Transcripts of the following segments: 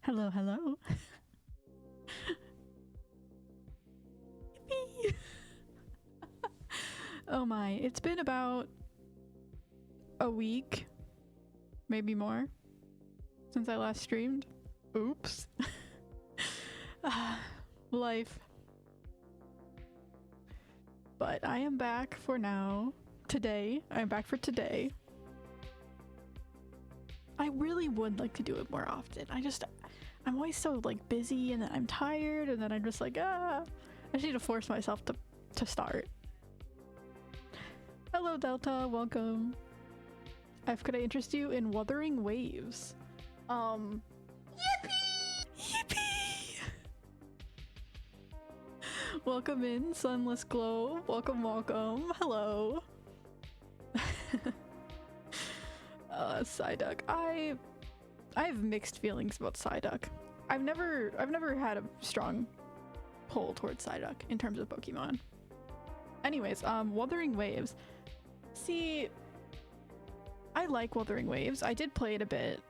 Hello, hello. Yippee! Oh my, it's been about a week, maybe more, since I last streamed. Oops. Life. But I am back for now. Today. I'm back for today. I really would like to do it more often. I'm always so like busy and then I'm tired and then I'm just like, I just need to force myself to start. Hello Delta, welcome. Could I interest you in Wuthering Waves? Yippee! Yippee! Welcome in, Sunless Glow. Welcome, welcome. Hello. Psyduck. I have mixed feelings about Psyduck. I've never had a strong pull towards Psyduck in terms of Pokemon. Anyways, Wuthering Waves. See, I like Wuthering Waves. I did play it a bit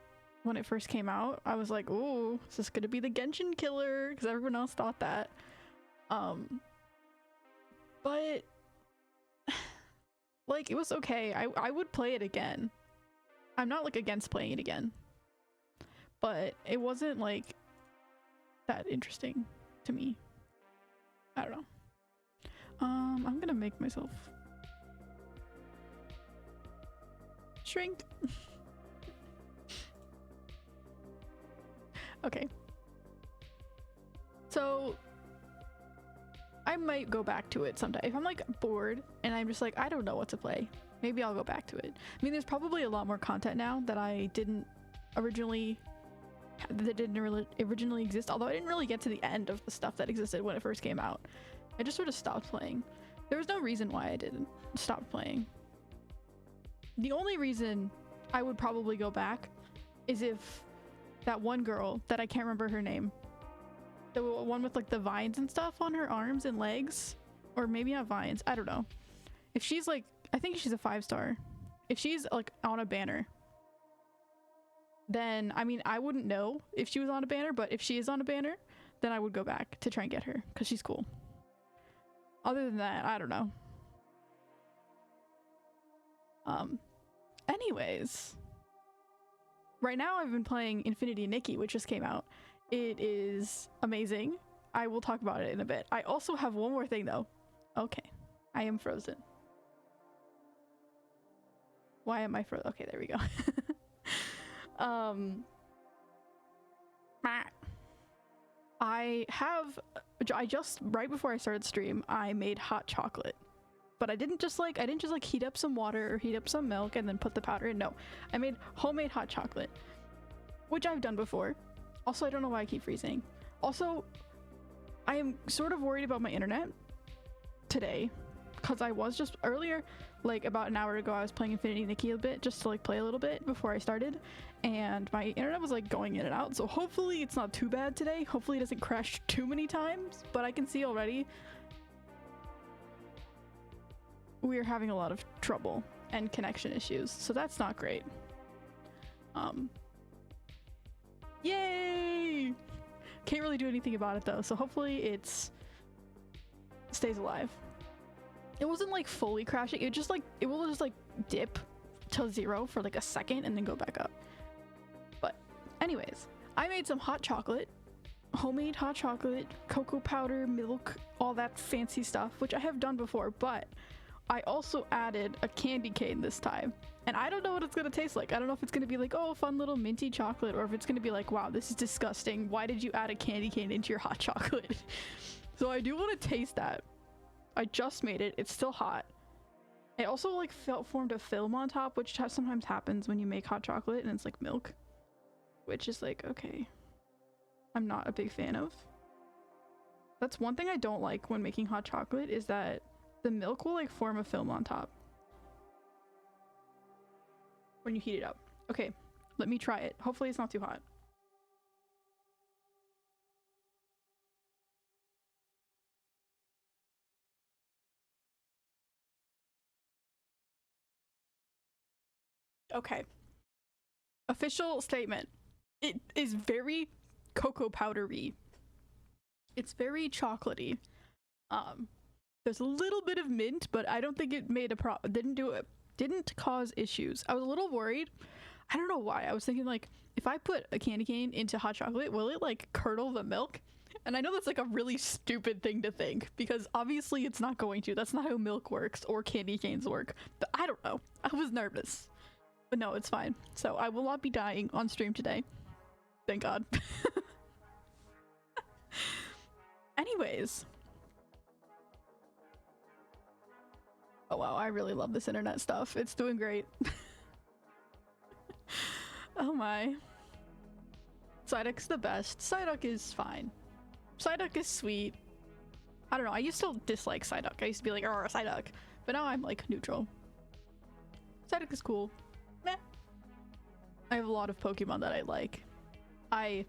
when it first came out. I was like, ooh, is this gonna be the Genshin killer? Because everyone else thought that. But like, it was okay. I would play it again. I'm not like against playing it again, but it wasn't like that interesting to me. I don't know. I'm gonna make myself shrink. Okay. So I might go back to it sometime. If I'm like bored and I'm just like, I don't know what to play, maybe I'll go back to it. I mean, there's probably a lot more content now that didn't originally exist, although I didn't really get to the end of the stuff that existed when it first came out. I just sort of stopped playing. There was no reason why I didn't stop playing. The only reason I would probably go back is if that one girl that I can't remember her name, the one with like the vines and stuff on her arms and legs, or maybe not vines, I don't know. If she's like, I think she's a 5-star. If she's like on a banner, then I mean, I wouldn't know if she was on a banner, but if she is on a banner, then I would go back to try and get her because she's cool. Other than that, I don't know. Anyways, right now I've been playing Infinity Nikki, which just came out. It is amazing. I will talk about it in a bit. I also have one more thing though. Okay, I am frozen. Why am I frozen? Okay, there we go. I just right before I started stream, I made hot chocolate. But I didn't just like heat up some water or heat up some milk and then put the powder in. No, I made homemade hot chocolate, which I've done before. Also, I don't know why I keep freezing. Also, I am sort of worried about my internet today because I was just earlier, like about an hour ago, I was playing Infinity Nikki a bit just to like play a little bit before I started, and my internet was like going in and out. So hopefully it's not too bad today. Hopefully it doesn't crash too many times, but I can see already we're having a lot of trouble and connection issues, so that's not great. Yay! Can't really do anything about it though, so hopefully it stays alive. It wasn't like fully crashing, it will just like dip to 0 for like a second and then go back up. But anyways, I made some hot chocolate, homemade hot chocolate, cocoa powder, milk, all that fancy stuff, which I have done before, but I also added a candy cane this time, and I don't know what it's gonna taste like. I don't know if it's gonna be like, oh, fun little minty chocolate, or if it's gonna be like, wow, this is disgusting. Why did you add a candy cane into your hot chocolate? So I do want to taste that. I just made it. It's still hot. It also like formed a film on top, which sometimes happens when you make hot chocolate and it's like milk, which is like, okay, I'm not a big fan of. That's one thing I don't like when making hot chocolate, is that the milk will like form a film on top when you heat it up. Okay, let me try it. Hopefully it's not too hot. Okay. Official statement. It is very cocoa powdery. It's very chocolatey. There's a little bit of mint, but I don't think it made didn't cause issues. I was a little worried. I don't know why. I was thinking like, if I put a candy cane into hot chocolate, will it like curdle the milk? And I know that's like a really stupid thing to think, because obviously it's not going to. That's not how milk works or candy canes work. But I don't know. I was nervous. But no, it's fine. So I will not be dying on stream today. Thank God. Anyways. Oh wow, I really love this internet stuff. It's doing great. Oh my. Psyduck's the best. Psyduck is fine. Psyduck is sweet. I don't know, I used to dislike Psyduck. I used to be like, oh, Psyduck. But now I'm like neutral. Psyduck is cool. Meh. I have a lot of Pokemon that I like. I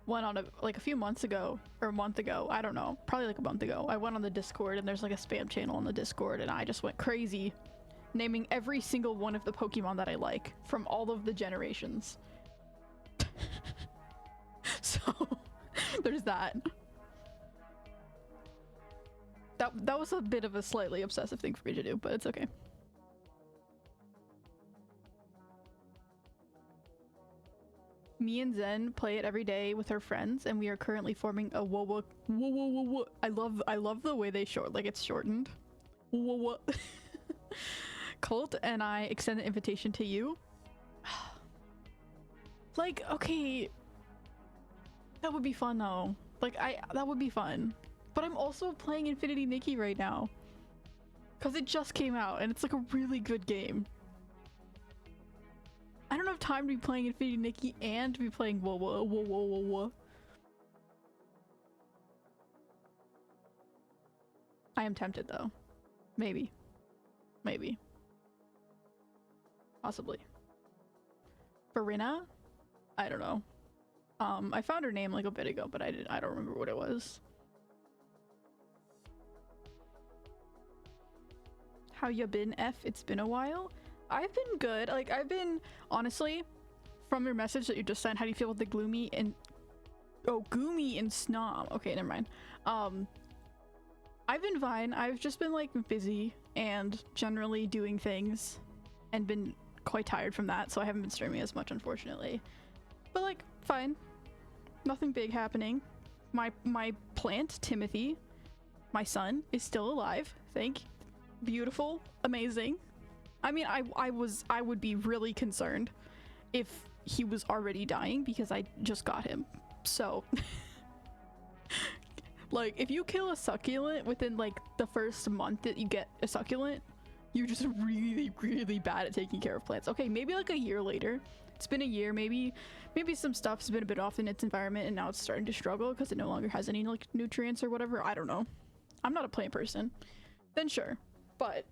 went on a few months ago, or a month ago, I don't know, probably like a month ago, I went on the Discord, and there's like a spam channel on the Discord, and I just went crazy naming every single one of the Pokemon that I like from all of the generations. So there's that. That was a bit of a slightly obsessive thing for me to do, but it's okay. Me and Zen play it every day with her friends, and we are currently forming a whoa. I love the way they it's shortened. Whoa. Colt and I extend an invitation to you. Like, okay, that would be fun though. Like, that would be fun. But I'm also playing Infinity Nikki right now, because it just came out and it's like a really good game. I don't have time to be playing Infinity Nikki and to be playing whoa. I am tempted though. Maybe. Possibly. Farina? I don't know. I found her name like a bit ago, but I don't remember what it was. How you been, F? It's been a while. I've been good. Like, I've been, honestly, from your message that you just sent, how do you feel with the gloomy and Goomy and Snom? Okay, never mind. I've been fine. I've just been like busy and generally doing things and been quite tired from that, so I haven't been streaming as much, unfortunately. But like, fine. Nothing big happening. My plant, Timothy, my son, is still alive. Beautiful, amazing. I mean, I would be really concerned if he was already dying, because I just got him. So like, if you kill a succulent within like the first month that you get a succulent, you're just really bad at taking care of plants. Okay, maybe like a year later, it's been a year, maybe some stuff's been a bit off in its environment and now it's starting to struggle because it no longer has any like nutrients or whatever. I don't know. I'm not a plant person. Then sure. But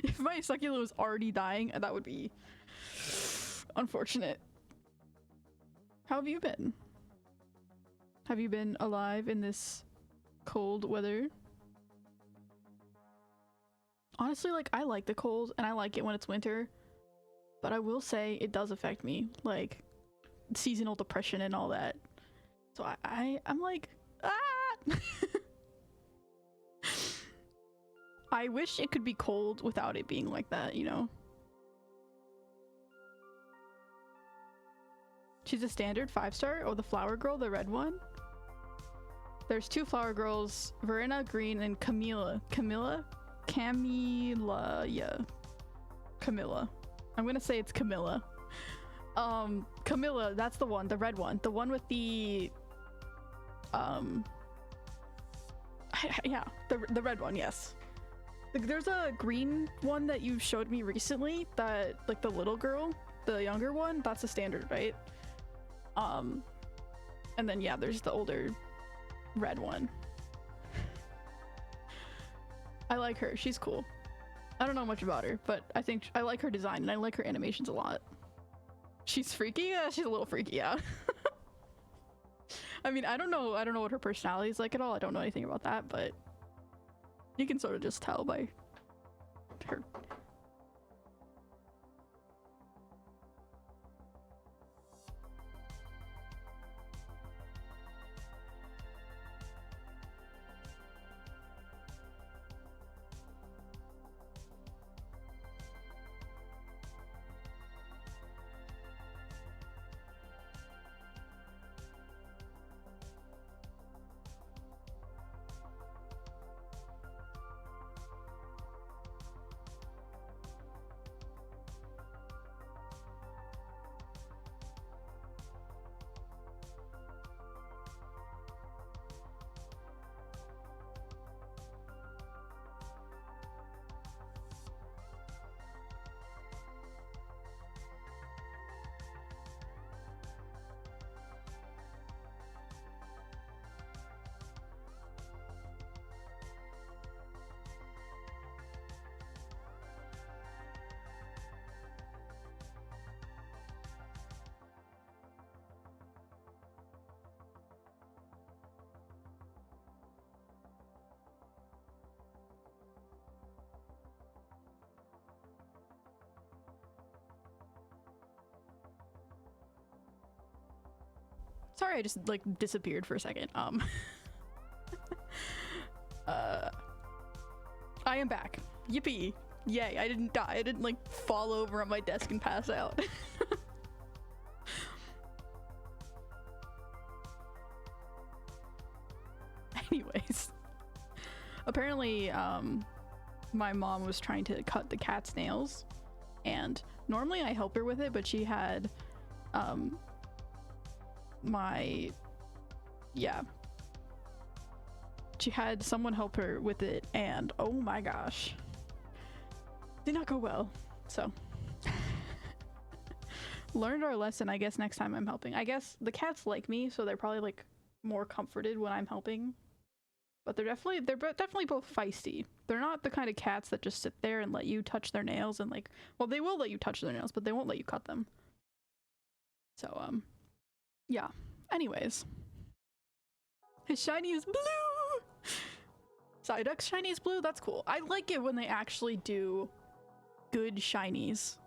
if my succulent was already dying, that would be unfortunate. How have you been? Have you been alive in this cold weather? Honestly, like, I like the cold and I like it when it's winter, but I will say it does affect me, like seasonal depression and all that. So I'm like, ah! I wish it could be cold without it being like that, you know? She's a standard 5-star? Oh, the flower girl, the red one? There's 2 flower girls, Verena Green and Camilla, yeah. Camilla. I'm gonna say it's Camilla. Camilla, that's the one, the red one. The one with the... yeah, the red one, yes. There's a green one that you showed me recently, that, like, the little girl, the younger one, that's a standard, right? And then, yeah, there's the older red one. I like her. She's cool. I don't know much about her, but I think I like her design and I like her animations a lot. She's freaky? Yeah, she's a little freaky, yeah. I mean, I don't know what her personality is like at all. I don't know anything about that, but you can sort of just tell by her. Sorry, I just like disappeared for a second. I am back. Yippee. Yay, I didn't die. I didn't like fall over on my desk and pass out. Anyways. Apparently, my mom was trying to cut the cat's nails, and normally I help her with it, but she had, she had someone help her with it, and oh my gosh, did not go well. So learned our lesson, I guess. Next time I'm helping, I guess the cats like me, so they're probably like more comforted when I'm helping, but they're definitely both feisty. They're not the kind of cats that just sit there and let you touch their nails, and like, well, they will let you touch their nails, but they won't let you cut them. So yeah, anyways, his shiny is blue. Psyduck's shiny is blue. That's cool. I like it when they actually do good shinies,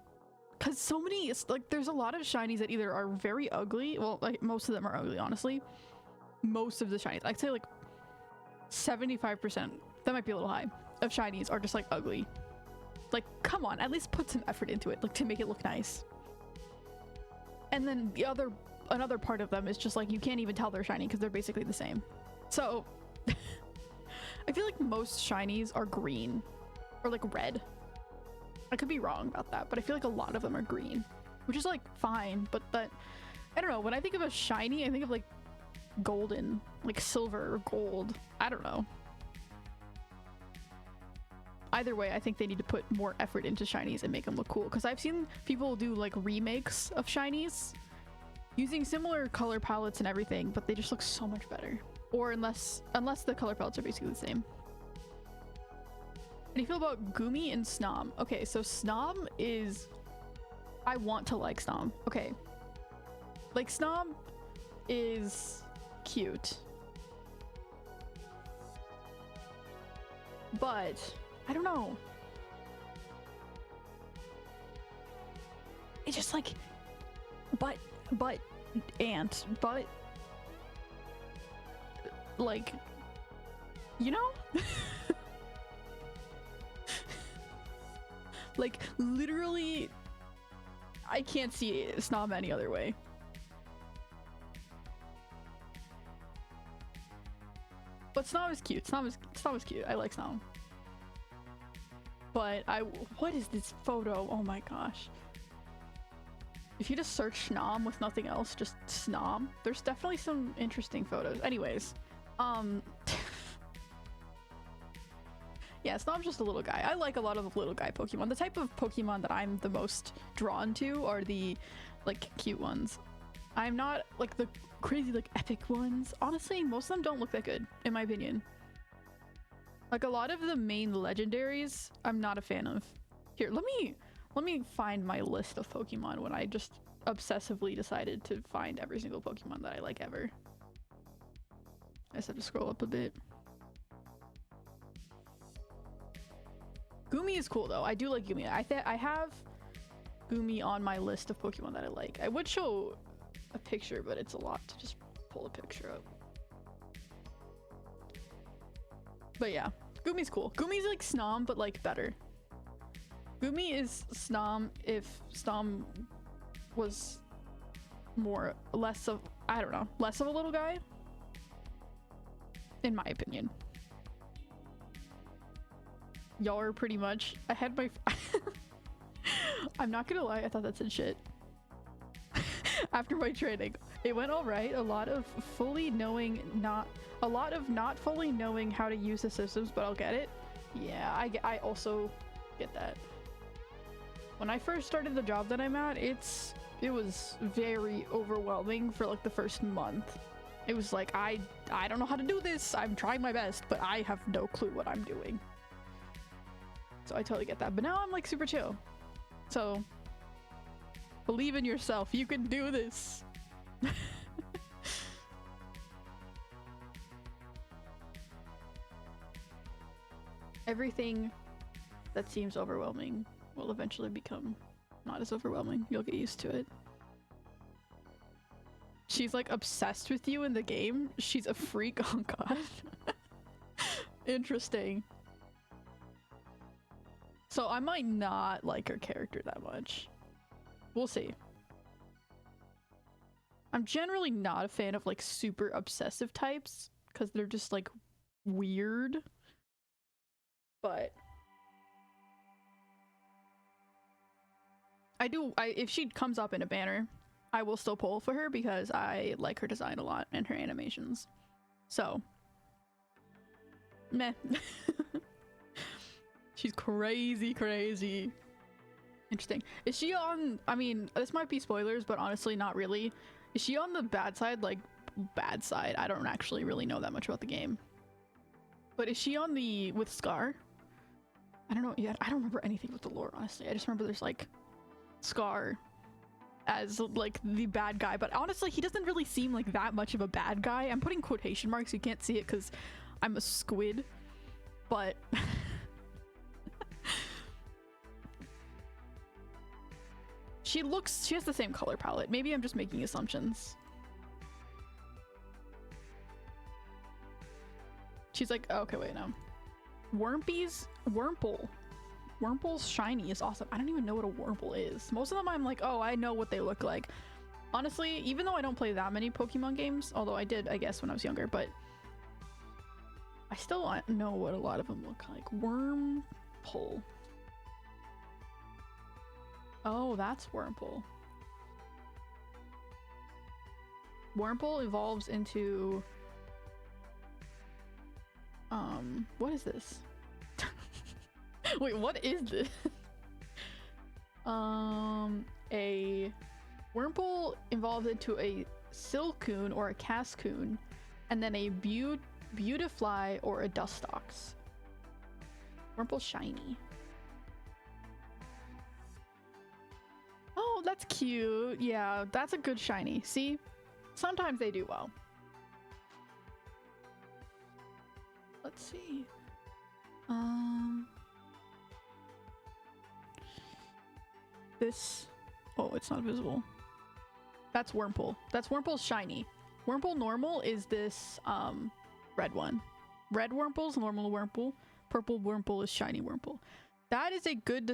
because so many, it's like there's a lot of shinies that either are very ugly, well, like most of them are ugly, honestly. Most of the shinies, I'd say like 75%, that might be a little high, of shinies are just like ugly. Like, come on, at least put some effort into it, like to make it look nice. And then another part of them is just like you can't even tell they're shiny because they're basically the same. So I feel like most shinies are green or like red. I could be wrong about that, but I feel like a lot of them are green, which is like fine, but that, I don't know, when I think of a shiny, I think of like golden, like silver or gold. I don't know. Either way, I think they need to put more effort into shinies and make them look cool, because I've seen people do like remakes of shinies using similar color palettes and everything, but they just look so much better. Or unless the color palettes are basically the same. How do you feel about Gumi and Snom? Okay, so Snom is, I want to like Snom. Okay, like Snom is cute, but I don't know, it's just like but like, you know. Like literally I can't see Snom any other way. But Snom is cute. Snom is cute. I like Snom. But what is this photo? Oh my gosh. If you just search Snom with nothing else, just Snom, there's definitely some interesting photos. Anyways, yeah, Snom's just a little guy. I like a lot of the little guy Pokemon. The type of Pokemon that I'm the most drawn to are the like cute ones. I'm not like the crazy like epic ones. Honestly, most of them don't look that good in my opinion. Like a lot of the main legendaries I'm not a fan of. Here, let me find my list of Pokemon when I just obsessively decided to find every single Pokemon that I like ever. I just have to scroll up a bit. Gumi is cool though. I do like Gumi. I have Gumi on my list of Pokemon that I like. I would show a picture, but it's a lot to just pull a picture up. But yeah, Gumi's cool. Gumi's like Snom, but like better. Gumi is Snom if Snom was less of a little guy, in my opinion. Y'all are pretty much, I had my I'm not gonna lie, I thought that said shit. After my training, it went all right. A lot of not fully knowing how to use the systems, but I'll get it. Yeah, I also get that. When I first started the job that I'm at, it was very overwhelming for like the first month. It was like, I don't know how to do this. I'm trying my best, but I have no clue what I'm doing. So I totally get that. But now I'm like super chill. So believe in yourself. You can do this. Everything that seems overwhelming will eventually become not as overwhelming. You'll get used to it. She's like obsessed with you in the game. She's a freak. Oh god. Interesting. So I might not like her character that much. We'll see. I'm generally not a fan of like super obsessive types because they're just like weird. But if she comes up in a banner, I will still pull for her because I like her design a lot and her animations. So, meh. She's crazy, crazy. Interesting. Is she on, I mean, this might be spoilers, but honestly, not really. Is she on the bad side? Like, bad side? I don't actually really know that much about the game. But is she on the, with Scar? I don't know yet. I don't remember anything with the lore, honestly. I just remember there's like Scar as like the bad guy, but honestly he doesn't really seem like that much of a bad guy. I'm putting quotation marks, you can't see it because I'm a squid, but she has the same color palette. Maybe I'm just making assumptions. She's like, oh, okay, wait, no. Wurmple's shiny is awesome. I don't even know what a Wurmple is. Most of them I'm like, oh, I know what they look like. Honestly, even though I don't play that many Pokemon games, although I did, I guess, when I was younger, but I still don't know what a lot of them look like. Wurmple. Oh, that's Wurmple. Wurmple evolves into... what is this? Wait, what is this? A Wurmple evolves into a Silcoon or a Cascoon, and then a Beautifly or a Dustox. Wurmple shiny. Oh, that's cute. Yeah, that's a good shiny. See? Sometimes they do well. Let's see. This, oh, it's not visible. That's Wurmple. That's Wurmple's shiny. Wurmple normal is this red one. Red Wurmple's normal Wurmple. Purple Wurmple is shiny Wurmple. That is a good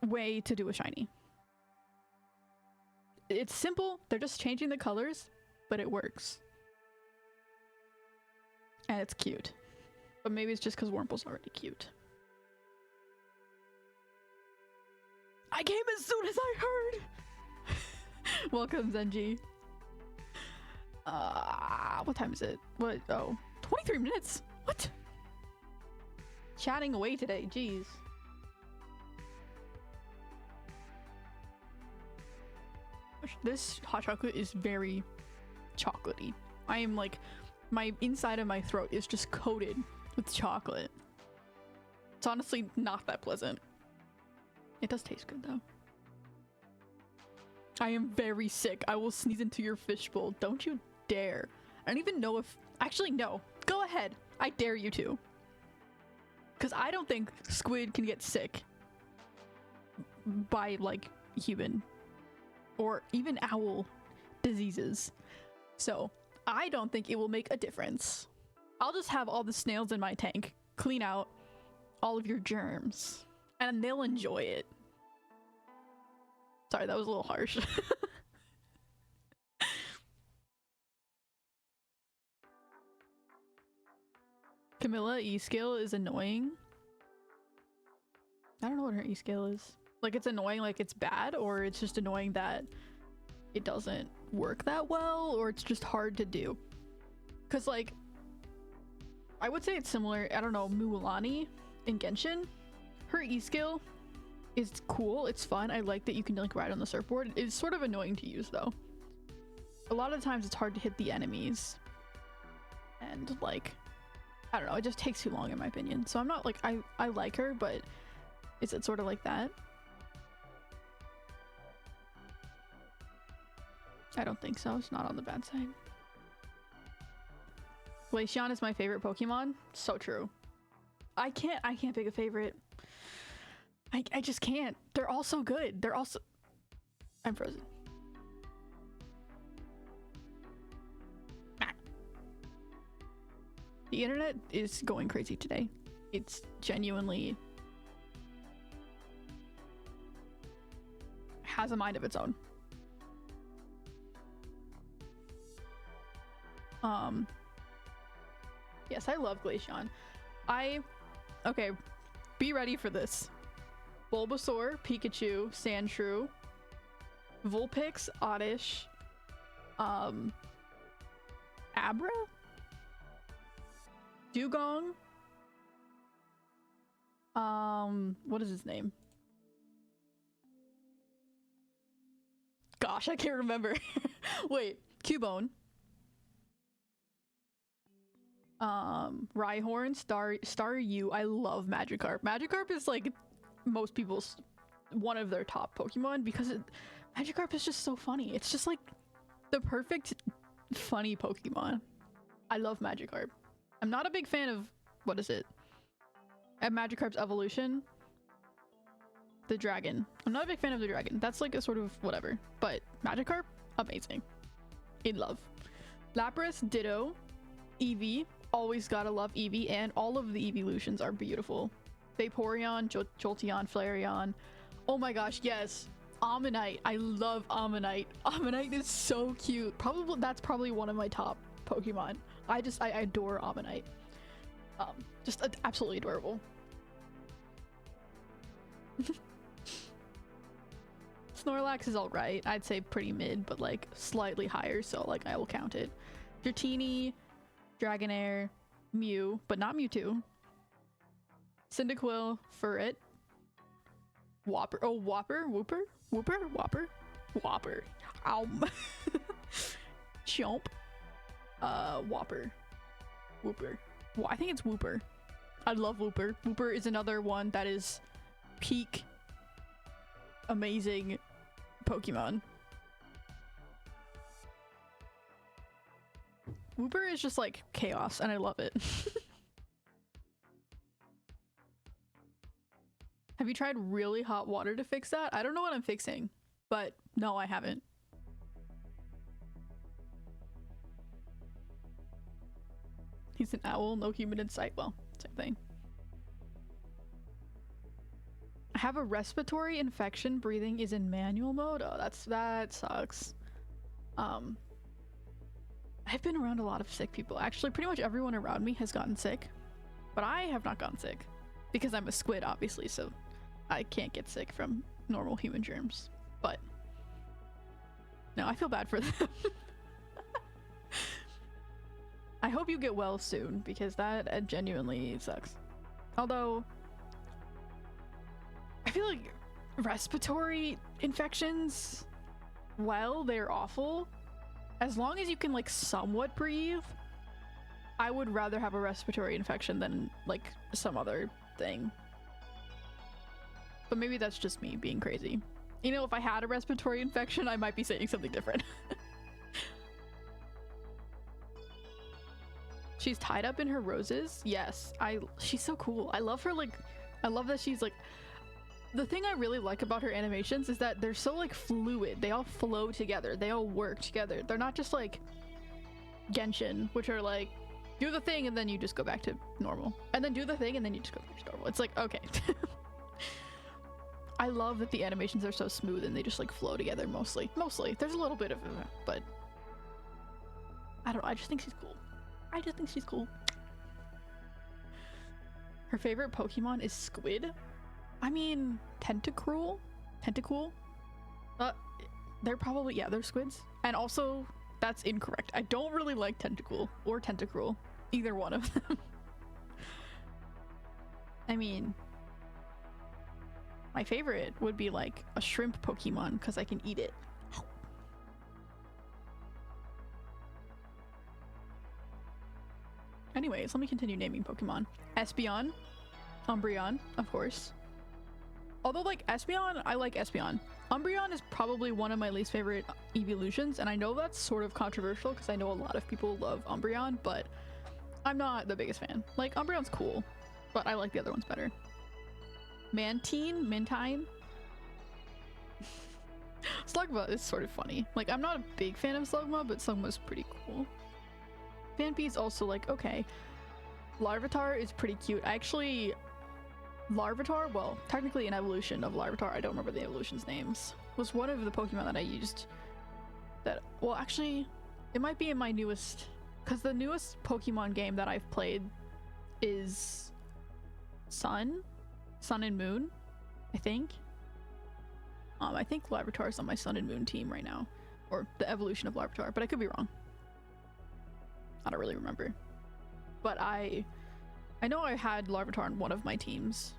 way to do a shiny. It's simple. They're just changing the colors, but it works. And it's cute. But maybe it's just because Wurmple's already cute. I came as soon as I heard! Welcome, Zenji. What time is it? What? Oh, 23 minutes? What? Chatting away today, jeez. This hot chocolate is very chocolatey. I am like, my inside of my throat is just coated with chocolate. It's honestly not that pleasant. It does taste good though. I am very sick. I will sneeze into your fishbowl. Don't you dare. I don't even know if... Actually, no. Go ahead. I dare you to. Because I don't think squid can get sick by, like, human or even owl diseases. So, I don't think it will make a difference. I'll just have all the snails in my tank clean out all of your germs. And they'll enjoy it. Sorry, that was a little harsh. Camilla E-scale is annoying. I don't know what her E-scale is. Like, it's annoying like it's bad, or it's just annoying that it doesn't work that well, or it's just hard to do. Because, like, I would say it's similar, I don't know, Mulan in Genshin. Her E-scale is cool, it's fun. I like that you can like ride on the surfboard. It's sort of annoying to use though. A lot of the times it's hard to hit the enemies. And like, I don't know, it just takes too long in my opinion. So I'm not like, I like her, but is it sort of like that? I don't think so. It's not on the bad side. Glaceon is my favorite Pokemon. So true. I can't pick a favorite. I just can't. They're all so good. They're also... I'm frozen. The internet is going crazy today. It's genuinely has a mind of its own. Yes, I love Glaceon. Okay, be ready for this. Bulbasaur, Pikachu, Sandshrew, Vulpix, Oddish, Abra? Dugong? What is his name? Gosh, I can't remember. Wait, Cubone. Rhyhorn, Staryu. I love Magikarp. Magikarp is like most people's one of their top Pokemon because Magikarp is just so funny. It's just like the perfect funny Pokemon. I love Magikarp. I'm not a big fan of what is it? At Magikarp's evolution, the dragon. I'm not a big fan of the dragon. That's like a sort of whatever. But Magikarp, amazing. In love. Lapras, ditto. Eevee, always gotta love Eevee, and all of the evolutions are beautiful. Vaporeon, Jolteon, Flareon. Oh my gosh, yes. Ammonite. I love Ammonite. Ammonite is so cute. That's probably one of my top Pokemon. I adore Ammonite. Just absolutely adorable. Snorlax is alright. I'd say pretty mid, but like slightly higher, so like I will count it. Dratini, Dragonair, Mew, but not Mewtwo. Cyndaquil, Furret, Whopper. Oh, Whopper? Whooper? Whooper? Whopper? Whopper. Ow. Chomp. Whopper. Whooper. Well, I think it's Whooper. I love Whooper. Whooper is another one that is peak amazing Pokemon. Whooper is just like chaos and I love it. Have you tried really hot water to fix that? I don't know what I'm fixing, but no, I haven't. He's an owl, no human in sight. Well, same thing. I have a respiratory infection. Breathing is in manual mode. Oh, that sucks. I've been around a lot of sick people. Actually, pretty much everyone around me has gotten sick, but I have not gotten sick because I'm a squid, obviously, so I can't get sick from normal human germs. But no, I feel bad for them. I hope you get well soon because that genuinely sucks. Although I feel like respiratory infections, while they're awful, as long as you can like somewhat breathe, I would rather have a respiratory infection than like some other thing. But maybe that's just me being crazy. You know, if I had a respiratory infection, I might be saying something different. She's tied up in her roses. Yes, she's so cool. I love her. Like, I love that she's like, the thing I really like about her animations is that they're so like fluid. They all flow together. They all work together. They're not just like Genshin, which are like, do the thing and then you just go back to normal. And then do the thing and then you just go back to normal. It's like, okay. I love that the animations are so smooth and they just like flow together mostly. Mostly. There's a little bit of it, but I don't know. I just think she's cool. I just think she's cool. Her favorite Pokemon is Squid. I mean, Tentacruel? Tentacool? They're probably, yeah, they're squids. And also, that's incorrect. I don't really like Tentacool or Tentacruel. Either one of them. I mean, my favorite would be like a shrimp Pokemon because I can eat it. Anyways, let me continue naming Pokemon. Espeon, Umbreon, of course. Although, like, Espeon, I like Espeon. Umbreon is probably one of my least favorite evolutions, and I know that's sort of controversial because I know a lot of people love Umbreon, but I'm not the biggest fan. Like, Umbreon's cool, but I like the other ones better. Mantine? Slugma is sort of funny. Like, I'm not a big fan of Slugma, but Slugma's pretty cool. Phanpy's also like, okay. Larvitar is pretty cute. Larvitar, well, technically an evolution of Larvitar, I don't remember the evolution's names, was one of the Pokemon that I used that, well, actually, it might be in my newest, because the newest Pokemon game that I've played is Sun and Moon, I think. I think Larvitar is on my Sun and Moon team right now, or the evolution of Larvitar, but I could be wrong. I don't really remember. But I know I had Larvitar on one of my teams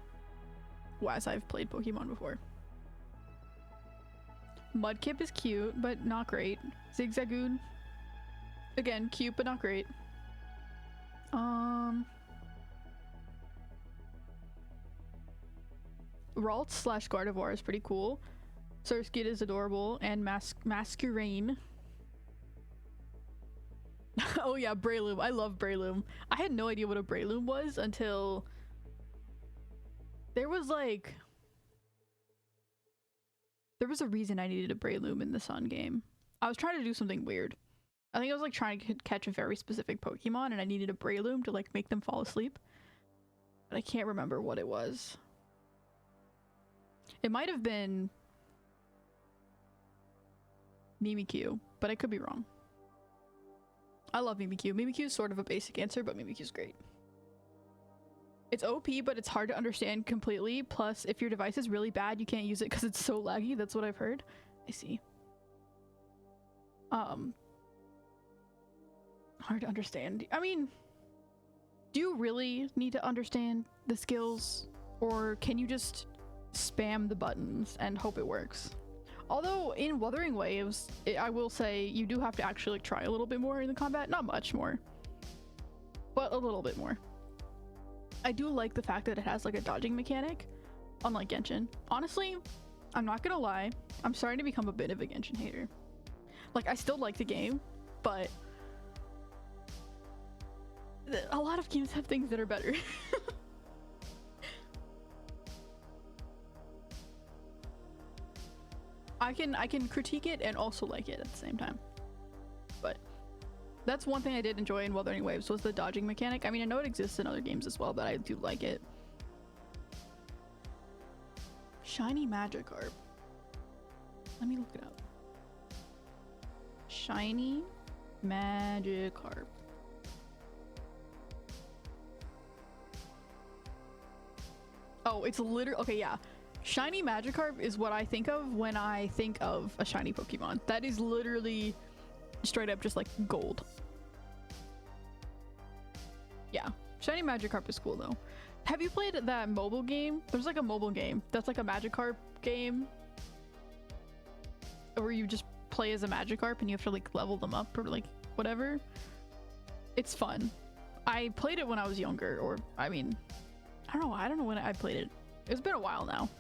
as I've played Pokemon before. Mudkip is cute, but not great. Zigzagoon, again, cute, but not great. Ralt / Gardevoir is pretty cool. Surskit is adorable, and Masquerain. Oh yeah, Breloom. I love Breloom. I had no idea what a Breloom was until there was a reason I needed a Breloom in the Sun game. I was trying to do something weird. I think I was like trying to catch a very specific Pokemon and I needed a Breloom to like make them fall asleep. But I can't remember what it was. It might have been Mimikyu, but I could be wrong. I love Mimikyu. Mimikyu is sort of a basic answer, but Mimikyu's great. It's OP, but it's hard to understand completely. Plus, if your device is really bad, you can't use it because it's so laggy. That's what I've heard. I see. Hard to understand. I mean, do you really need to understand the skills, or can you just spam the buttons and hope it works? Although in Wuthering Waves, I will say you do have to actually like try a little bit more in the combat. Not much more, but a little bit more. I do like the fact that it has like a dodging mechanic, unlike Genshin. Honestly, I'm not gonna lie, I'm starting to become a bit of a Genshin hater. Like, I still like the game, but a lot of games have things that are better. I can critique it and also like it at the same time. But that's one thing I did enjoy in Wuthering Waves was the dodging mechanic. I mean, I know it exists in other games as well, but I do like it. Shiny Magikarp. Let me look it up. Shiny Magikarp. Oh, it's literally, okay, yeah. Shiny Magikarp is what I think of when I think of a shiny Pokemon. That is literally straight up just like gold. Yeah, Shiny Magikarp is cool though. Have you played that mobile game? There's like a mobile game that's like a Magikarp game where you just play as a Magikarp and you have to like level them up or like whatever. It's fun. I played it when I was younger, or I mean, I don't know when I played it. It's been a while now,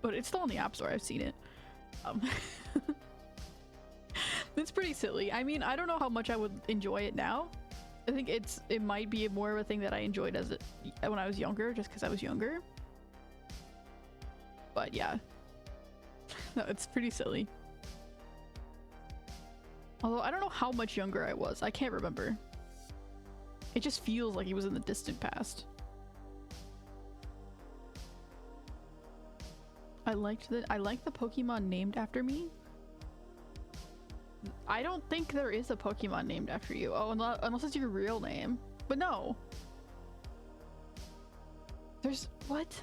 but it's still on the App Store. I've seen it. It's pretty silly. I mean, I don't know how much I would enjoy it now. I think it might be more of a thing that I enjoyed when I was younger, just because I was younger. But yeah, no, it's pretty silly. Although I don't know how much younger I was. I can't remember. It just feels like it was in the distant past. I like the Pokemon named after me. I don't think there is a Pokemon named after you. Oh, unless it's your real name. But no. There's what?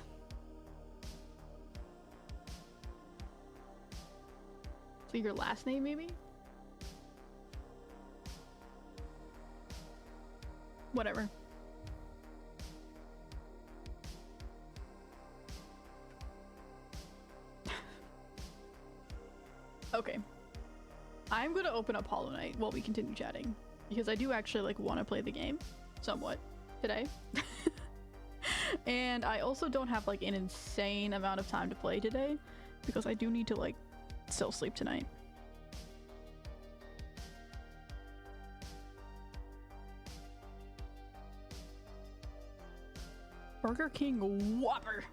So your last name maybe? Whatever. Okay. I'm gonna open up Hollow Knight while we continue chatting, because I do actually like want to play the game somewhat today. And I also don't have like an insane amount of time to play today, because I do need to like still sleep tonight. Burger King Whopper.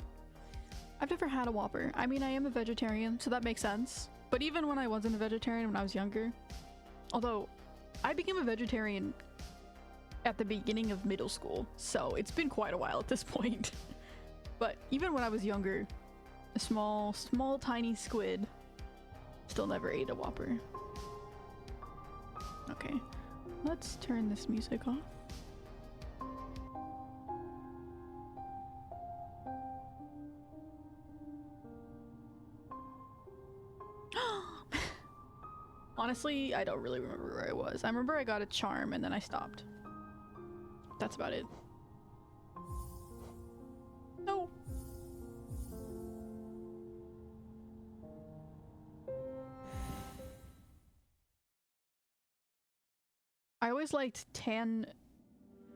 I've never had a Whopper. I mean, I am a vegetarian, so that makes sense. But even when I wasn't a vegetarian when I was younger, although I became a vegetarian at the beginning of middle school, so it's been quite a while at this point. But even when I was younger, a small tiny squid still never ate a Whopper. Okay, let's turn this music off. Honestly, I don't really remember where I was. I remember I got a charm and then I stopped. That's about it. No. I always liked Tangela?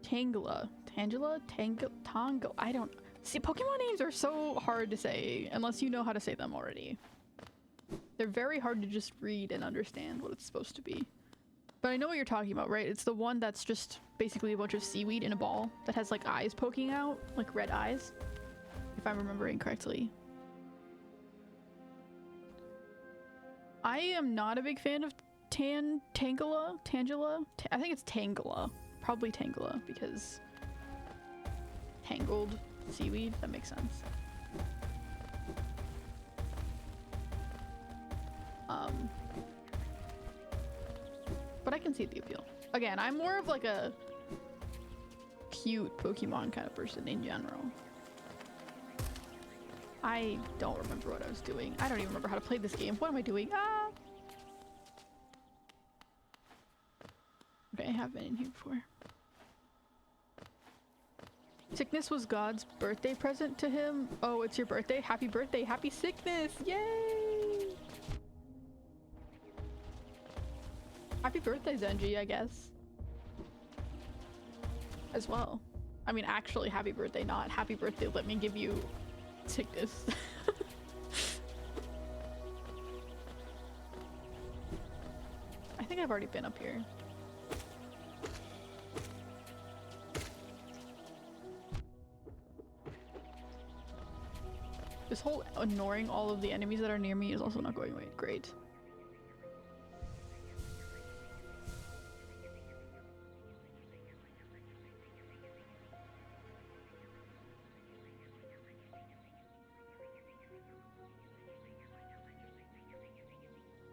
Tango? I don't... See, Pokemon names are so hard to say unless you know how to say them already. They're very hard to just read and understand what it's supposed to be. But I know what you're talking about, right? It's the one that's just basically a bunch of seaweed in a ball that has like eyes poking out, like red eyes, if I'm remembering correctly. I am not a big fan of Tangela? I think it's Tangela. Probably Tangela because tangled seaweed, that makes sense. But I can see the appeal. Again, I'm more of like a cute Pokemon kind of person in general. I don't remember what I was doing. I don't even remember how to play this game. What am I doing? Ah! Okay, I have been in here before. Sickness was God's birthday present to him. Oh, it's your birthday? Happy birthday! Happy sickness! Yay! Happy birthday, Zenji, I guess. As well. I mean, actually, happy birthday, not happy birthday, let me give you sickness. I think I've already been up here. This whole ignoring all of the enemies that are near me is also not going away. Great.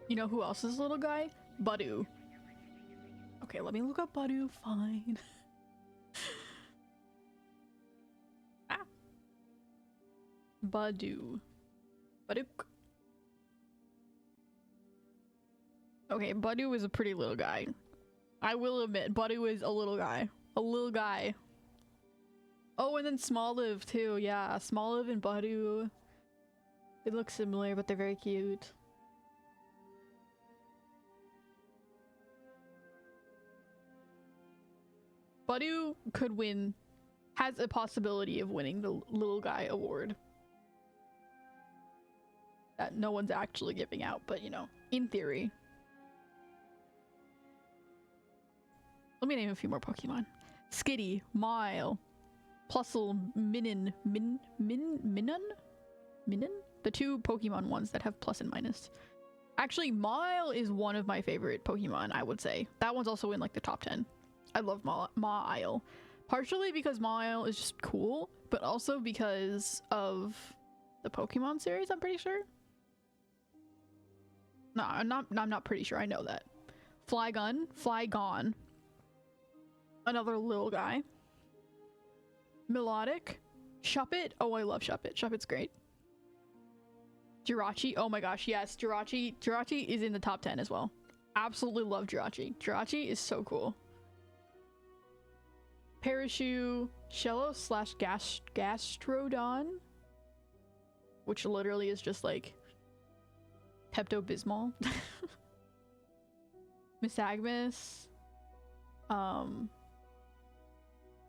You know who else is a little guy? Budu. Okay, let me look up Budu. Fine. Ah. Budu. Baduk. Okay, Budu is a pretty little guy. I will admit, Budu is a little guy. A little guy. Oh, and then Smoliv too. Yeah, Smoliv and Budu. They look similar, but they're very cute. Budu could win, has a possibility of winning the little guy award. That no one's actually giving out, but you know, in theory. Let me name a few more Pokemon. Skitty, Mile, Plusle, Minun? The two Pokemon ones that have plus and minus. Actually, Mile is one of my favorite Pokemon, I would say. That one's also in like the top 10. I love Mile. Partially because Mile is just cool, but also because of the Pokemon series, I'm pretty sure. No, I'm not pretty sure, I know that. Flygon. Another little guy. Melodic. Shuppet. Oh, I love Shuppet. Shuppet's great. Jirachi. Oh my gosh, yes. Jirachi is in the top 10 as well. Absolutely love Jirachi. Jirachi is so cool. Parachute, Shello / Gastrodon, which literally is just like Pepto-Bismol. Misagmus.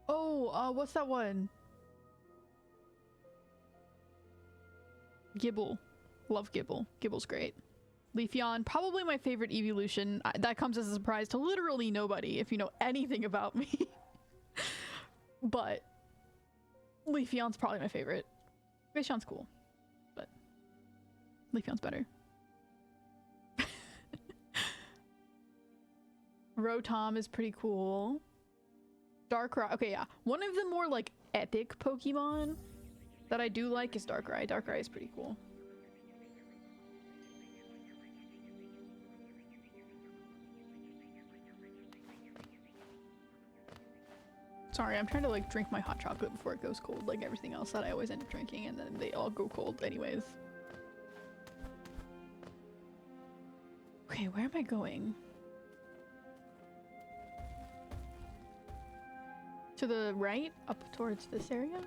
What's that one? Gibble. Love Gibble. Gibble's great. Leafeon, probably my favorite evolution. That comes as a surprise to literally nobody if you know anything about me. But Leafeon's probably my favorite. Leafeon's cool, but Leafeon's better. Rotom is pretty cool. Darkrai. Okay, yeah. One of the more like epic Pokemon that I do like is Darkrai. Darkrai is pretty cool. Sorry, I'm trying to like drink my hot chocolate before it goes cold, like everything else that I always end up drinking, and then they all go cold anyways. Okay, where am I going? To the right? Up towards this area?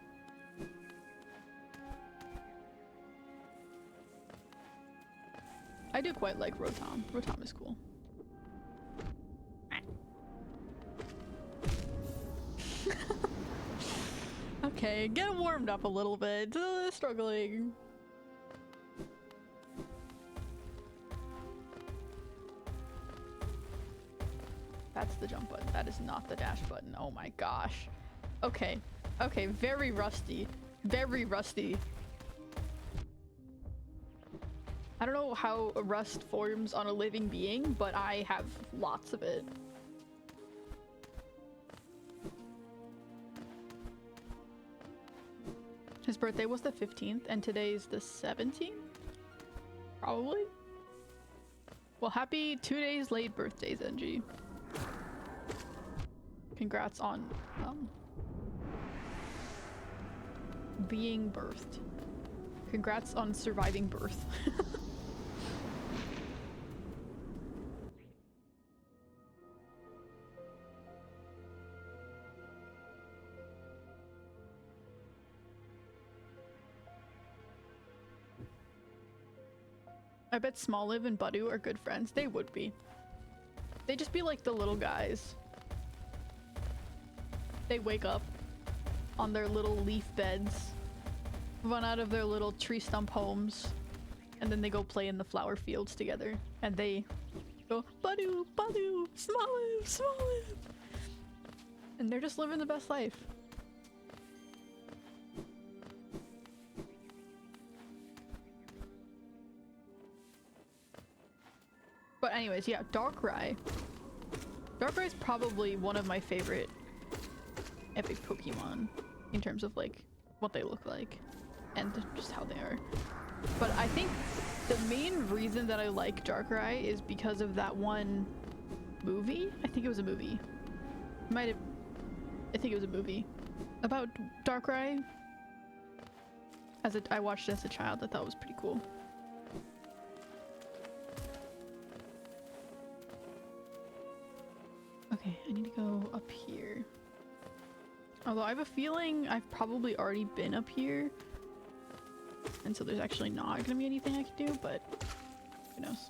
I do quite like Rotom. Rotom is cool. Okay, get warmed up a little bit. Struggling. That's the jump button. That is not the dash button. Oh my gosh. Okay. Okay, very rusty. Very rusty. I don't know how rust forms on a living being, but I have lots of it. His birthday was the 15th, and today's the 17th? Probably? Well, happy 2 days late birthday, Zenji. Congrats on, being birthed. Congrats on surviving birth. I bet Smoliv and Budu are good friends. They would be. They'd just be like the little guys. They wake up on their little leaf beds, run out of their little tree stump homes, and then they go play in the flower fields together. And they go, Budu, Budu, Smoliv, Smoliv. And they're just living the best life. But anyways, yeah, Darkrai. Darkrai is probably one of my favorite epic Pokemon in terms of like what they look like and just how they are. But I think the main reason that I like Darkrai is because of that one movie. I think it was a movie. I think it was a movie about Darkrai. I watched it as a child. I thought it was pretty cool. Okay, I need to go up here. Although I have a feeling I've probably already been up here. And so there's actually not gonna be anything I can do, but who knows.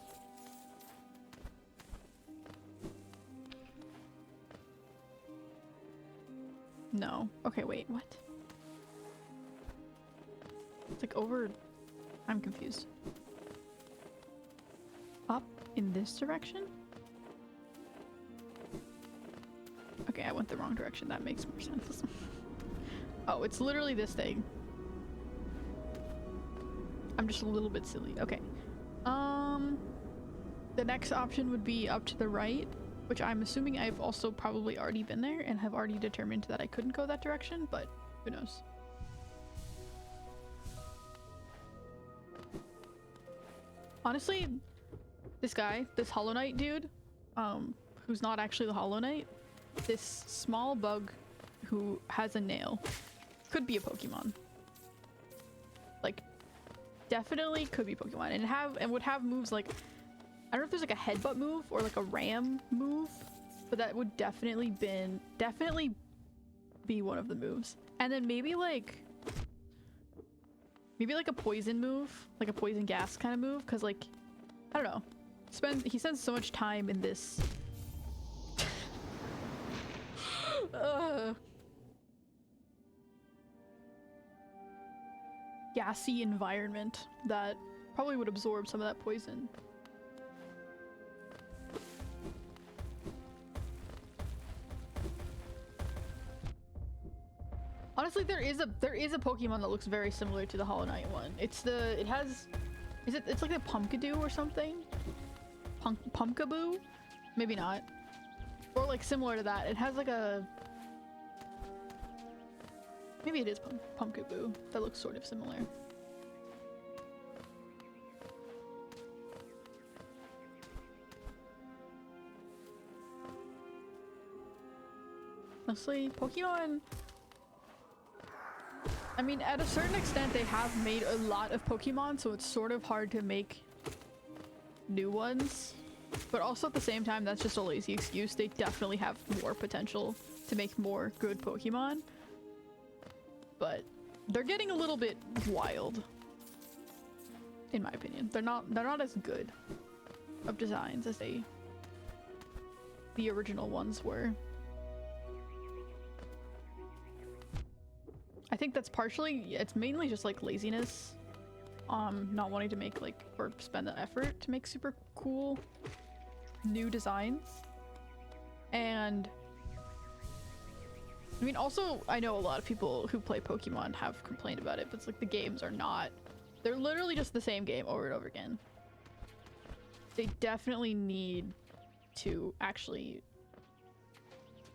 No. Okay, wait, what? It's like over... I'm confused. Up in this direction? Okay, I went the wrong direction. That makes more sense. Oh, it's literally this thing. I'm just a little bit silly. Okay. The next option would be up to the right, which I'm assuming I've also probably already been there and have already determined that I couldn't go that direction, but who knows. Honestly, this guy, this Hollow Knight dude, who's not actually the Hollow Knight, this small bug who has a nail could be a Pokemon. Like, definitely could be Pokemon and would have moves like, I don't know if there's like a headbutt move or like a ram move, but that would definitely be one of the moves. And then maybe like a poison move, like a poison gas kind of move, because like, I don't know, he spends so much time in this gassy environment that probably would absorb some of that poison. Honestly, there is a Pokemon that looks very similar to the Hollow Knight one. It's like the Pumpkaboo or something? Pumpkaboo? Maybe not. Or like similar to that. It has like a Maybe it is Pumpkaboo. That looks sort of similar. Honestly, Pokemon... I mean, at a certain extent, they have made a lot of Pokemon, so it's sort of hard to make new ones. But also at the same time, that's just a lazy excuse. They definitely have more potential to make more good Pokemon. But they're getting a little bit wild, in my opinion. They're not as good of designs as the original ones were. I think that's partially, it's mainly just like laziness. Not wanting to make like, or spend the effort to make super cool new designs. And I mean, also, I know a lot of people who play Pokemon have complained about it, but it's like the games are not, they're literally just the same game over and over again. They definitely need to actually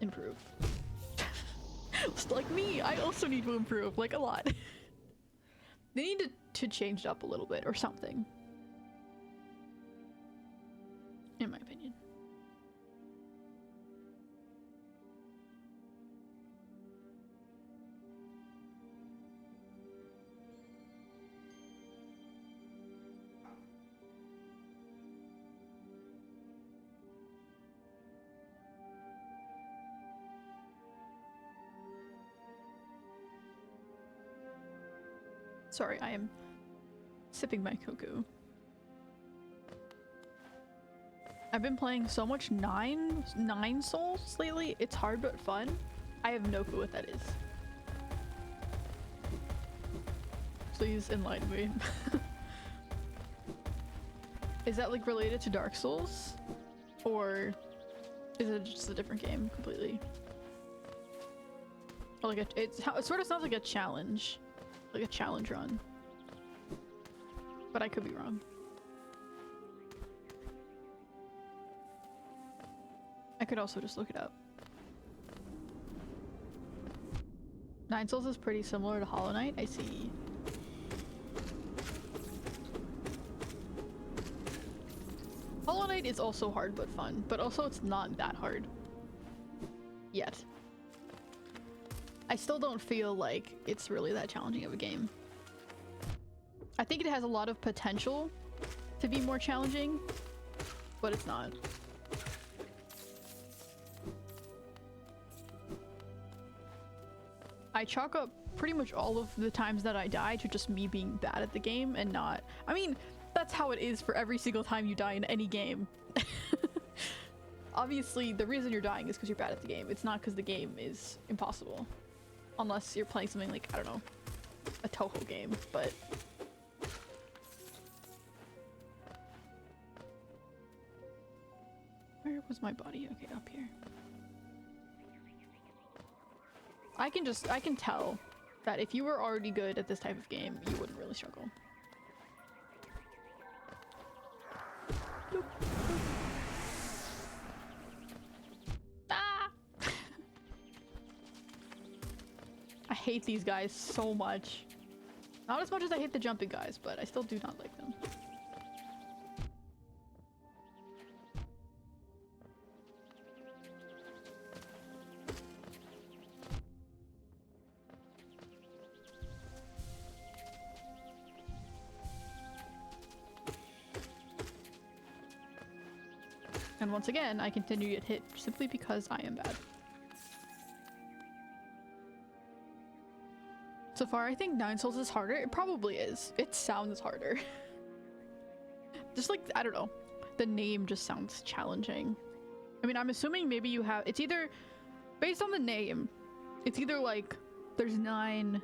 improve. Just like me, I also need to improve, like a lot. They need to change it up a little bit or something. In my opinion. Sorry, I am sipping my cocoa. I've been playing so much Nine Souls lately. It's hard but fun. I have no clue what that is. Please enlighten me. Is that like related to Dark Souls? Or is it just a different game completely? Or like it sort of sounds like a challenge. Like a challenge run. But I could be wrong. I could also just look it up. Nine Souls is pretty similar to Hollow Knight, I see. Hollow Knight is also hard but fun, but also it's not that hard. Yet. I still don't feel like it's really that challenging of a game. I think it has a lot of potential to be more challenging, but it's not. I chalk up pretty much all of the times that I die to just me being bad at the game and not... I mean, that's how it is for every single time you die in any game. Obviously, the reason you're dying is because you're bad at the game. It's not because the game is impossible. Unless you're playing something like, I don't know, a Toho game, but... Where was my body? Okay, up here. I can tell that if you were already good at this type of game, you wouldn't really struggle. Ah! I hate these guys so much. Not as much as I hate the jumping guys, but I still do not like them. And once again, I continue to get hit simply because I am bad. So far, I think Nine Souls is harder. It probably is. It sounds harder. Just like, I don't know. The name just sounds challenging. I mean, I'm assuming maybe you have... It's either... Based on the name, it's either like there's 9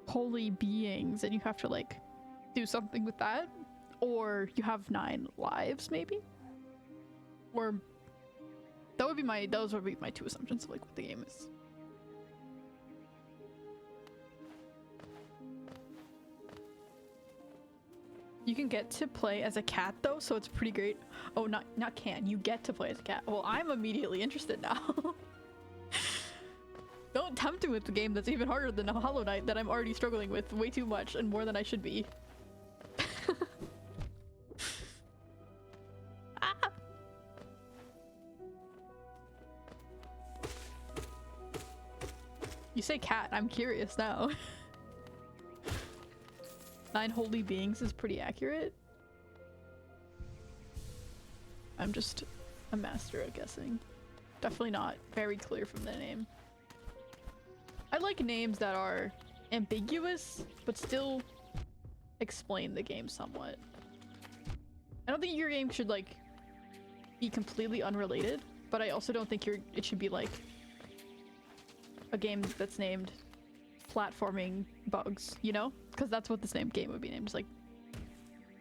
holy beings and you have to like do something with that. Or you have 9 lives, maybe? Or those would be my 2 assumptions of like what the game is. You can get to play as a cat though, so it's pretty great. Oh, not can. You get to play as a cat. Well, I'm immediately interested now. Don't tempt me with the game that's even harder than Hollow Knight that I'm already struggling with way too much and more than I should be. Ah! You say cat, I'm curious now. 9 holy beings is pretty accurate. I'm just a master at guessing. Definitely not very clear from the name. I like names that are ambiguous, but still explain the game somewhat. I don't think your game should like be completely unrelated, but I also don't think it should be like a game that's named platforming bugs, you know? Because that's what this game would be named. It's like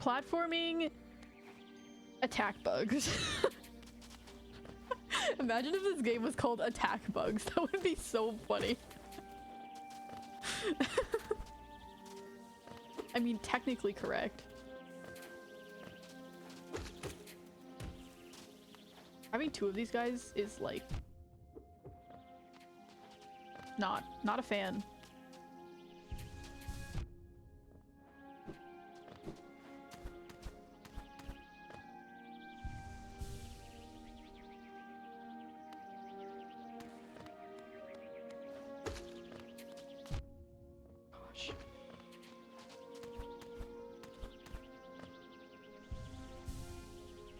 platforming attack bugs. Imagine if this game was called Attack Bugs. That would be so funny. I mean, technically correct. Having 2 of these guys is like not a fan. Gosh.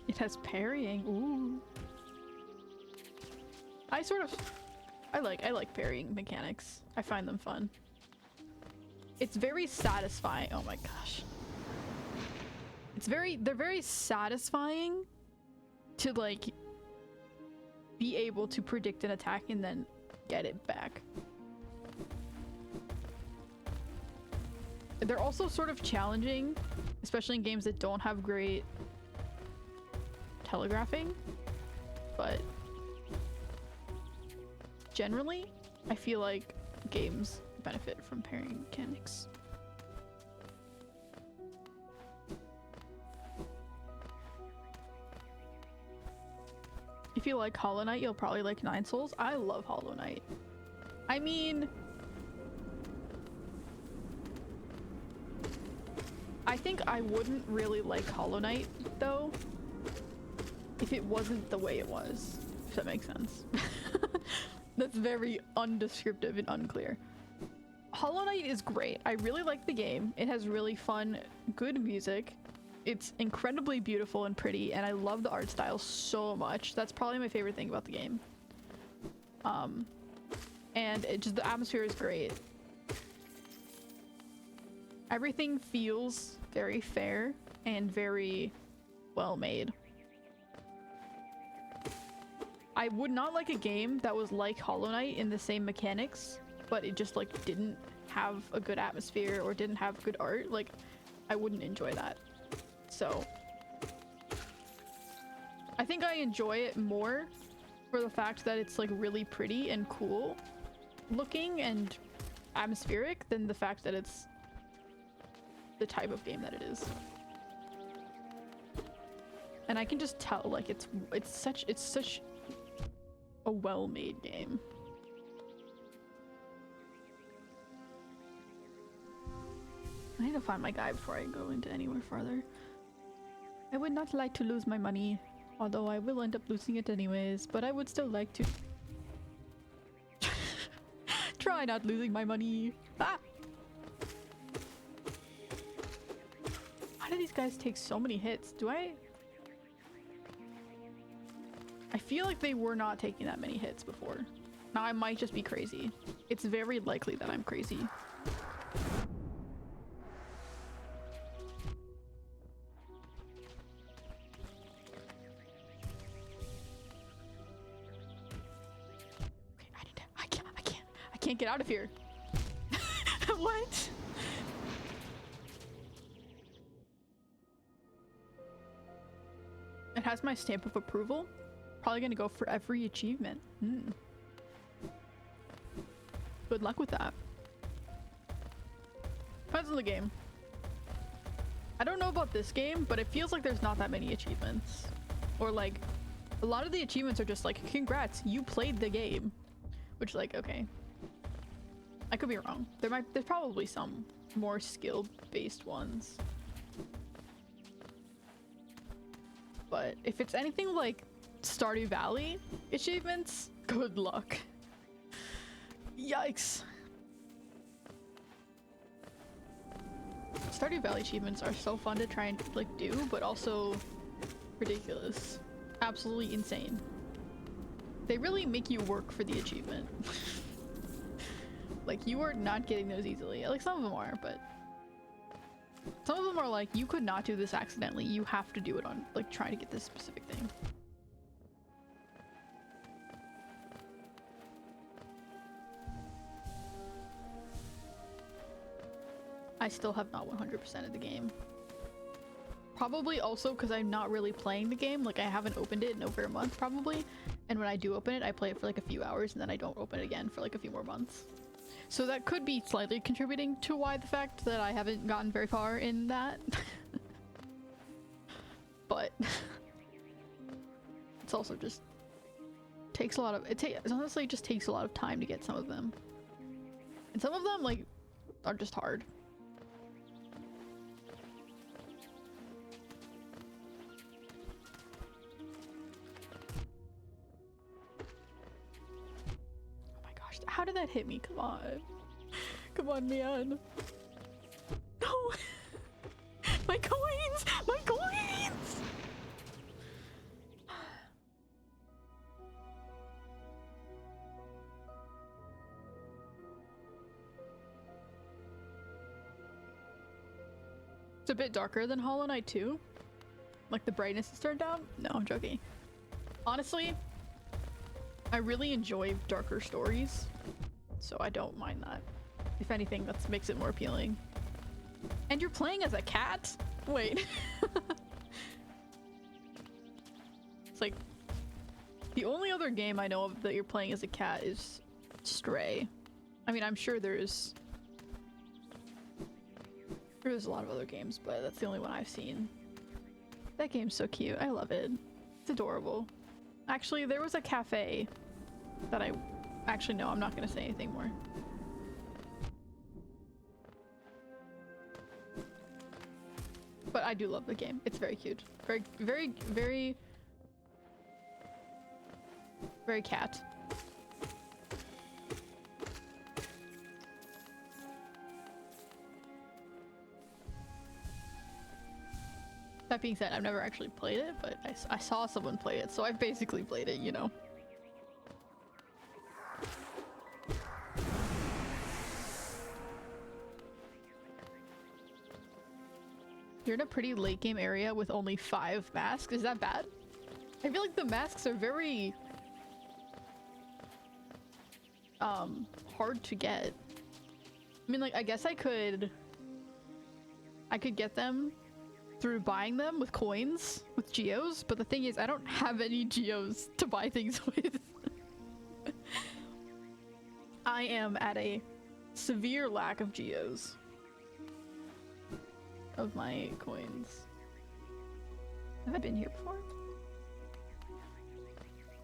It has parrying. Ooh. I like parrying mechanics. I find them fun. It's very satisfying. Oh my gosh. They're very satisfying to like be able to predict an attack and then get it back. They're also sort of challenging, especially in games that don't have great telegraphing, but generally, I feel like games benefit from parrying mechanics. If you like Hollow Knight, you'll probably like Nine Souls. I love Hollow Knight. I mean, I think I wouldn't really like Hollow Knight, though, if it wasn't the way it was, if that makes sense. That's very undescriptive and unclear. Hollow Knight is great. I really like the game. It has really fun, good music. It's incredibly beautiful and pretty, and I love the art style so much. That's probably my favorite thing about the game. And the atmosphere is great. Everything feels very fair and very well made. I would not like a game that was like Hollow Knight in the same mechanics, but it just like didn't have a good atmosphere or didn't have good art. Like, I wouldn't enjoy that. So I think I enjoy it more for the fact that it's like really pretty and cool looking and atmospheric than the fact that it's the type of game that it is. And I can just tell, like, it's such a well-made game. I need to find my guy before I go into anywhere farther. I would not like to lose my money, although I will end up losing it anyways, but I would still like to try not losing my money. Ah! How do these guys take so many hits? I feel like they were not taking that many hits before. Now I might just be crazy. It's very likely that I'm crazy. Okay, I can't get out of here. What? It has my stamp of approval. Probably gonna go for every achievement. Good luck with that. Depends on the game. I don't know about this game, but it feels like there's not that many achievements. Or like, a lot of the achievements are just like, congrats, you played the game. Which, like, okay. I could be wrong. There's probably some more skill-based ones. But if it's anything like Stardew Valley achievements, good luck. Yikes. Stardew Valley achievements are so fun to try and like do, but also ridiculous. Absolutely insane. They really make you work for the achievement. Like, you are not getting those easily. Like, some of them are, but some of them are like, you could not do this accidentally. You have to do it on, like, trying to get this specific thing. I still have not 100% of the game. Probably also because I'm not really playing the game. Like, I haven't opened it in over a month, probably. And when I do open it, I play it for like a few hours and then I don't open it again for like a few more months. So that could be slightly contributing to why the fact that I haven't gotten very far in that. But it's also just takes a lot of it honestly just takes a lot of time to get some of them. And some of them like are just hard. How did that hit me? Come on. Come on, man. No! My coins! My coins! It's a bit darker than Hollow Knight 2. Like the brightness is turned down? No, I'm joking. Honestly, I really enjoy darker stories, so I don't mind that. If anything, that makes it more appealing. And you're playing as a cat? Wait. It's like, the only other game I know of that you're playing as a cat is Stray. I mean, I'm sure there's a lot of other games, but that's the only one I've seen. That game's so cute. I love it. It's adorable. Actually, there was a cafe that actually, no, I'm not gonna say anything more. But I do love the game. It's very cute. Very, very, very, very cat. That being said, I've never actually played it, but I saw someone play it, so I've basically played it, you know. You're in a pretty late game area with only 5 masks. Is that bad? I feel like the masks are very hard to get. I mean, like, I guess I could get them through buying them with coins, with geos, but the thing is, I don't have any geos to buy things with. I am at a severe lack of geos. Of my coins. Have I been here before?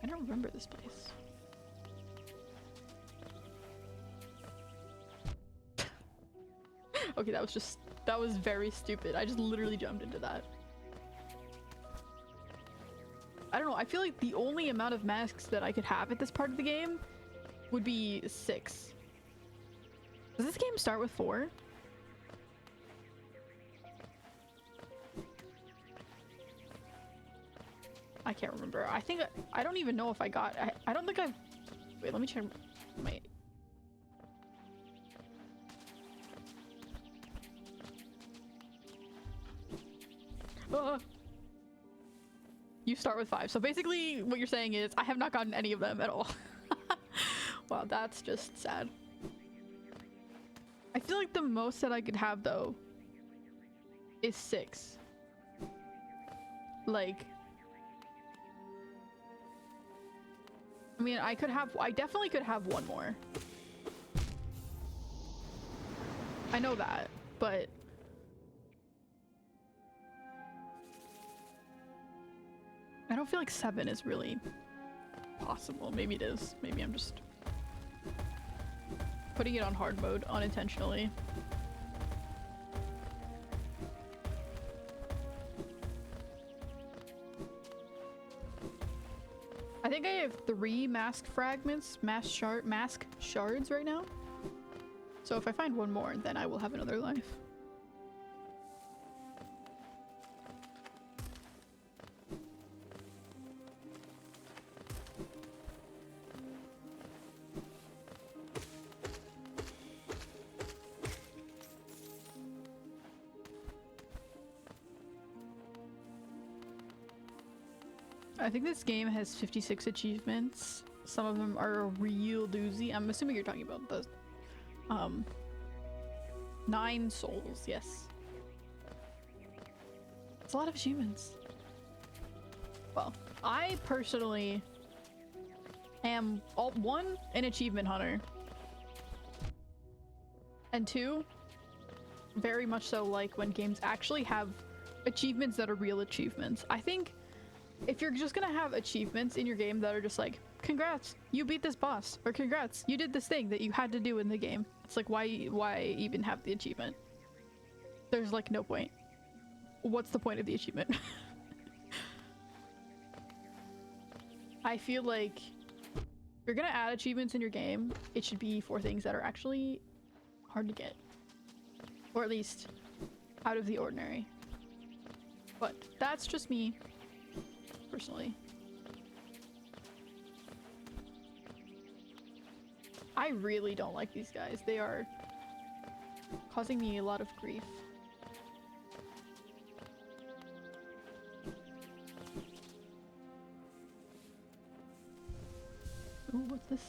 I don't remember this place. Okay, that was very stupid. I just literally jumped into that. I don't know, I feel like the only amount of masks that I could have at this part of the game would be 6. Does this game start with 4? I can't remember. I don't even know if I got, I don't think I've, wait, let me check my, you start with 5. So basically what you're saying is I have not gotten any of them at all. Wow, that's just sad. I feel like the most that I could have though is 6. Like, I mean, I definitely could have one more. I know that, but I don't feel like 7 is really possible. Maybe it is. Maybe I'm just... putting it on hard mode unintentionally. I think I have 3 mask fragments, mask shards right now. So if I find one more, then I will have another life. I think this game has 56 achievements. Some of them are a real doozy. I'm assuming you're talking about the 9 souls, yes. It's a lot of achievements. Well, I personally am one, an achievement hunter, and 2, very much so like when games actually have achievements that are real achievements. I think if you're just gonna have achievements in your game that are just like, congrats, you beat this boss, or congrats, you did this thing that you had to do in the game. It's like, why even have the achievement? There's like no point. What's the point of the achievement? I feel like if you're gonna add achievements in your game, it should be for things that are actually hard to get. Or at least out of the ordinary. But that's just me, personally. I really don't like these guys. They are causing me a lot of grief. Ooh, what's this?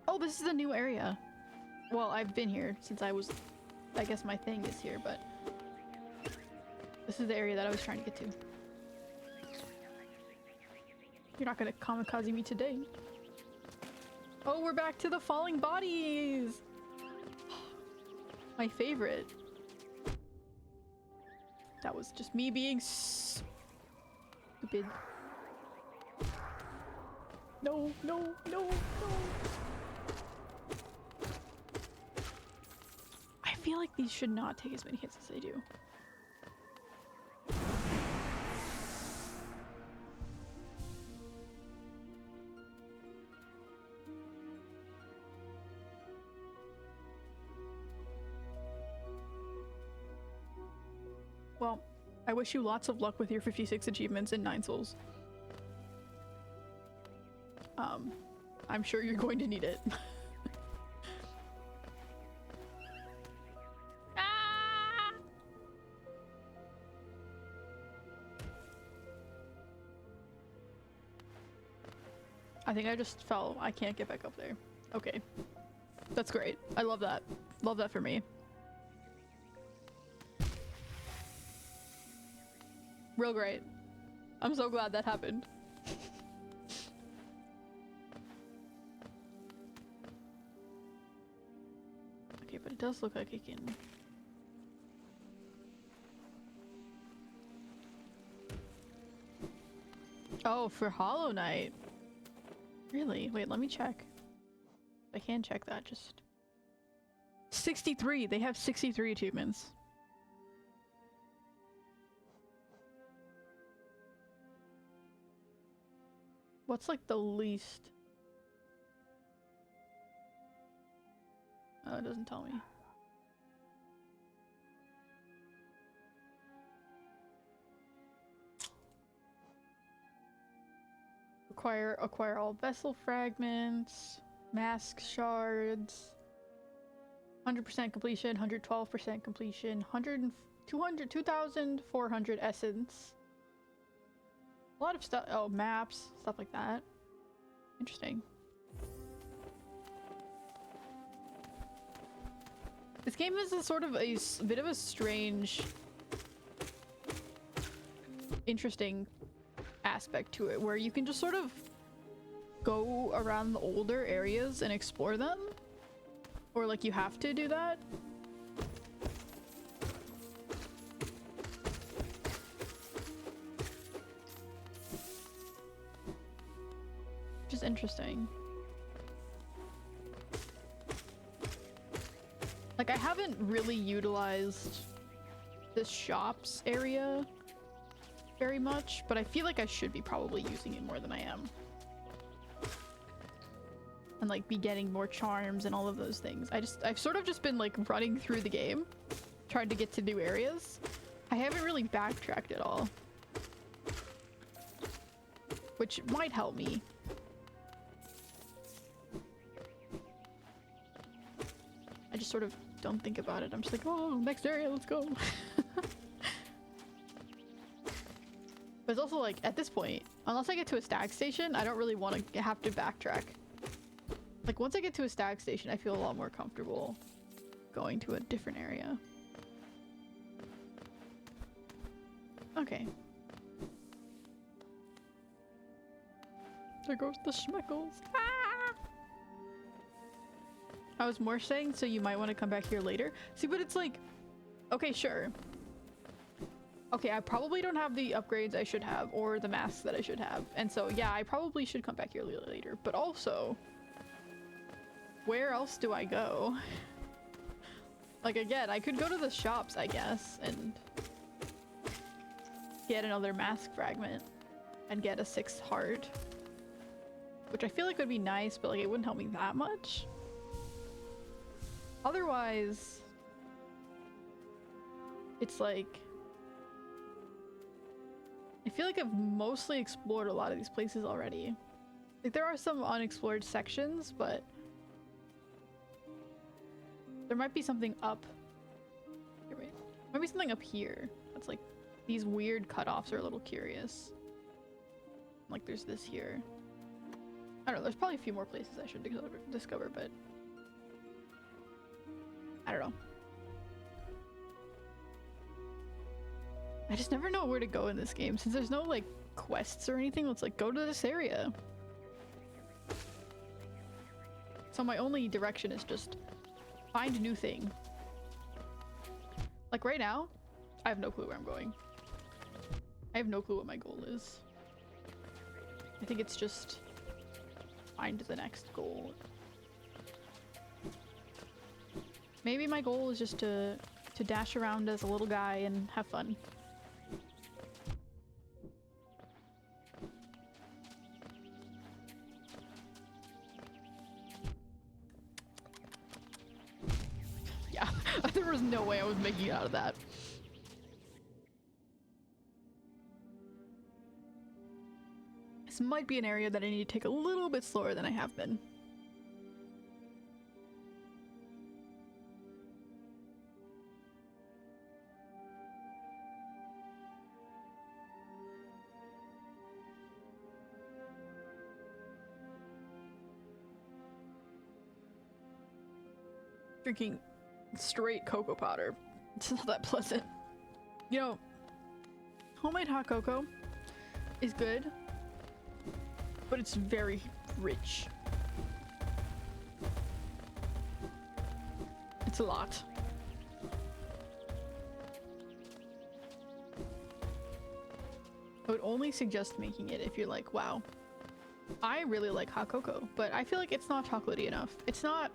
Oh, this is a new area. Well, I've been here since I guess my thing is here, but this is the area that I was trying to get to. You're not gonna kamikaze me today. Oh, we're back to the falling bodies! My favorite. That was just me being stupid. No, no, no, no. I feel like these should not take as many hits as they do. Well, I wish you lots of luck with your 56 achievements and 9 souls. I'm sure you're going to need it. Ah! I think I just fell. I can't get back up there. Okay. That's great. I love that. Love that for me. Real great. I'm so glad that happened. Okay, but it does look like it can... Oh, for Hollow Knight. Really? Wait, let me check. I can check that, just... 63! They have 63 achievements. What's like the least? Oh, it doesn't tell me. Acquire all vessel fragments, mask shards, 100% completion, 112% completion, 2,400 essence. A lot of stuff. Oh, maps, stuff like that. Interesting. This game is a sort of a bit of a strange, interesting aspect to it, where you can just sort of go around the older areas and explore them, or like you have to do that. is interesting. Like, I haven't really utilized this shops area very much, but I feel like I should be probably using it more than I am. And like be getting more charms and all of those things. I've sort of just been like running through the game, trying to get to new areas. I haven't really backtracked at all, which might help me. I just sort of don't think about it. I'm just like, oh, next area, let's go. But it's also like, at this point, unless I get to a stag station, I don't really want to have to backtrack. Like, once I get to a stag station, I feel a lot more comfortable going to a different area. Okay. There goes the schmeckles. Ah! I was more saying, so you might want to come back here later. See, but it's like, okay, sure. Okay, I probably don't have the upgrades I should have, or the masks that I should have. And so, yeah, I probably should come back here later. But also, where else do I go? Like, again, I could go to the shops, I guess, and get another mask fragment and get a 6th heart. Which I feel like would be nice, but like it wouldn't help me that much. Otherwise, it's like, I feel like I've mostly explored a lot of these places already. Like, there are some unexplored sections, but there might be something up here. Wait, might be something up here that's like, these weird cutoffs are a little curious. Like, there's this here. I don't know, there's probably a few more places I should discover, but I don't know. I just never know where to go in this game since there's no like quests or anything. Let's like go to this area. So my only direction is just find a new thing. Like right now, I have no clue where I'm going. I have no clue what my goal is. I think it's just find the next goal. Maybe my goal is just to dash around as a little guy and have fun. Yeah, there was no way I was making it out of that. This might be an area that I need to take a little bit slower than I have been. Drinking straight cocoa powder. It's not that pleasant. You know, homemade hot cocoa is good, but it's very rich. It's a lot. I would only suggest making it if you're like, wow, I really like hot cocoa, but I feel like it's not chocolatey enough. It's not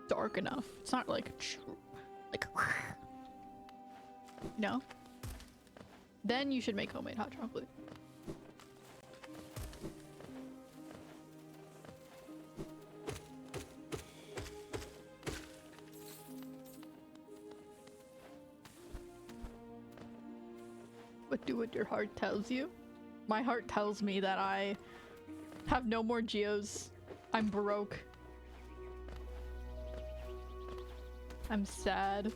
dark enough. It's not like no. Then you should make homemade hot chocolate. But do what your heart tells you. My heart tells me that I have no more geos. I'm broke. I'm sad.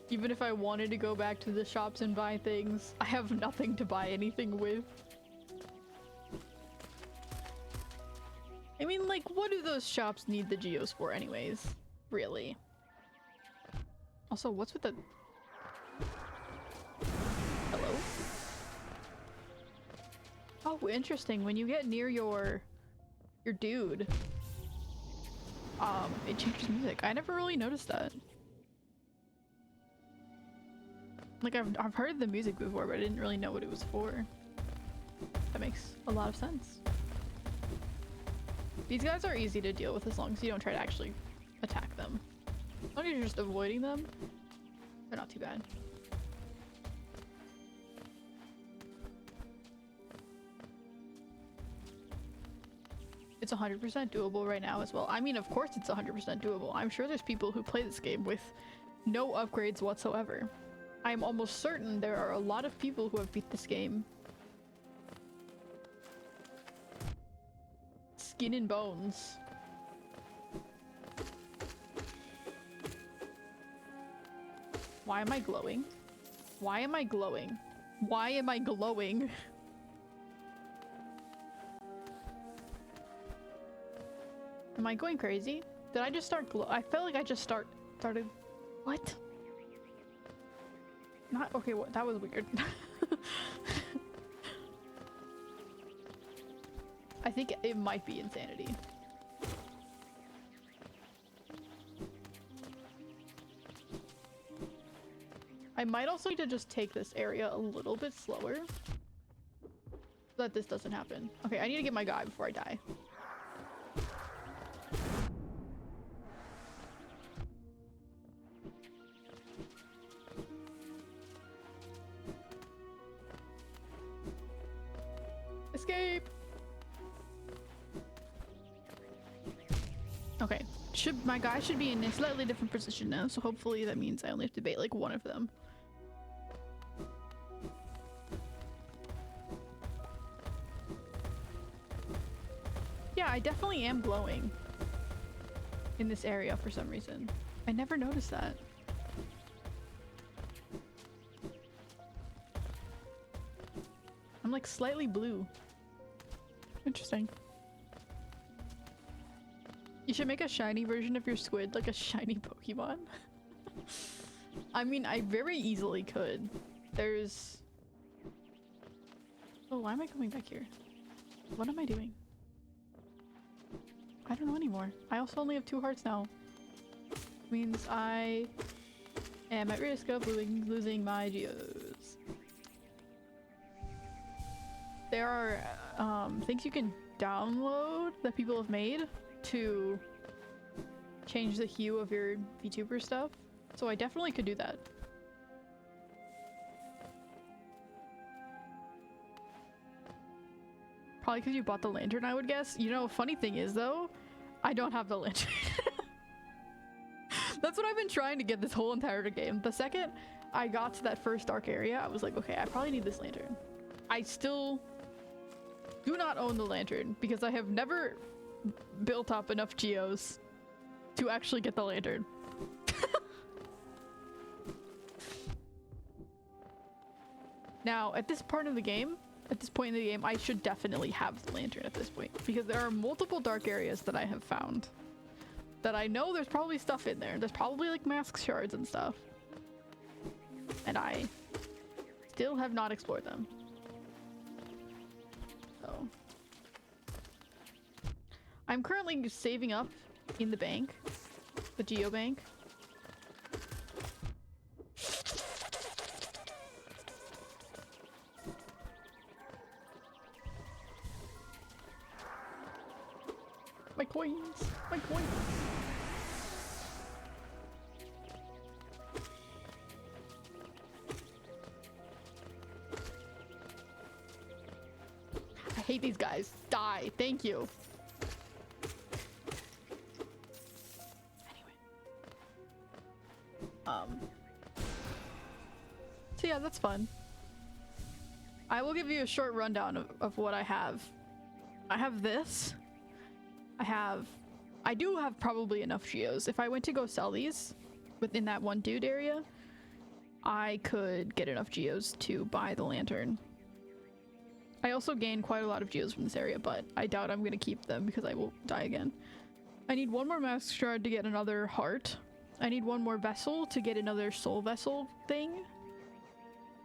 Even if I wanted to go back to the shops and buy things, I have nothing to buy anything with. I mean, like, what do those shops need the geos for anyways? Really? Also, what's with the... Hello? Oh, interesting. When you get near your dude, it changes music. I never really noticed that. Like, I've heard the music before, but I didn't really know what it was for. That makes a lot of sense. These guys are easy to deal with as long as you don't try to actually attack them. As long as you're just avoiding them, they're not too bad. It's 100% doable right now as well. I mean, of course it's 100% doable. I'm sure there's people who play this game with no upgrades whatsoever. I'm almost certain there are a lot of people who have beat this game skin and bones. Why am I glowing? Why am I glowing? Why am I glowing? Am I going crazy? Did I just start I felt like I just started. What? Not okay. What? That was weird. I think it might be insanity. I might also need to just take this area a little bit slower so that this doesn't happen. Okay, I need to get my guy before I die. Escape! Okay, my guy should be in a slightly different position now, so hopefully that means I only have to bait like one of them. Yeah, I definitely am glowing in this area for some reason. I never noticed that. I'm like slightly blue. Interesting. You should make a shiny version of your squid, like a shiny Pokemon. I mean, I very easily could. There's... Oh, why am I coming back here? What am I doing? I don't know anymore. I also only have 2 hearts now. Means I am at risk of losing my geos. There are things you can download that people have made to change the hue of your VTuber stuff. So I definitely could do that. Probably because you bought the lantern, I would guess. You know, funny thing is though, I don't have the lantern. That's what I've been trying to get this whole entire game. The second I got to that first dark area, I was like, okay, I probably need this lantern. I still do not own the lantern because I have never built up enough geos to actually get the lantern. Now, at this point in the game, I should definitely have the lantern at this point because there are multiple dark areas that I have found that I know there's probably stuff in there. There's probably like mask shards and stuff. And I still have not explored them. So I'm currently saving up in the bank, the geo bank. My coins, my coins. I hate these guys. Die. Thank you. So yeah, that's fun. I will give you a short rundown of what I have. I have this. I do have probably enough geos. If I went to go sell these within that one dude area, I could get enough geos to buy the lantern. I also gained quite a lot of geos from this area, but I doubt I'm gonna keep them because I will die again. I need one more mask shard to get another heart. I need one more vessel to get another soul vessel thing.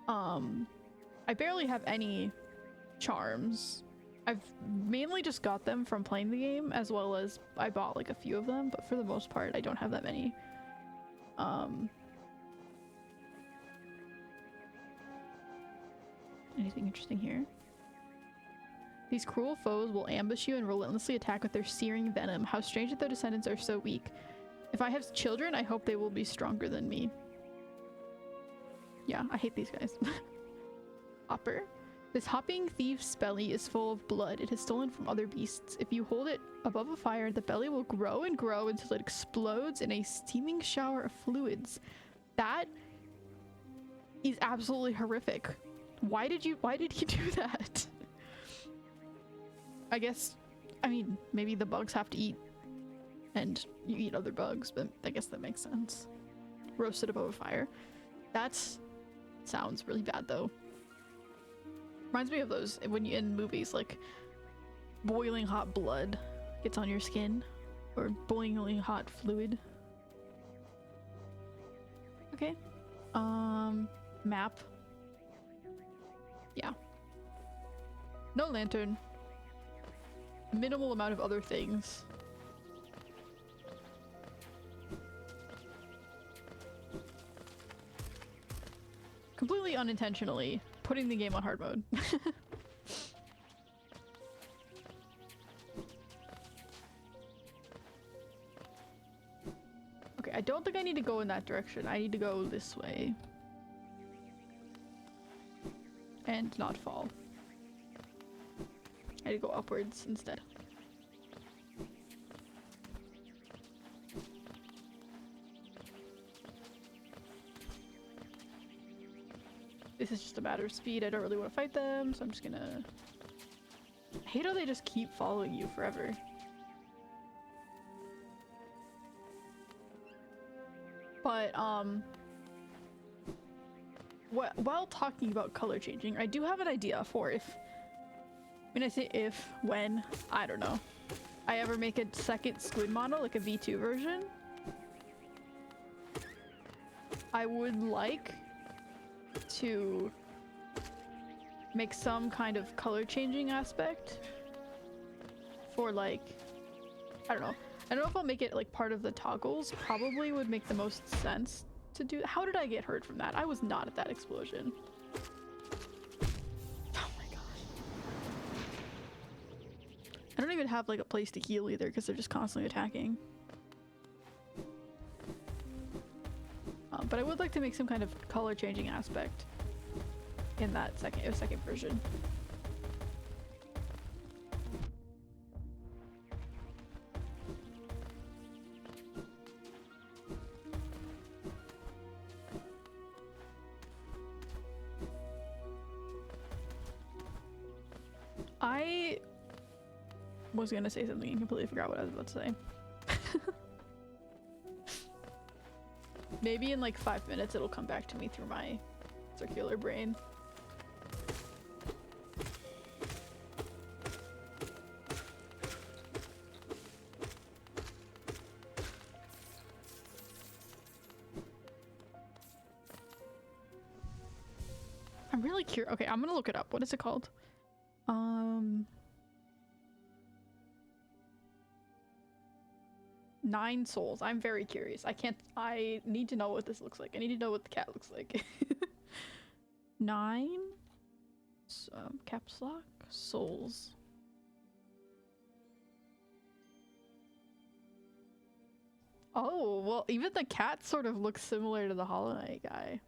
I barely have any charms. I've mainly just got them from playing the game, as well as I bought like a few of them, but for the most part I don't have that many. Anything interesting here? These cruel foes will ambush you and relentlessly attack with their searing venom. How strange that their descendants are so weak. If I have children, I hope they will be stronger than me. Yeah, I hate these guys. Hopper. This hopping thief's belly is full of blood. It has stolen from other beasts. If you hold it above a fire, the belly will grow and grow until it explodes in a steaming shower of fluids. That is absolutely horrific. Why did he do that? I guess, I mean, maybe the bugs have to eat and you eat other bugs, but I guess that makes sense. Roasted above a fire. That sounds really bad though. Reminds me of those when you in movies, like boiling hot blood gets on your skin or boiling hot fluid. Okay. Map. Yeah. No lantern. Minimal amount of other things. Completely unintentionally putting the game on hard mode. Okay, I don't think I need to go in that direction. I need to go this way. And not fall. I need to go upwards instead. This is just a matter of speed. I don't really want to fight them, so I'm just gonna... I hate how they just keep following you forever. But, while talking about color changing, I do have an idea for if... When I say if, when, I don't know. I ever make a second squid model, like a V2 version. I would like to make some kind of color changing aspect for like, I don't know. I don't know if I'll make it like part of the toggles. Probably would make the most sense to do. How did I get hurt from that? I was not at that explosion. Oh my gosh. I don't even have like a place to heal either because they're just constantly attacking. But I would like to make some kind of color changing aspect in that second version. I was gonna say something and completely forgot what I was about to say. Maybe in like 5 minutes it'll come back to me through my circular brain. I'm really curious. Okay, I'm gonna look it up. What is it called? 9 souls. I'm very curious. I need to know what this looks like. I need to know what the cat looks like. 9 caps lock souls. Oh, well, even the cat sort of looks similar to the Hollow Knight guy.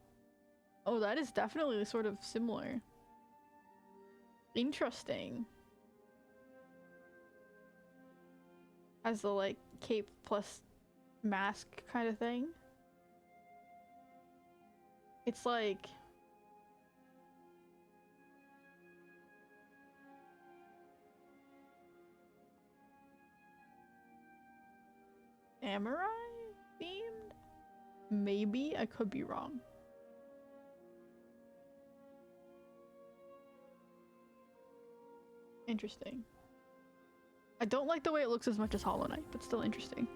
Oh, that is definitely sort of similar. Interesting. As the like cape plus mask kind of thing. It's like samurai themed? Maybe, I could be wrong. Interesting. I don't like the way it looks as much as Hollow Knight, but still interesting.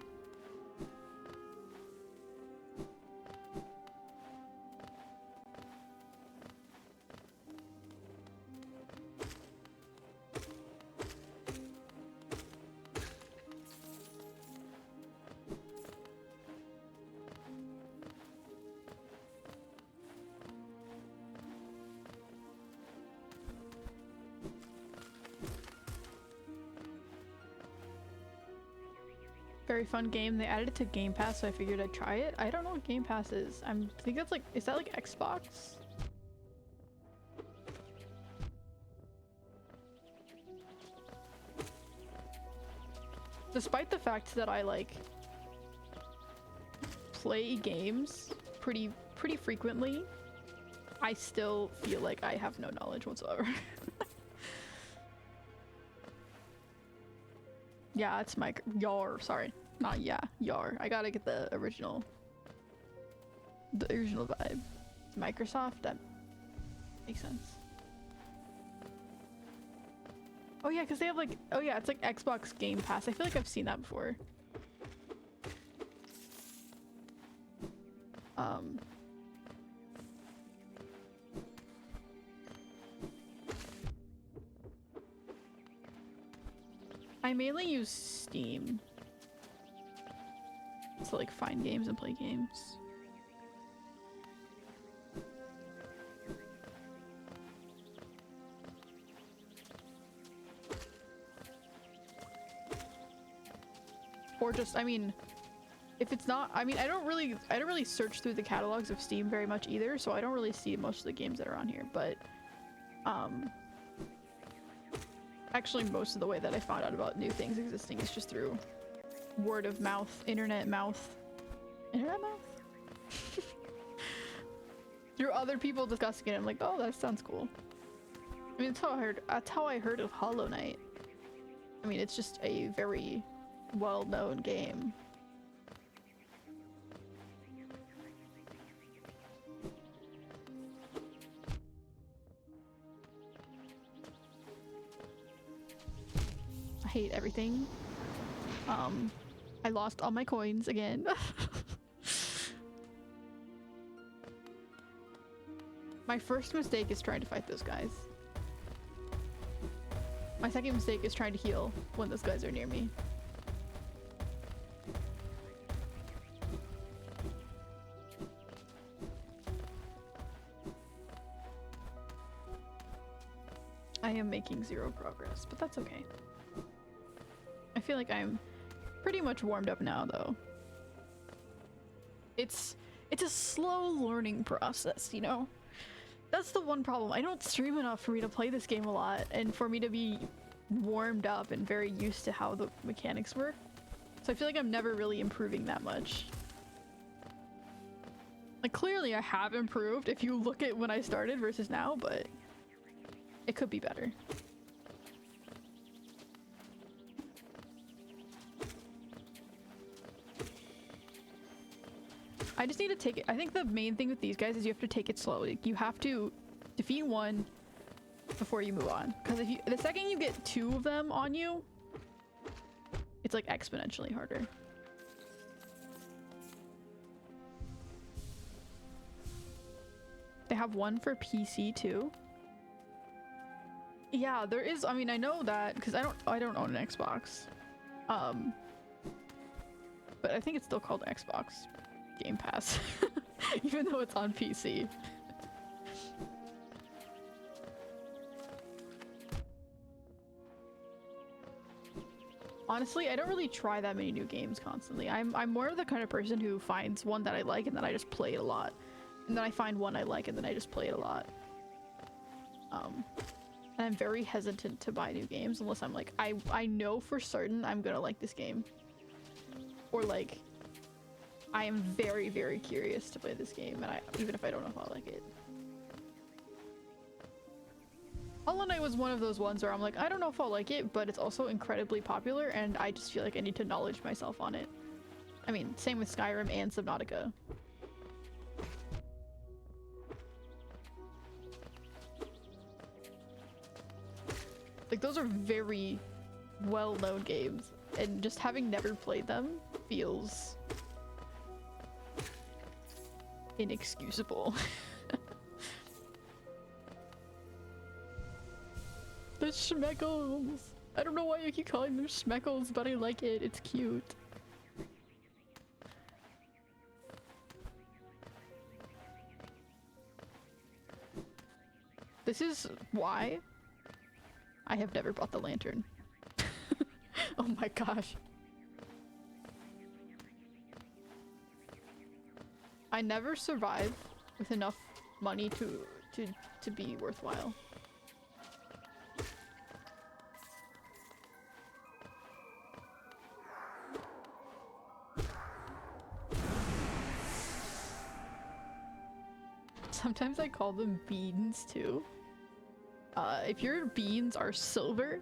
Very fun game. They added it to Game Pass, so I figured I'd try it. I don't know what Game Pass is. I think that's like, is that like Xbox? Despite the fact that I like play games pretty frequently, I still feel like I have no knowledge whatsoever. Yeah, it's Yar, sorry. Not yeah, Yar. I gotta get the original vibe. Microsoft, that makes sense. Oh yeah, because they have like, oh yeah, it's like Xbox Game Pass. I feel like I've seen that before. I mainly use Steam to like find games and play games. Or just, I mean, if it's not, I mean, I don't really search through the catalogs of Steam very much either, so I don't really see most of the games that are on here, but actually most of the way that I found out about new things existing is just through word of mouth, internet mouth. Through other people discussing it. I'm like, oh, that sounds cool. I mean, that's how I heard of Hollow Knight. I mean, it's just a very well-known game. I hate everything. I lost all my coins again. My first mistake is trying to fight those guys. My second mistake is trying to heal when those guys are near me. I am making zero progress, but that's okay. I feel like I'm pretty much warmed up now, though. It's a slow learning process, you know? That's the one problem. I don't stream enough for me to play this game a lot and for me to be warmed up and very used to how the mechanics work. So I feel like I'm never really improving that much. Like, clearly I have improved if you look at when I started versus now, but it could be better. I just need to take it. I think the main thing with these guys is you have to take it slowly. You have to defeat one before you move on. Because if the second you get two of them on you, it's like exponentially harder. They have one for PC too. Yeah, there is. I mean, I know that because I don't own an Xbox. But I think it's still called Xbox Game Pass, even though it's on PC. Honestly, I don't really try that many new games constantly. I'm more of the kind of person who finds one that I like and then I just play it a lot. And then I find one I like and then I just play it a lot. And I'm very hesitant to buy new games unless I'm like, I know for certain I'm gonna like this game. Or like, I am very, very curious to play this game, and even if I don't know if I'll like it. Hollow Knight was one of those ones where I'm like, I don't know if I'll like it, but it's also incredibly popular, and I just feel like I need to knowledge myself on it. I mean, same with Skyrim and Subnautica. Like, those are very well-known games, and just having never played them feels inexcusable. The schmeckles! I don't know why you keep calling them schmeckles, but I like it. It's cute. This is why I have never bought the lantern. Oh my gosh. I never survive with enough money to be worthwhile. Sometimes I call them beans too. If your beans are silver,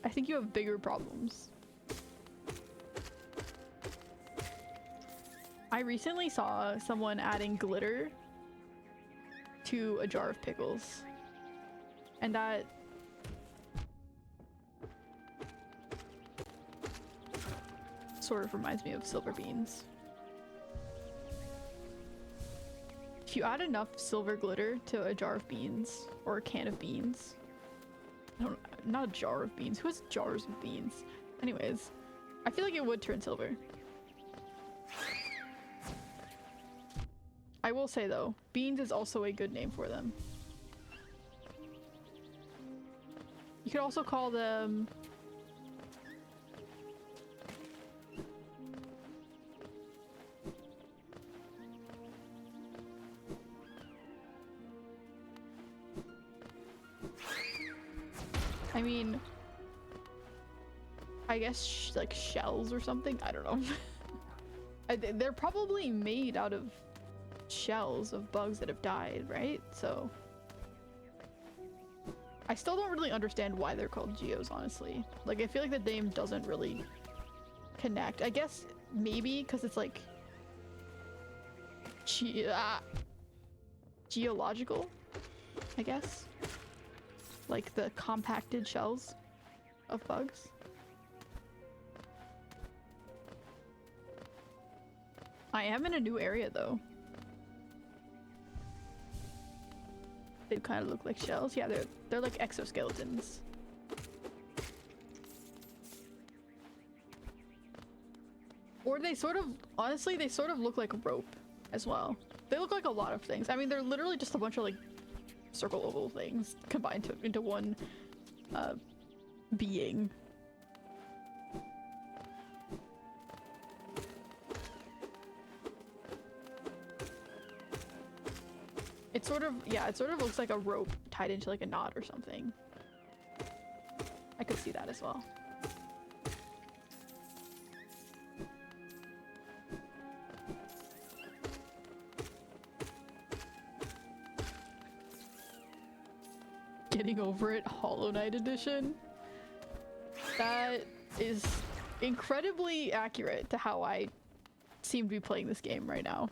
I think you have bigger problems. I recently saw someone adding glitter to a jar of pickles, and that sort of reminds me of silver beans. If you add enough silver glitter to a jar of beans or a can of beans, not a jar of beans. Who has jars of beans? Anyways, I feel like it would turn silver. I will say though, beans is also a good name for them. You could also call them I mean, I guess like shells or something. I don't know. They're probably made out of shells of bugs that have died, right? So I still don't really understand why they're called geos, honestly. Like, I feel like the name doesn't really connect. I guess maybe because it's like geological, I guess. Like the compacted shells of bugs. I am in a new area though. They kind of look like shells. Yeah, they're like exoskeletons. Or they sort of, honestly, they sort of look like rope as well. They look like a lot of things. I mean, they're literally just a bunch of like circle oval things combined into one being. It sort of, yeah, it sort of looks like a rope tied into like a knot or something. I could see that as well. Getting over it, Hollow Knight edition. That is incredibly accurate to how I seem to be playing this game right now.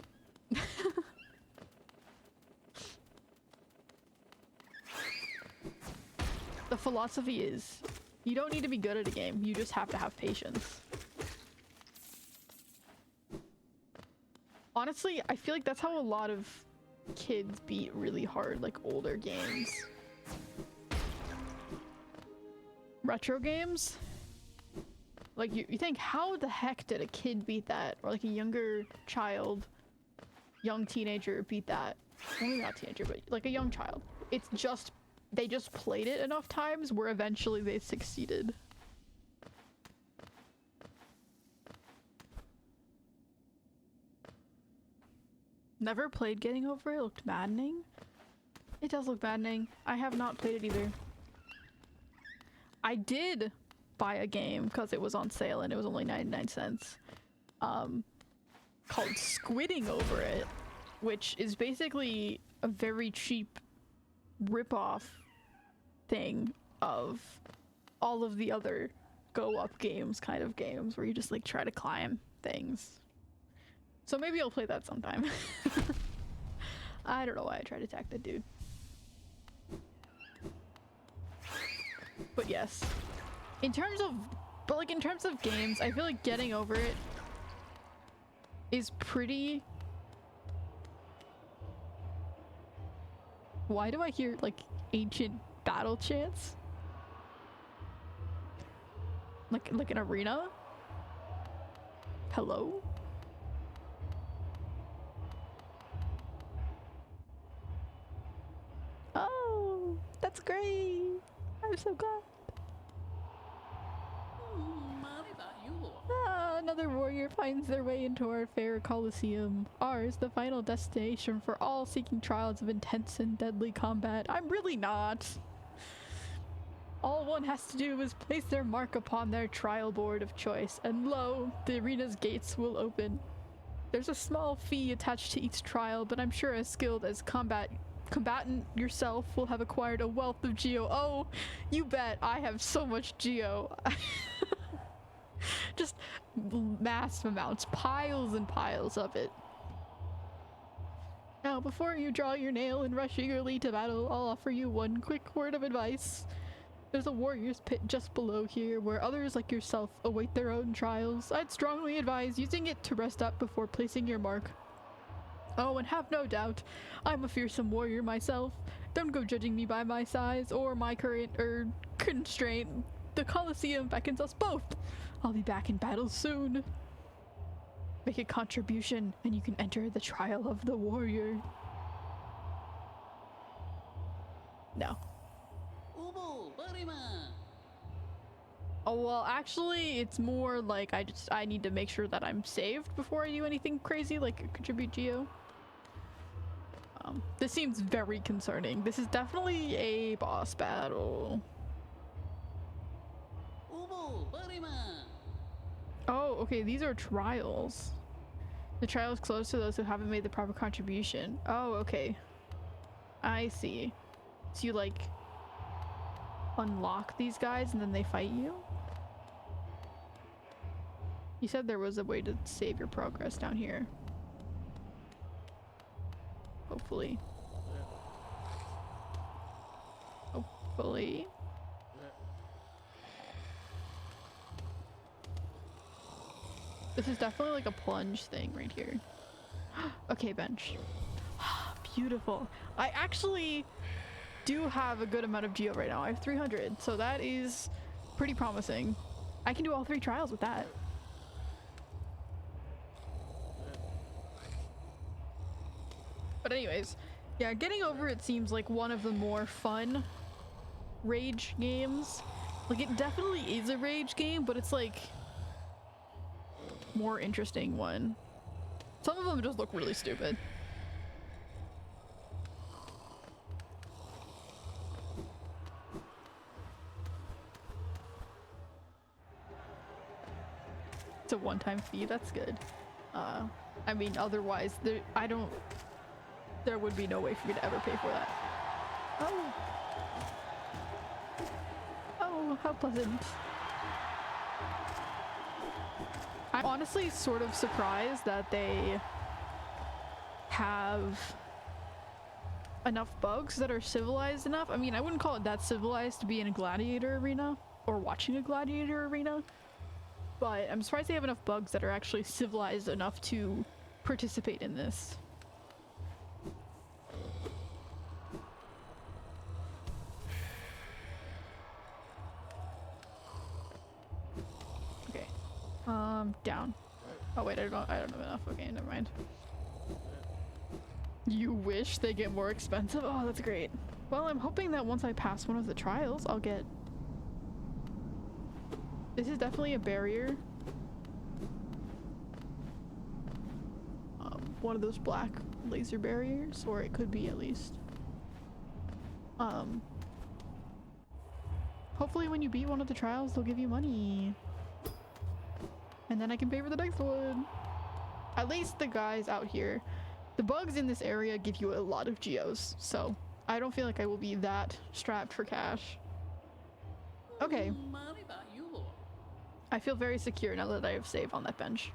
The philosophy is, you don't need to be good at a game, you just have to have patience. Honestly, I feel like that's how a lot of kids beat really hard, like older games. Retro games? Like, you think, how the heck did a kid beat that? Or like a younger child, young teenager beat that? Well, maybe not teenager, but like a young child. It's just, they just played it enough times where eventually they succeeded. Never played Getting Over It. It looked maddening. It does look maddening. I have not played it either. I did buy a game because it was on sale and it was only 99 cents. Called Squidding Over It, which is basically a very cheap rip-off thing of all of the other go-up games, kind of games, where you just like try to climb things. So maybe I'll play that sometime. I don't know why I tried to attack that dude. But yes. In terms of games, I feel like Getting Over It is pretty... Why do I hear like ancient battle chants? Like an arena? Hello? Oh, that's great. I'm so glad. Ah, another another warrior finds their way into our fair Colosseum. Ours, the final destination for all seeking trials of intense and deadly combat. I'm really not. All one has to do is place their mark upon their trial board of choice, and lo, the arena's gates will open. There's a small fee attached to each trial, but I'm sure as skilled as combatant yourself will have acquired a wealth of geo. Oh, you bet I have so much geo. Just massive amounts, piles and piles of it. Now, before you draw your nail and rush eagerly to battle, I'll offer you one quick word of advice. There's a warrior's pit just below here where others like yourself await their own trials. I'd strongly advise using it to rest up before placing your mark. Oh, and have no doubt, I'm a fearsome warrior myself. Don't go judging me by my size or my current, constraint. The Colosseum beckons us both. I'll be back in battle soon. Make a contribution and you can enter the trial of the warrior. No. Oh, well, actually, it's more like I need to make sure that I'm saved before I do anything crazy, like contribute geo. This seems very concerning. This is definitely a boss battle. Oh, okay, these are trials. The trial is closed to those who haven't made the proper contribution. Oh, okay. I see. So you, like, unlock these guys and then they fight you? You said there was a way to save your progress down here. Hopefully. Hopefully. This is definitely like a plunge thing right here. Okay, bench. Beautiful. I actually do have a good amount of geo right now. I have 300, so that is pretty promising. I can do all 3 trials with that. But anyways, yeah, getting over it seems like one of the more fun rage games. Like, it definitely is a rage game, but it's like more interesting one. Some of them just look really stupid. It's a one-time fee, that's good. I mean, otherwise, there would be no way for me to ever pay for that. Oh. Oh, how pleasant. I'm honestly sort of surprised that they have enough bugs that are civilized enough. I mean, I wouldn't call it that civilized to be in a gladiator arena or watching a gladiator arena, but I'm surprised they have enough bugs that are actually civilized enough to participate in this. Okay. Down. Oh wait, I don't have enough. Okay, never mind. You wish they get more expensive? Oh, that's great. Well, I'm hoping that once I pass one of the trials, I'll get... This is definitely a barrier. One of those black laser barriers, or it could be at least. Hopefully when you beat one of the trials, they'll give you money. And then I can pay for the next one. At least the guys out here. The bugs in this area give you a lot of geos, so I don't feel like I will be that strapped for cash. Okay. I feel very secure now that I have saved on that bench.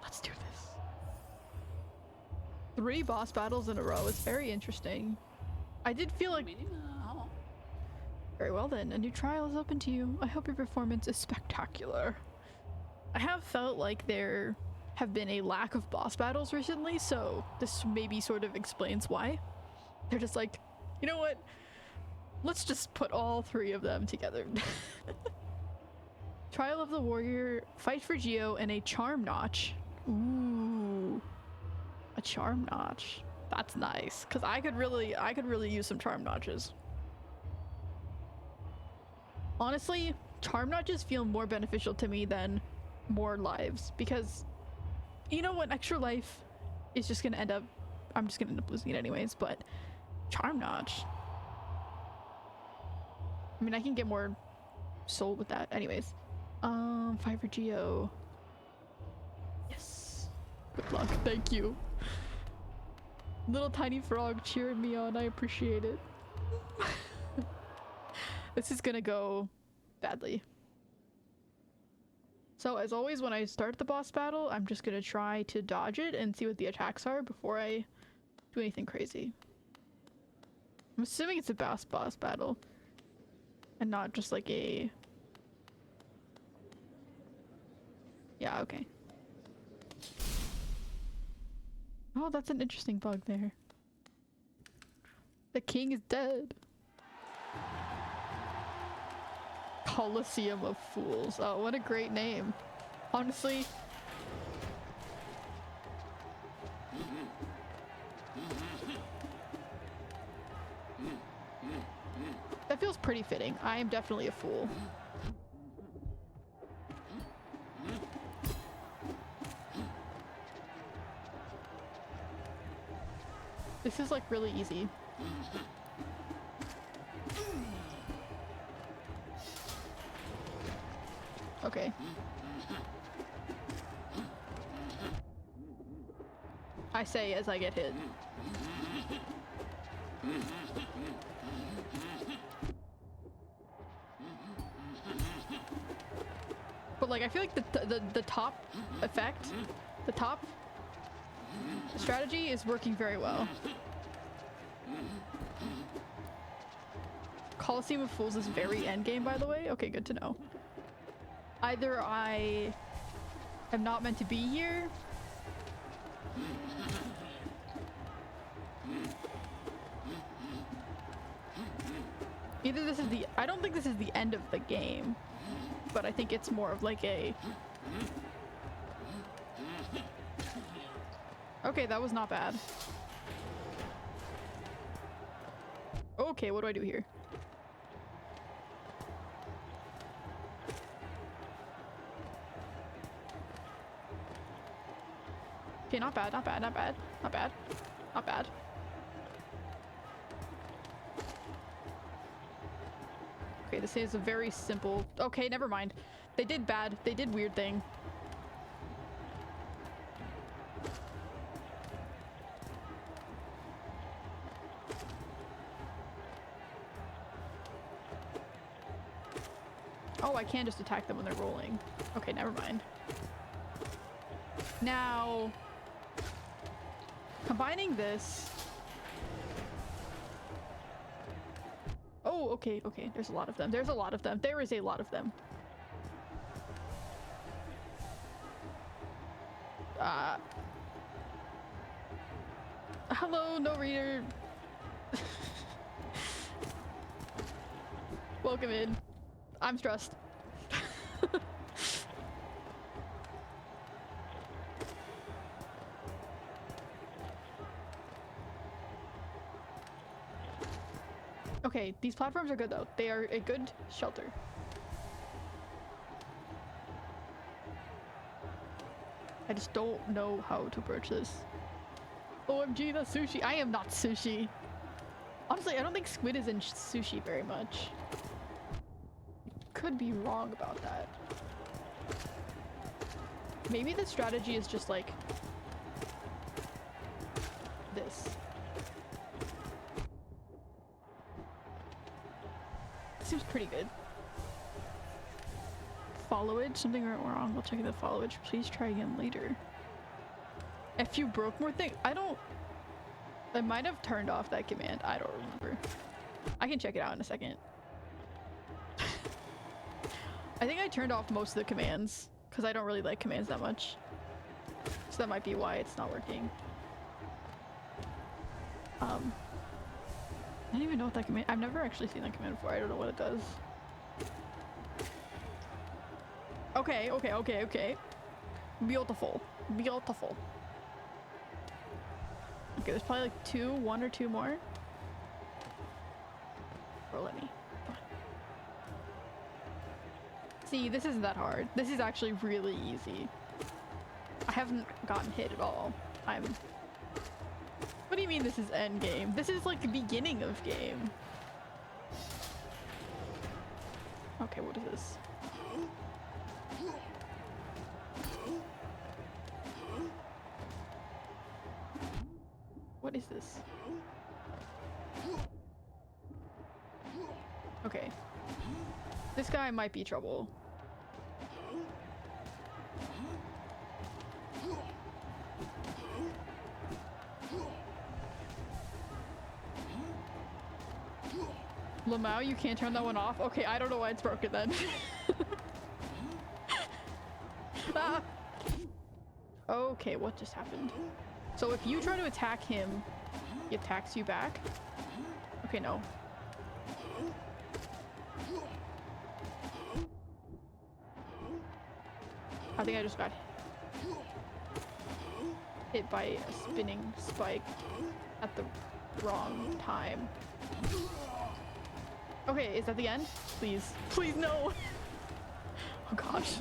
Let's do this. 3 boss battles in a row is very interesting. I did feel like... Very well then, a new trial is open to you. I hope your performance is spectacular. I have felt like there have been a lack of boss battles recently, so this maybe sort of explains why. They're just like, you know what? Let's just put all 3 of them together. Trial of the Warrior, Fight for Geo, and a Charm Notch. Ooh. A Charm Notch. That's nice, because I could really use some Charm Notches. Honestly, charm notches feel more beneficial to me than more lives, because you know what, extra life is just gonna end up, I'm just gonna end up losing it anyways, but charm notch, I mean, I can get more soul with that anyways. 5 for Geo. Yes. Good luck. Thank you. Little tiny frog cheering me on. I appreciate it. This is gonna go badly. So as always, when I start the boss battle, I'm just gonna try to dodge it and see what the attacks are before I do anything crazy. I'm assuming it's a boss battle and not just like a... Yeah, okay. Oh, that's an interesting bug there. The king is dead. Coliseum of Fools. Oh, what a great name. Honestly. That feels pretty fitting. I am definitely a fool. This is like really easy. Okay. I say as I get hit. But like I feel like the top effect, the top strategy is working very well. Coliseum of Fools is very endgame, by the way. Okay, good to know. Either I am not meant to be here, either this is the, I don't think this is the end of the game, but I think it's more of like a... Okay, that was not bad. Okay, what do I do here? Okay, not bad, not bad, not bad, not bad, not bad. Okay, this is a very simple... Okay, never mind. They did bad. They did weird thing. Oh, I can just attack them when they're rolling. Okay, never mind. Now, combining this... Oh, okay, okay. There's a lot of them. There's a lot of them. There is a lot of them. Hello, no reader. Welcome in. I'm stressed. Okay, these platforms are good though. They are a good shelter. I just don't know how to approach this. OMG, that's sushi. I am not sushi. Honestly, I don't think squid is in sushi very much. Could be wrong about that. Maybe the strategy is just like this. Seems pretty good. Followage? Something went wrong. We'll check the followage. Please try again later. If you broke more thing, I might have turned off that command. I don't remember. I can check it out in a second. I think I turned off most of the commands because I don't really like commands that much. So that might be why it's not working. I don't even know what that command... I've never actually seen that command before. I don't know what it does. Okay, okay, okay, okay. Beautiful. Beautiful. Okay, there's probably like one or two more. Or let me. See, this isn't that hard. This is actually really easy. I haven't gotten hit at all. What do you mean this is end game? This is like the beginning of game. Okay, what is this? What is this? Okay. This guy might be trouble. Lamau, you can't turn that one off? Okay, I don't know why it's broken then. Ah! Okay, what just happened? So if you try to attack him, he attacks you back? Okay, no. I think I just got hit by a spinning spike at the wrong time. Okay, is that the end? Please. Please, no! Oh gosh.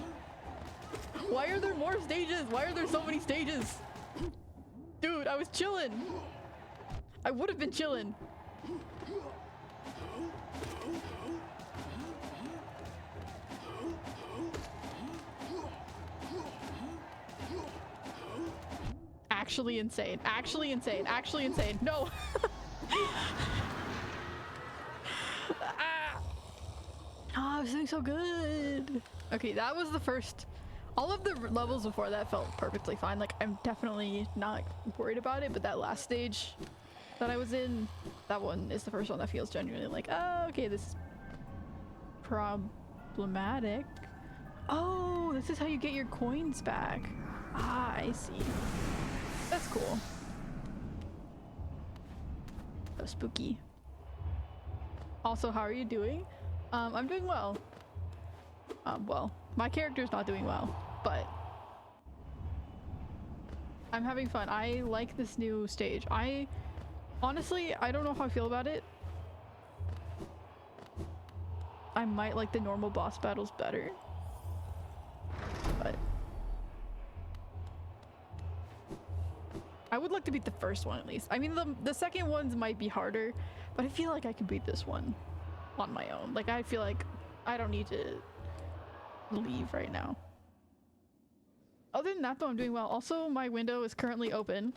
Why are there more stages? Why are there so many stages? Dude, I was chilling! I would have been chilling. Actually insane. Actually insane. Actually insane. No! Ah, I was doing so good. Okay, that was the first. All of the levels before that felt perfectly fine. Like, I'm definitely not worried about it, but that last stage that I was in, that one is the first one that feels genuinely like, oh, okay, this is problematic. Oh, this is how you get your coins back. Ah, I see. That's cool. So spooky. Also, how are you doing? I'm doing well. Well, my character's not doing well, but I'm having fun. I like this new stage. Honestly, I don't know how I feel about it. I might like the normal boss battles better, but I would like to beat the first one at least. I mean, the second ones might be harder, but I feel like I could beat this one on my own. Like, I feel like I don't need to leave right now. Other than that though, I'm doing well. Also, my window is currently open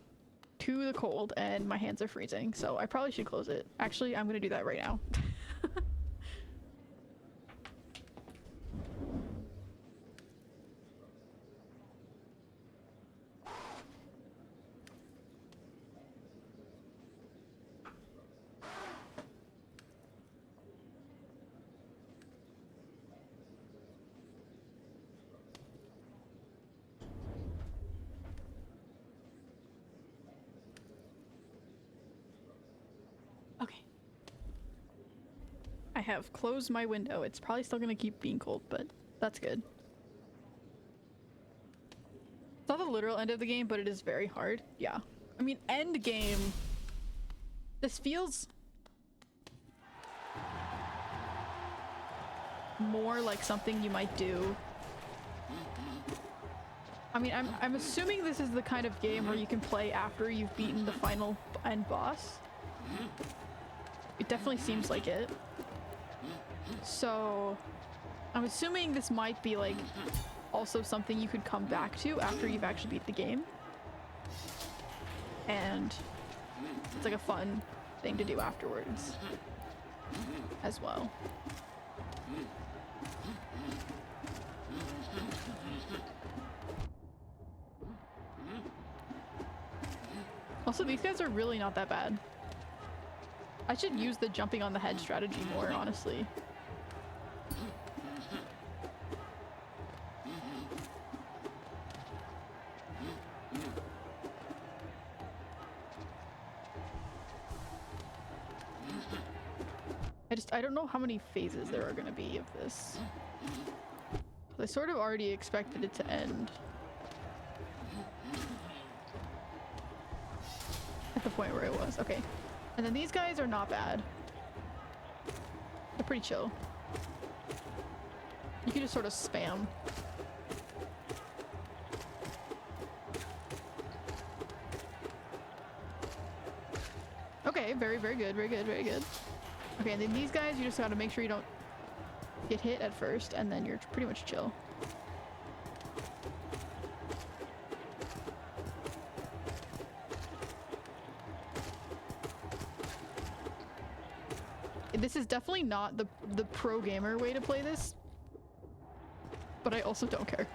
to the cold and my hands are freezing, so I probably should close it. Actually, I'm gonna do that right now. Okay. I have closed my window. It's probably still gonna keep being cold, but that's good. It's not the literal end of the game, but it is very hard. Yeah. I mean, end game. This feels more like something you might do. I mean, I'm assuming this is the kind of game where you can play after you've beaten the final end boss. It definitely seems like it. So I'm assuming this might be like also something you could come back to after you've actually beat the game. And it's like a fun thing to do afterwards as well. Also, these guys are really not that bad. I should use the jumping on the head strategy more, honestly. I don't know how many phases there are going to be of this. I sort of already expected it to end at the point where it was. Okay. And then these guys are not bad. They're pretty chill. You can just sort of spam. Okay, very, very good, very good, very good. Okay, and then these guys, you just gotta make sure you don't get hit at first, and then you're pretty much chill. This is definitely not the pro gamer way to play this, but I also don't care.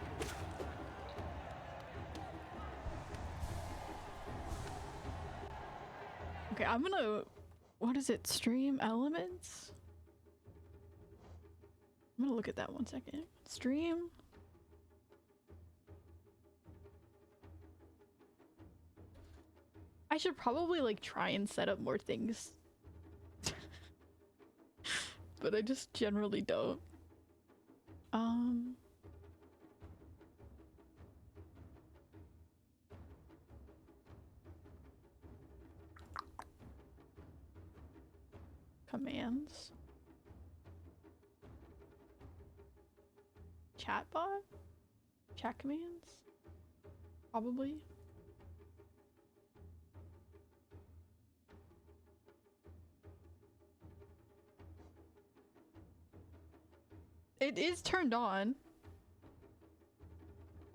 Okay, I'm gonna, what is it? Stream elements? I'm gonna look at that 1 second. Stream. I should probably like try and set up more things. But I just generally don't. Commands. Chatbot? Chat commands? Probably. It is turned on.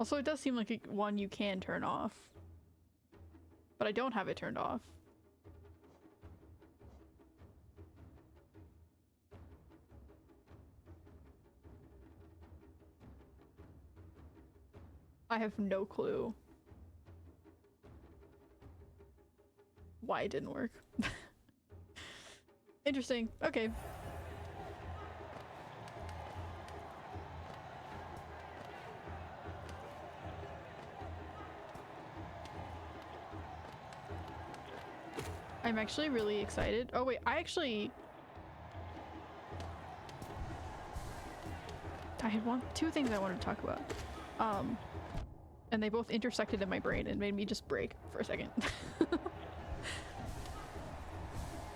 Also, it does seem like one you can turn off. But I don't have it turned off. I have no clue why it didn't work. Interesting. Okay. I'm actually really excited. Oh wait, I had two things I wanted to talk about. And they both intersected in my brain and made me just break for a second.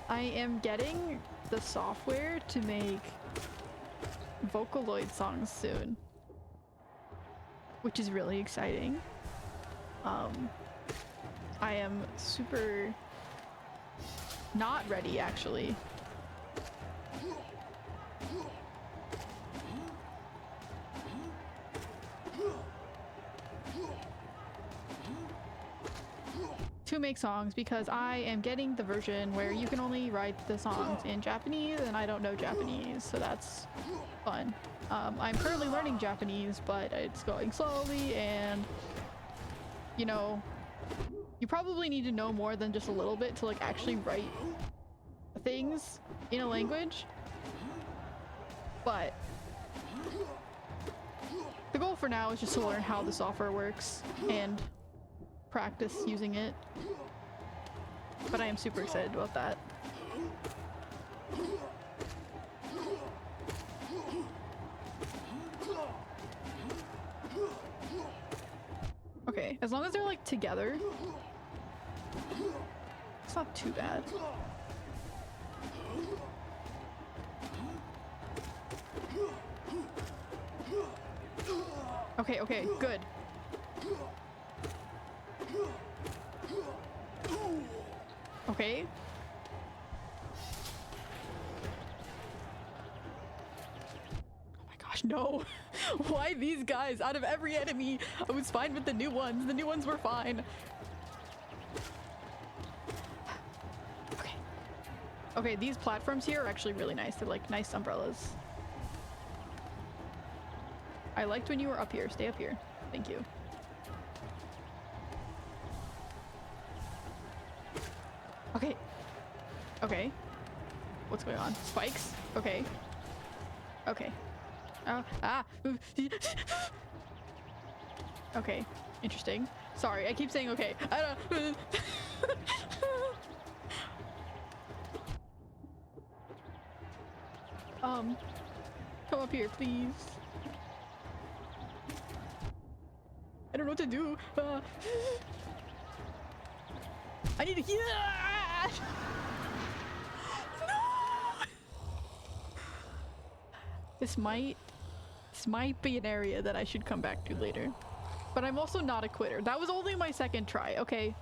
I am getting the software to make Vocaloid songs soon, which is really exciting. I am super not ready, actually. To make songs because I am getting the version where you can only write the songs in Japanese and I don't know Japanese, so that's fun. I'm currently learning Japanese, but it's going slowly, and you know, you probably need to know more than just a little bit to like actually write things in a language. But the goal for now is just to learn how the software works and practice using it. But I am super excited about that. Okay, as long as they're like together, it's not too bad. Okay, okay, good. Okay. Oh my gosh, no. Why these guys? Out of every enemy, I was fine with the new ones. The new ones were fine. Okay. Okay, these platforms here are actually really nice. They're like nice umbrellas. I liked when you were up here. Stay up here. Thank you. Okay. Okay. What's going on? Spikes? Okay. Okay. Ah! Okay. Interesting. Sorry, I keep saying okay. I don't... Come up here, please. I don't know what to do. I need to heal. No! This might This might be an area that I should come back to later. But I'm also not a quitter. That was only my second try, okay?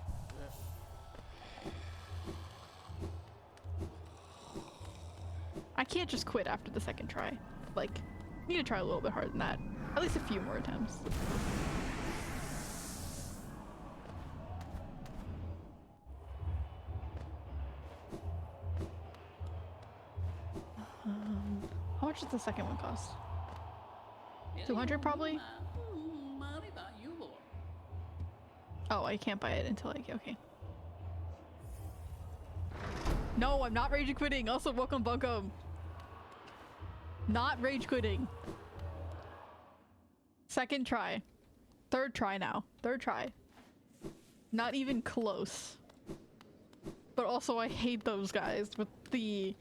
I can't just quit after the second try. Like, I need to try a little bit harder than that. At least a few more attempts. How much does the second one cost? 200 probably? Oh, I can't buy it until I get, okay. No, I'm not rage quitting. Also, welcome, welcome. Not rage quitting. Second try. Third try now. Third try. Not even close. But also, I hate those guys with the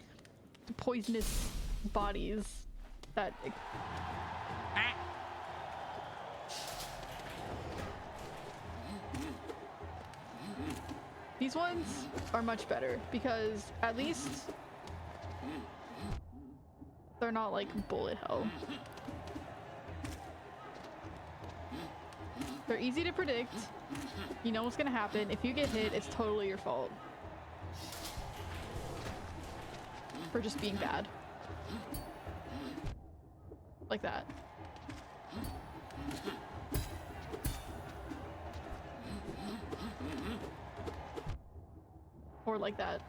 poisonous bodies that... These ones are much better because at least they're not like bullet hell. They're easy to predict. You know what's gonna happen. If you get hit, it's totally your fault. For just being bad. Like that. Or like that.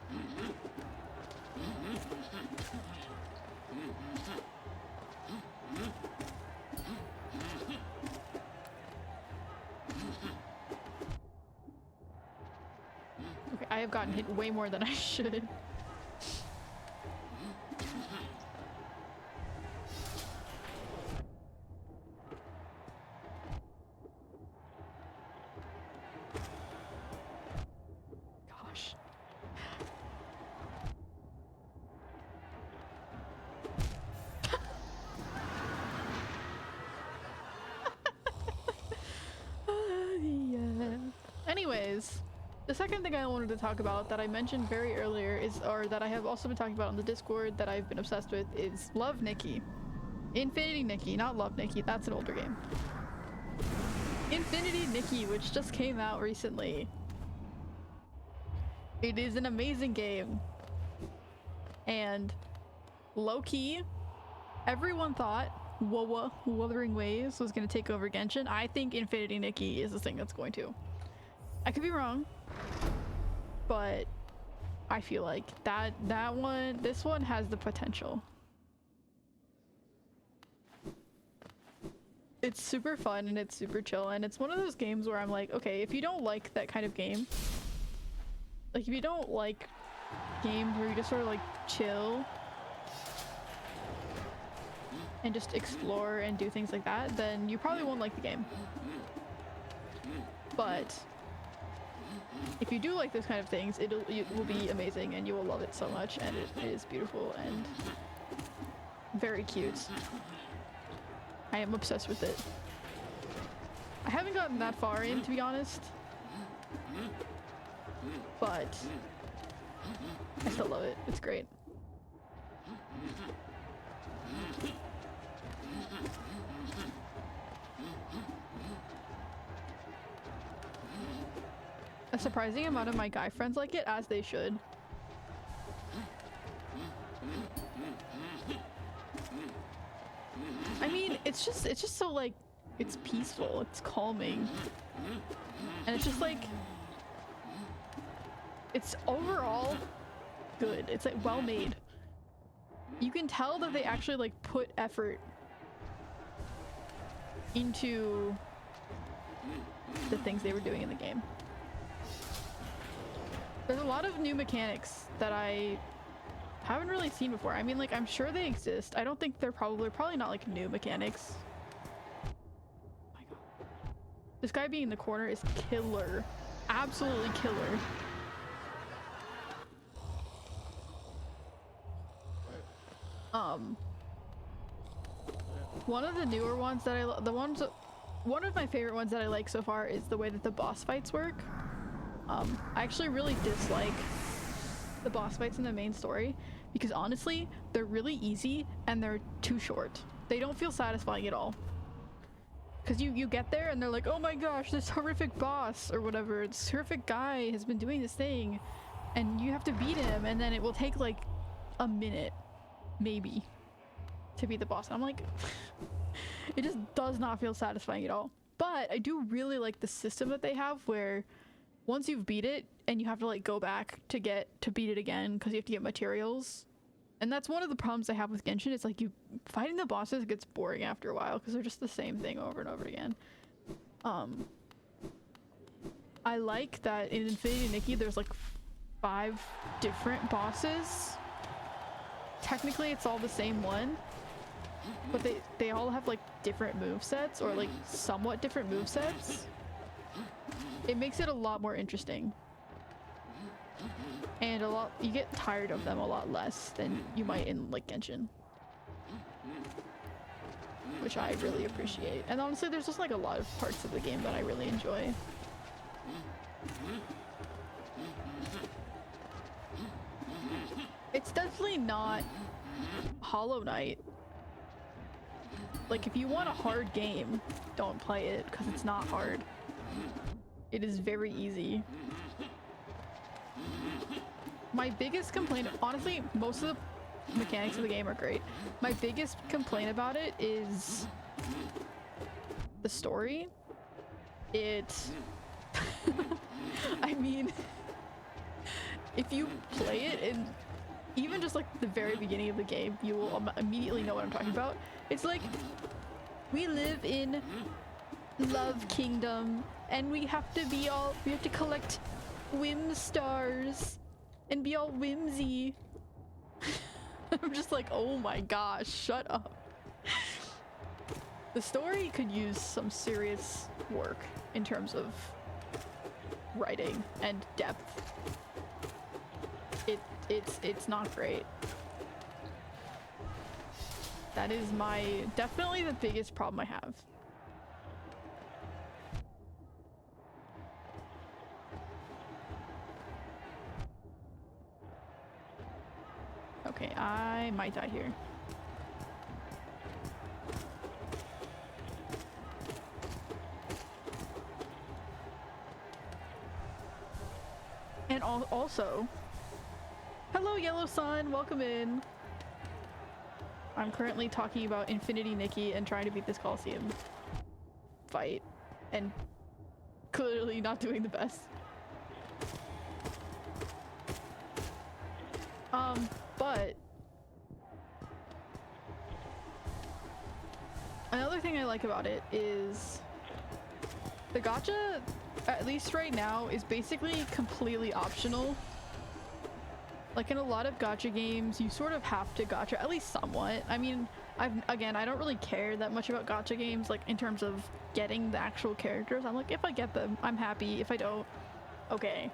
Okay, I have gotten hit way more than I should. Gosh. Yeah. Anyways, the second thing I wanted to talk about that I mentioned very earlier is, or that I have also been talking about on the Discord that I've been obsessed with, is Love Nikki. Infinity Nikki, not Love Nikki, that's an older game. Infinity Nikki, which just came out recently. It is an amazing game. And low-key, everyone thought Wuthering Waves was going to take over Genshin. I think Infinity Nikki is the thing that's going to. I could be wrong, but I feel like this one has the potential. It's super fun and it's super chill, and it's one of those games where I'm like, okay, if you don't like that kind of game, like if you don't like games where you just sort of like chill and just explore and do things like that, then you probably won't like the game. But if you do like those kind of things, it will be amazing and you will love it so much, and it is beautiful and very cute. I am obsessed with it. I haven't gotten that far in, to be honest, but I still love it. It's great. A surprising amount of my guy friends like it, as they should. I mean, it's just so like, it's peaceful, it's calming, and it's just like, it's overall good. It's like well made. You can tell that they actually like put effort into the things they were doing in the game. There's a lot of new mechanics that I haven't really seen before. I mean, like, I'm sure they exist. I don't think they're probably not like new mechanics. Oh my god. This guy being in the corner is killer. Absolutely killer. One of the newer ones that one of my favorite ones that I like so far is the way that the boss fights work. I actually really dislike the boss fights in the main story because honestly, they're really easy and they're too short. They don't feel satisfying at all. Because you get there and they're like, oh my gosh, this horrific boss or whatever, this horrific guy has been doing this thing and you have to beat him, and then it will take like a minute, maybe, to beat the boss. And I'm like, it just does not feel satisfying at all. But I do really like the system that they have where once you've beat it and you have to like go back to beat it again because you have to get materials. And that's one of the problems I have with Genshin. It's like fighting the bosses gets boring after a while because they're just the same thing over and over again. I like that in Infinity Nikki there's like 5 different bosses. Technically it's all the same one, but they all have like different movesets, or like somewhat different movesets. It makes it a lot more interesting. And you get tired of them a lot less than you might in like Genshin, which I really appreciate. And honestly, there's just like a lot of parts of the game that I really enjoy. It's definitely not Hollow Knight. Like, if you want a hard game, don't play it because it's not hard. It is very easy. My biggest complaint, honestly, most of the mechanics of the game are great. My biggest complaint about it is the story. I mean, if you play it in even just like the very beginning of the game, you will immediately know what I'm talking about. It's like, we live in Love Kingdom and we have to collect whim stars and be all whimsy. I'm just like, oh my gosh, shut up. The story could use some serious work in terms of writing and depth. It's not great. That is definitely the biggest problem I have. Okay, I might die here. And also, hello Yellow Sun, welcome in. I'm currently talking about Infinity Nikki and trying to beat this Coliseum fight, and clearly not doing the best. But another thing I like about it is the gacha, at least right now, is basically completely optional. Like in a lot of gacha games, you sort of have to gacha, at least somewhat. I mean, I don't really care that much about gacha games, like in terms of getting the actual characters. I'm like, if I get them, I'm happy. If I don't, okay.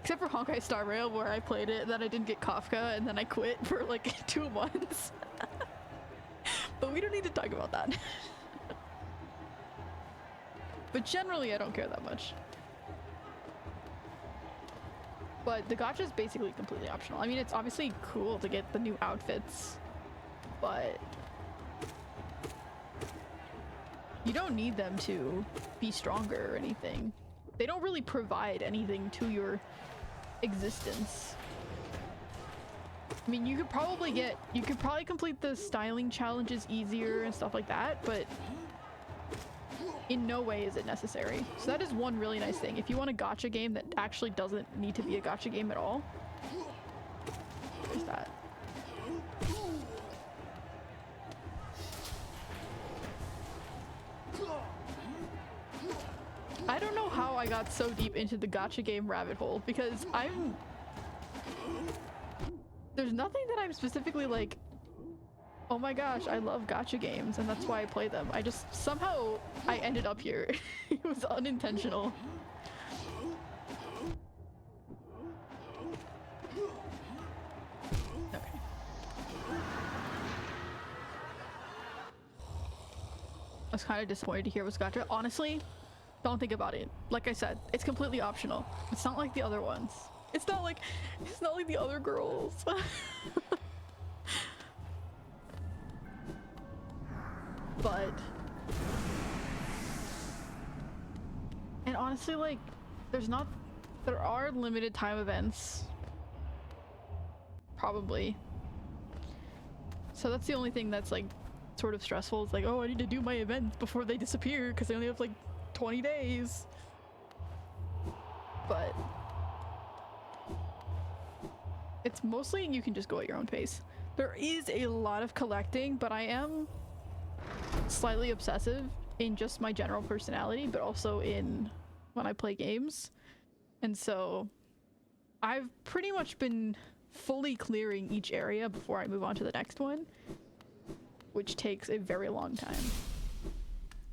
Except for Honkai Star Rail, where I played it, then I didn't get Kafka, and then I quit for like 2 months. But we don't need to talk about that. But generally, I don't care that much. But the gacha is basically completely optional. I mean, it's obviously cool to get the new outfits, but you don't need them to be stronger or anything. They don't really provide anything to your existence. I mean, you could probably complete the styling challenges easier and stuff like that, but in no way is it necessary. So that is one really nice thing. If you want a gacha game that actually doesn't need to be a gacha game at all, there's that. I don't know how I got so deep into the gacha game rabbit hole, because there's nothing that I'm specifically like, oh my gosh, I love gacha games and that's why I play them. I just, somehow I ended up here. It was unintentional. Okay. I was kind of disappointed to hear it was gacha. Honestly, don't think about it. Like I said, it's completely optional. It's not like the other ones. It's not like the other girls. but... And honestly, like, there are limited time events. Probably. So that's the only thing that's like sort of stressful. It's like, oh, I need to do my events before they disappear because I only have like 20 days. But it's mostly you can just go at your own pace. There is a lot of collecting, but I am slightly obsessive in just my general personality, but also in when I play games. And so I've pretty much been fully clearing each area before I move on to the next one, which takes a very long time.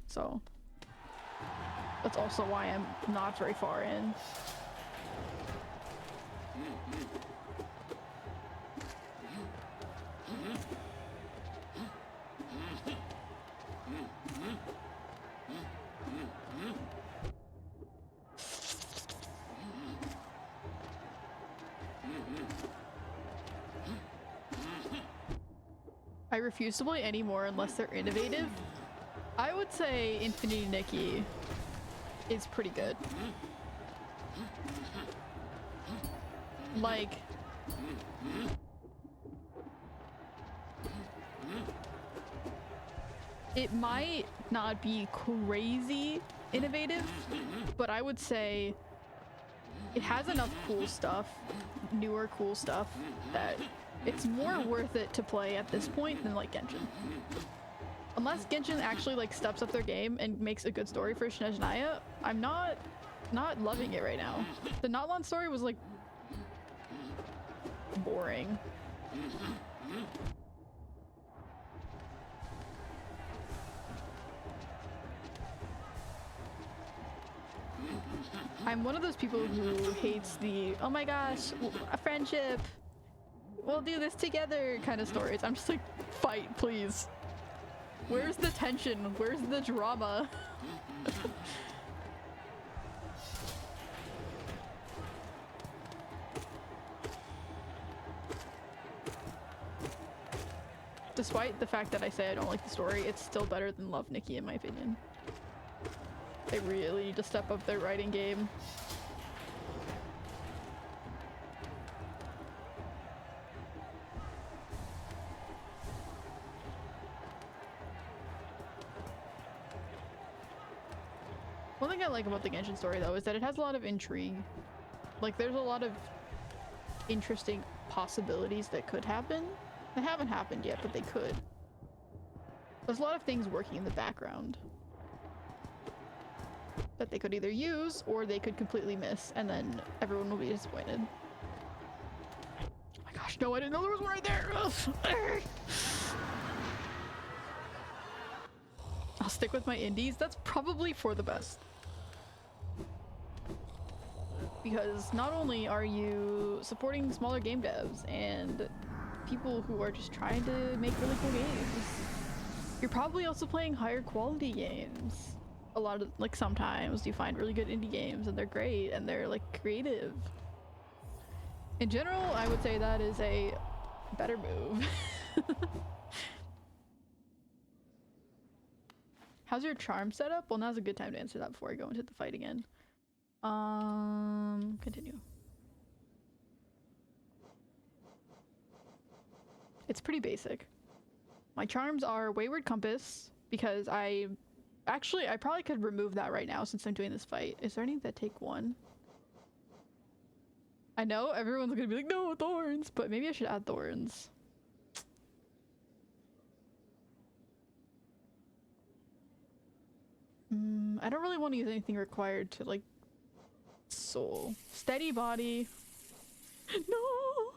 So that's also why I'm not very far in. I refuse to play anymore unless they're innovative. I would say Infinity Nikki is pretty good. Like, it might not be crazy innovative, but I would say it has enough cool stuff, newer cool stuff, that it's more worth it to play at this point than like Genshin. Unless Genshin actually like steps up their game and makes a good story for Snezhnaya, I'm not loving it right now. The Natlan story was like boring. I'm one of those people who hates the, oh my gosh, a friendship, we'll do this together kind of stories. I'm just like, fight, please. Where's the tension? Where's the drama? Despite the fact that I say I don't like the story, it's still better than Love Nikki in my opinion. They really need to step up their writing game. One thing I like about the Genshin story though is that it has a lot of intrigue. Like there's a lot of interesting possibilities that could happen. They haven't happened yet, but they could. There's a lot of things working in the background that they could either use or they could completely miss, and then everyone will be disappointed. Oh my gosh, no, I didn't know there was one right there! I'll stick with my indies. That's probably for the best. Because not only are you supporting smaller game devs and people who are just trying to make really cool games, you're probably also playing higher quality games. A lot of, like, sometimes you find really good indie games and they're great and they're like creative. In general, I would say that is a better move. How's your charm setup? Well, now's a good time to answer that before I go into the fight again. Continue. It's pretty basic. My charms are Wayward Compass, because I probably could remove that right now since I'm doing this fight. Is there any that take one? I know everyone's gonna be like, no, thorns, but maybe I should add thorns. I don't really want to use anything required to like soul. Steady body. No!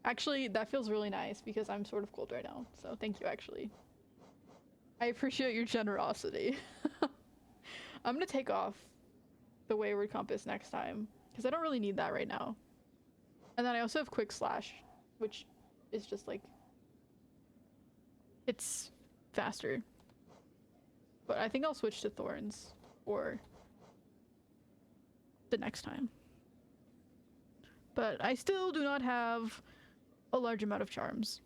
Actually, that feels really nice because I'm sort of cold right now. So thank you, actually. I appreciate your generosity. I'm gonna take off the Wayward Compass next time because I don't really need that right now. And then I also have Quick Slash, which is just like, it's faster. But I think I'll switch to Thorns or the next time. But I still do not have a large amount of charms.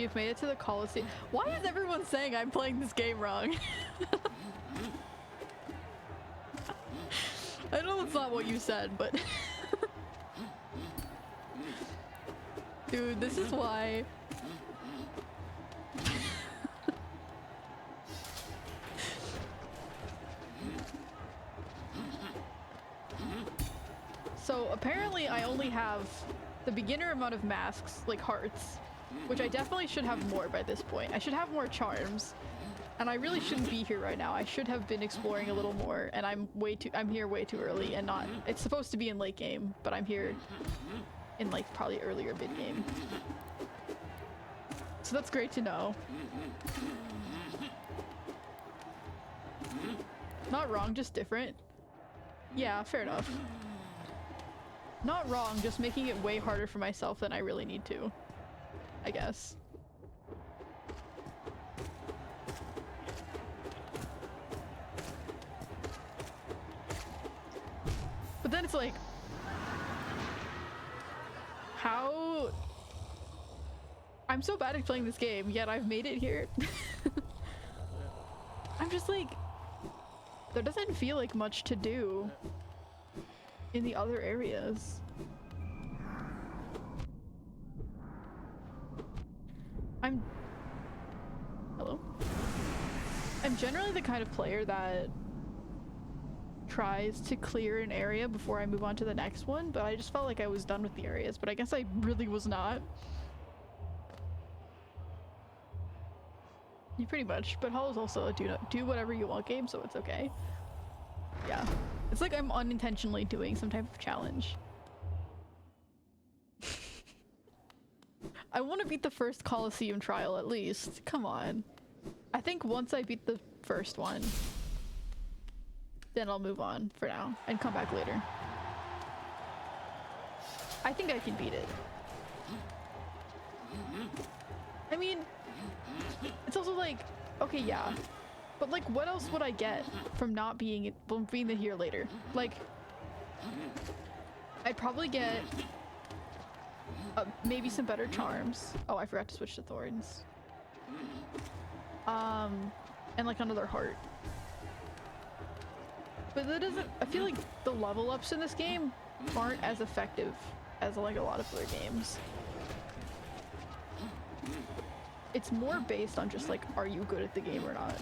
You've made it to the Colosseum. Why is everyone saying I'm playing this game wrong? I know that's not what you said, but... Dude, this is why... So apparently I only have the beginner amount of masks, like hearts, which I definitely should have more by this point. I should have more charms, and I really shouldn't be here right now. I should have been exploring a little more, and I'm here way too early and not, it's supposed to be in late game, but I'm here in like probably earlier mid game. So that's great to know. Not wrong, just different. Yeah, fair enough. Not wrong, just making it way harder for myself than I really need to, I guess. But then it's like, how... I'm so bad at playing this game, yet I've made it here. I'm just like, there doesn't feel like much to do in the other areas. Hello? I'm generally the kind of player that tries to clear an area before I move on to the next one, but I just felt like I was done with the areas, but I guess I really was not. You pretty much, but Hall is also a do whatever you want game, so it's okay. Yeah. It's like I'm unintentionally doing some type of challenge. I want to beat the first Colosseum trial at least. Come on. I think once I beat the first one, then I'll move on for now and come back later. I think I can beat it. I mean, it's also like, okay, yeah. But like, what else would I get from not being here later? Like, I'd probably get maybe some better charms. Oh, I forgot to switch to thorns. And like another heart. But that doesn't. I feel like the level ups in this game aren't as effective as like a lot of other games. It's more based on just like, are you good at the game or not?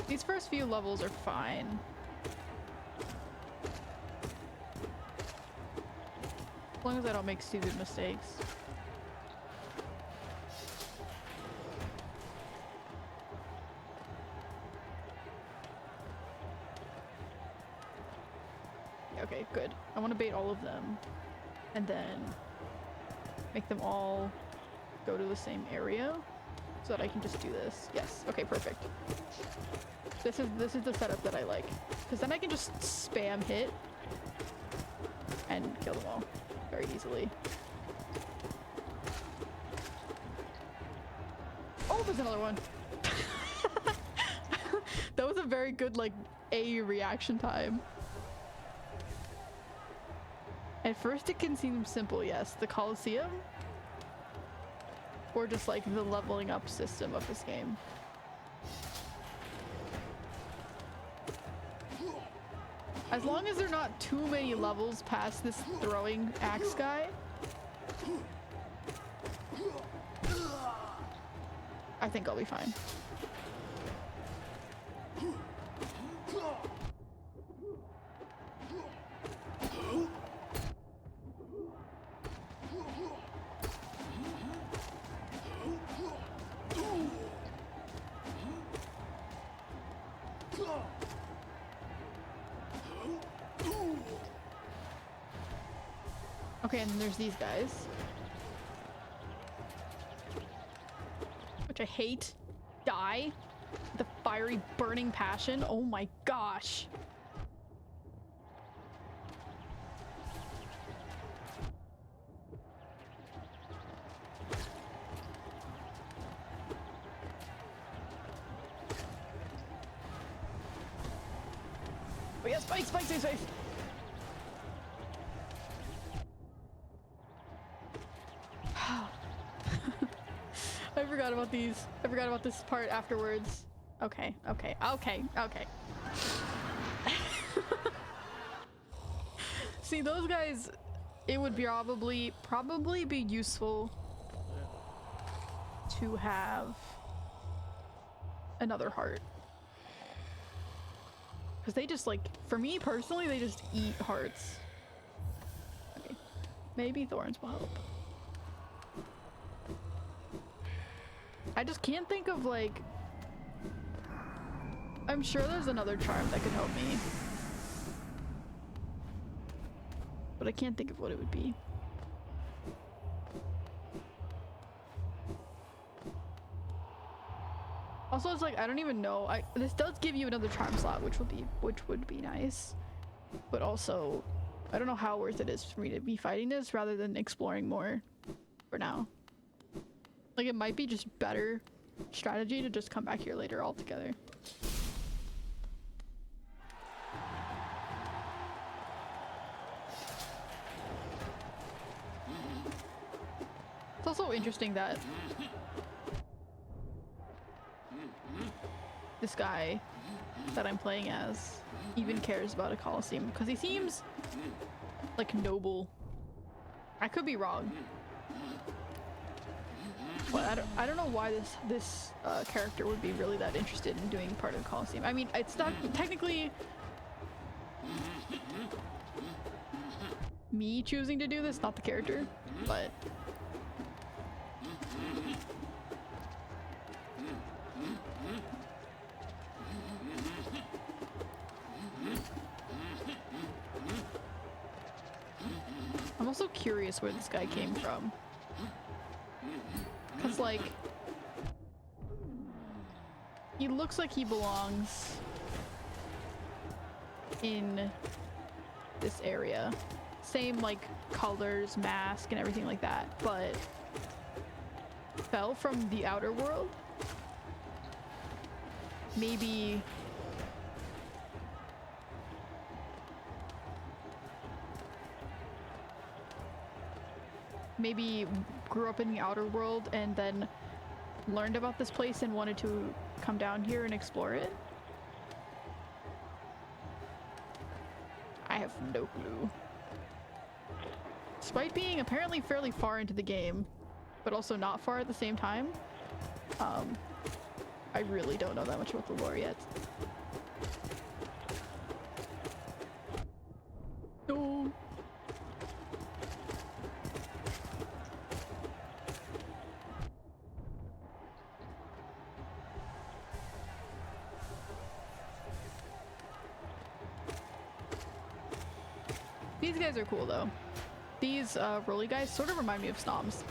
These first few levels are fine. As long as I don't make stupid mistakes. Okay, good. I want to bait all of them and then make them all go to the same area so that I can just do this. Yes. Okay, perfect. This is the setup that I like, because then I can just spam hit and kill them all very easily. Oh, there's another one. That was a very good like A reaction time. At first it can seem simple, yes, the Colosseum, or just like the leveling up system of this game. As long as there are not too many levels past this throwing axe guy, I think I'll be fine. Okay, and then there's these guys, which I hate. Die. die? The fiery burning passion? Oh my gosh. Oh yeah, spikes, spikes, spikes, spikes. I forgot about these. I forgot about this part afterwards. Okay, okay, okay, okay. See, those guys, it would be probably be useful to have another heart. Because they just like, for me personally, they just eat hearts. Okay, maybe thorns will help. I just can't think of like, I'm sure there's another charm that could help me, but I can't think of what it would be. Also, it's like, I don't even know. This does give you another charm slot, which would be nice, but also I don't know how worth it is for me to be fighting this rather than exploring more for now. Like, it might be just better strategy to just come back here later altogether. It's also interesting that this guy that I'm playing as even cares about a Colosseum, because he seems like noble. I could be wrong. But I don't know why this character would be really that interested in doing part of the Colosseum. I mean, it's not technically me choosing to do this, not the character, but I'm also curious where this guy came from. Cause like, he looks like he belongs in this area. Same like colors, mask, and everything like that, but fell from the outer world. Maybe grew up in the outer world and then learned about this place and wanted to come down here and explore it. I have no clue. Despite being apparently fairly far into the game, but also not far at the same time, I really don't know that much about the lore yet. No. These guys are cool though. These rolly guys sort of remind me of Snoms.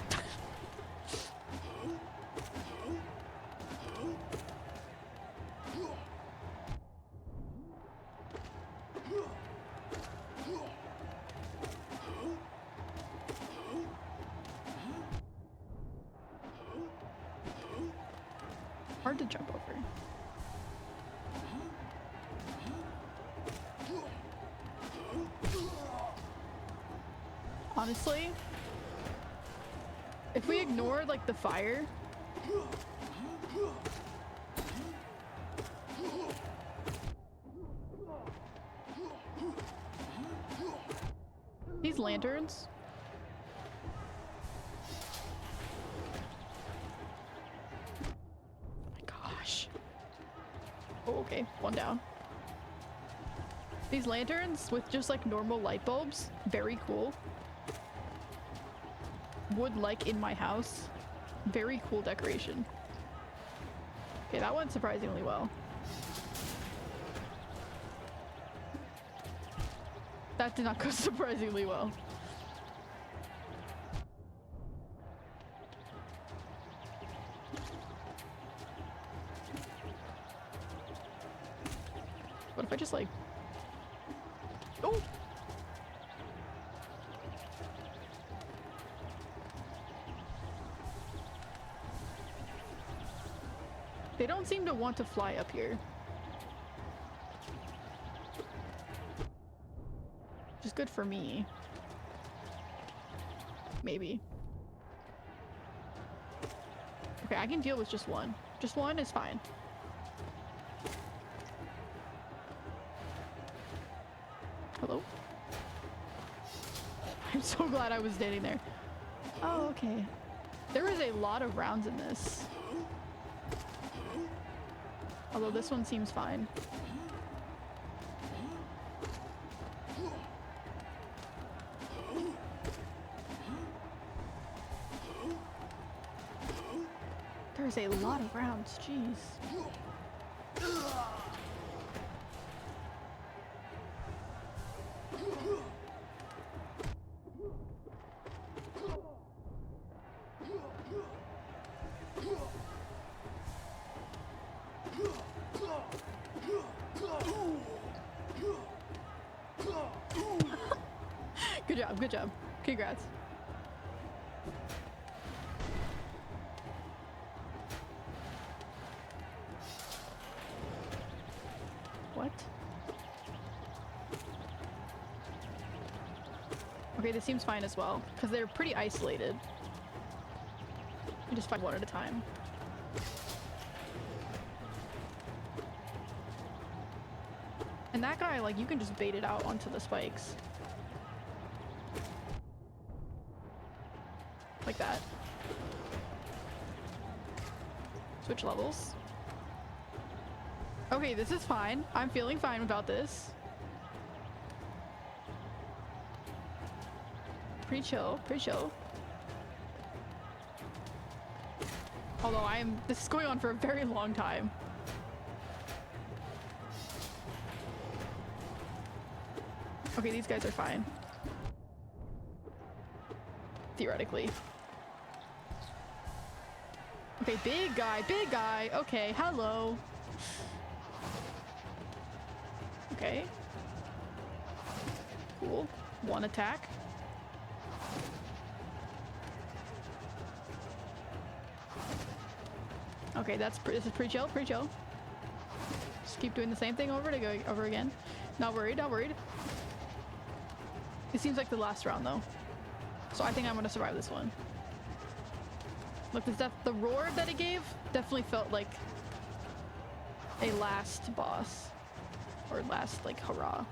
Hard to jump over. Honestly, if we ignore like the fire, these lanterns, oh my gosh. Oh, okay, one down. These lanterns with just like normal light bulbs, very cool. Would like in my house. Very cool decoration. Okay, that went surprisingly well. That did not go surprisingly well. Oh! They don't seem to want to fly up here. Which is good for me. Maybe. Okay, I can deal with just one. Just one is fine. Hello? I'm so glad I was standing there. Oh, okay. There is a lot of rounds in this. Although this one seems fine. There's a lot of rounds, jeez. Good job, good job. Congrats. What? Okay, this seems fine as well, because they're pretty isolated. You just fight one at a time. And that guy, like, you can just bait it out onto the spikes. Like that. Switch levels. Okay, this is fine. I'm feeling fine about this. Pretty chill, pretty chill. Although this is going on for a very long time. Okay, these guys are fine. Theoretically. Okay, big guy. Okay, hello. Okay. Cool. One attack. Okay, this is pretty chill, pretty chill. Just keep doing the same thing over again. Not worried, not worried. It seems like the last round though. So I think I'm gonna survive this one. Look, the roar that it gave definitely felt like a last boss. Or last, like, hurrah.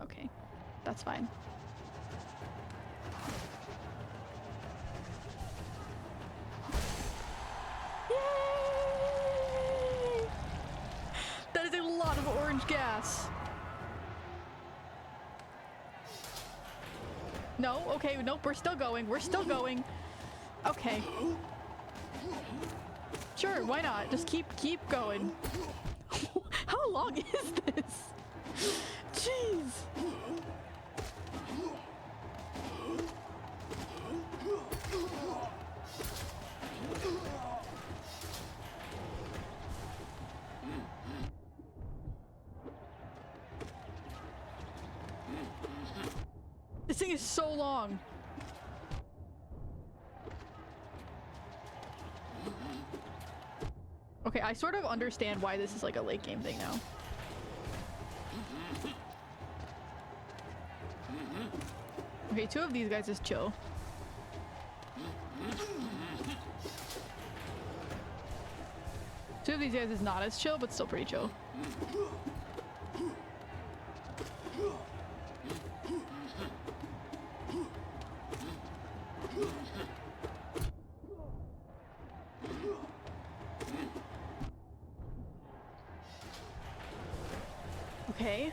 Okay, that's fine. Yay! That is a lot of orange gas. No, okay, nope, we're still going. We're still going. Okay. Sure, why not? Just keep going. How long is this? Jeez. This thing is so long. Okay, I sort of understand why this is like a late game thing now. Okay, two of these guys is chill. Two of these guys is not as chill, but still pretty chill. Okay.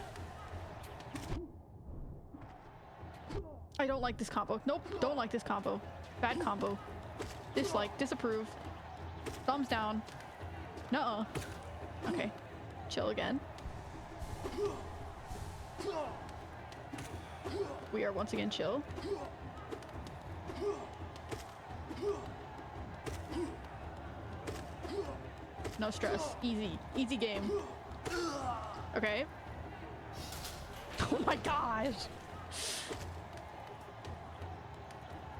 I don't like this combo. Nope, don't like this combo. Bad combo. Dislike, disapprove. Thumbs down. Nuh-uh. Okay. Chill again. We are once again chill. No stress. Easy. Easy game. Okay. Oh my gosh.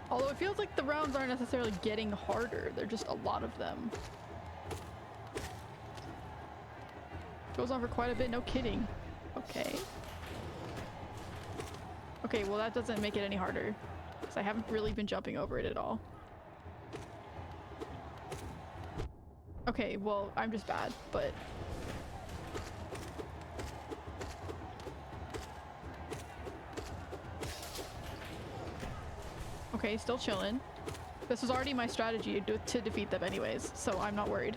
Although it feels like the rounds aren't necessarily getting harder, they're just a lot of them. Goes on for quite a bit, no kidding. Okay. Okay, well that doesn't make it any harder, because I haven't really been jumping over it at all. Okay, well, I'm just bad, but... Okay, still chilling. This was already my strategy to defeat them anyways, so I'm not worried.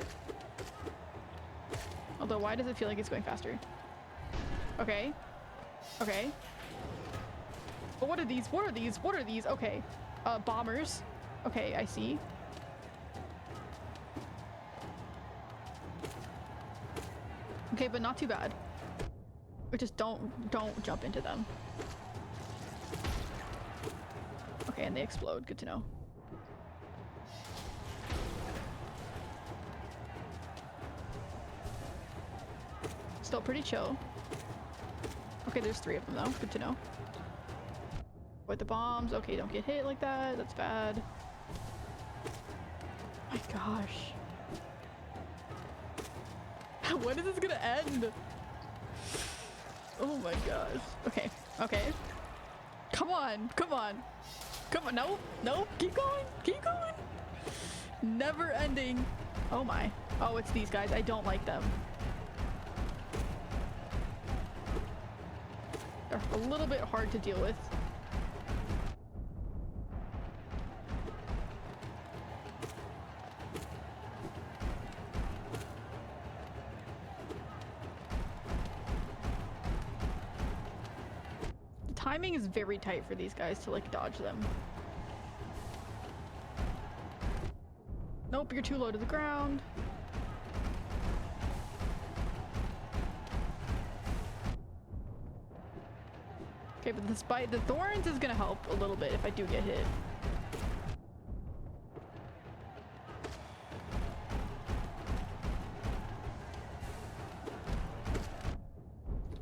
Although, why does it feel like it's going faster? Okay. Okay. But what are these? What are these? What are these? Okay. Bombers. Okay, I see. Okay, but not too bad. But just don't jump into them. Okay, and they explode. Good to know. Still pretty chill. Okay, there's 3 of them though. Good to know. Avoid the bombs. Okay, don't get hit like that. That's bad. My gosh. When is this gonna end? Oh my gosh. Okay. Okay. Come on. Come on. Come on. No. No. Keep going. Keep going. Never ending. Oh my. Oh, it's these guys. I don't like them. They're a little bit hard to deal with. Timing is very tight for these guys to like dodge them. Nope, you're too low to the ground. Okay, but the thorns is gonna help a little bit if I do get hit.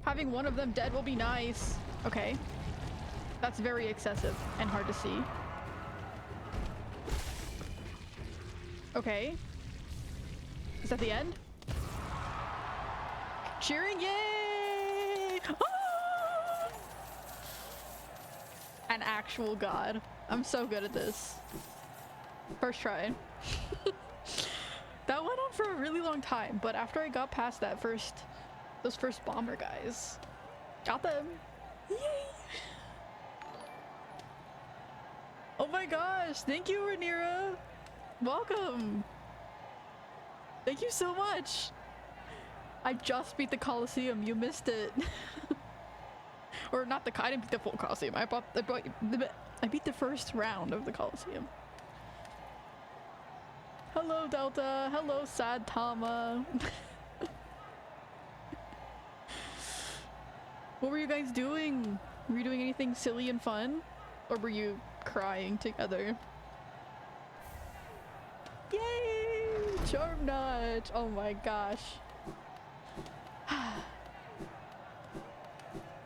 Having one of them dead will be nice. Okay. That's very excessive and hard to see. Okay. Is that the end? Cheering, yay! Ah! An actual god. I'm so good at this. First try. That went on for a really long time, but after I got past those first bomber guys, got them. Yay! Oh my gosh, thank you, Rhaenyra. Welcome. Thank you so much. I just beat the Colosseum. You missed it. Or not I didn't beat the full Colosseum. I beat the first round of the Colosseum. Hello, Delta. Hello, Sad Tama. What were you guys doing? Were you doing anything silly and fun? Or were you crying together? Yay! Charm Notch! Oh my gosh.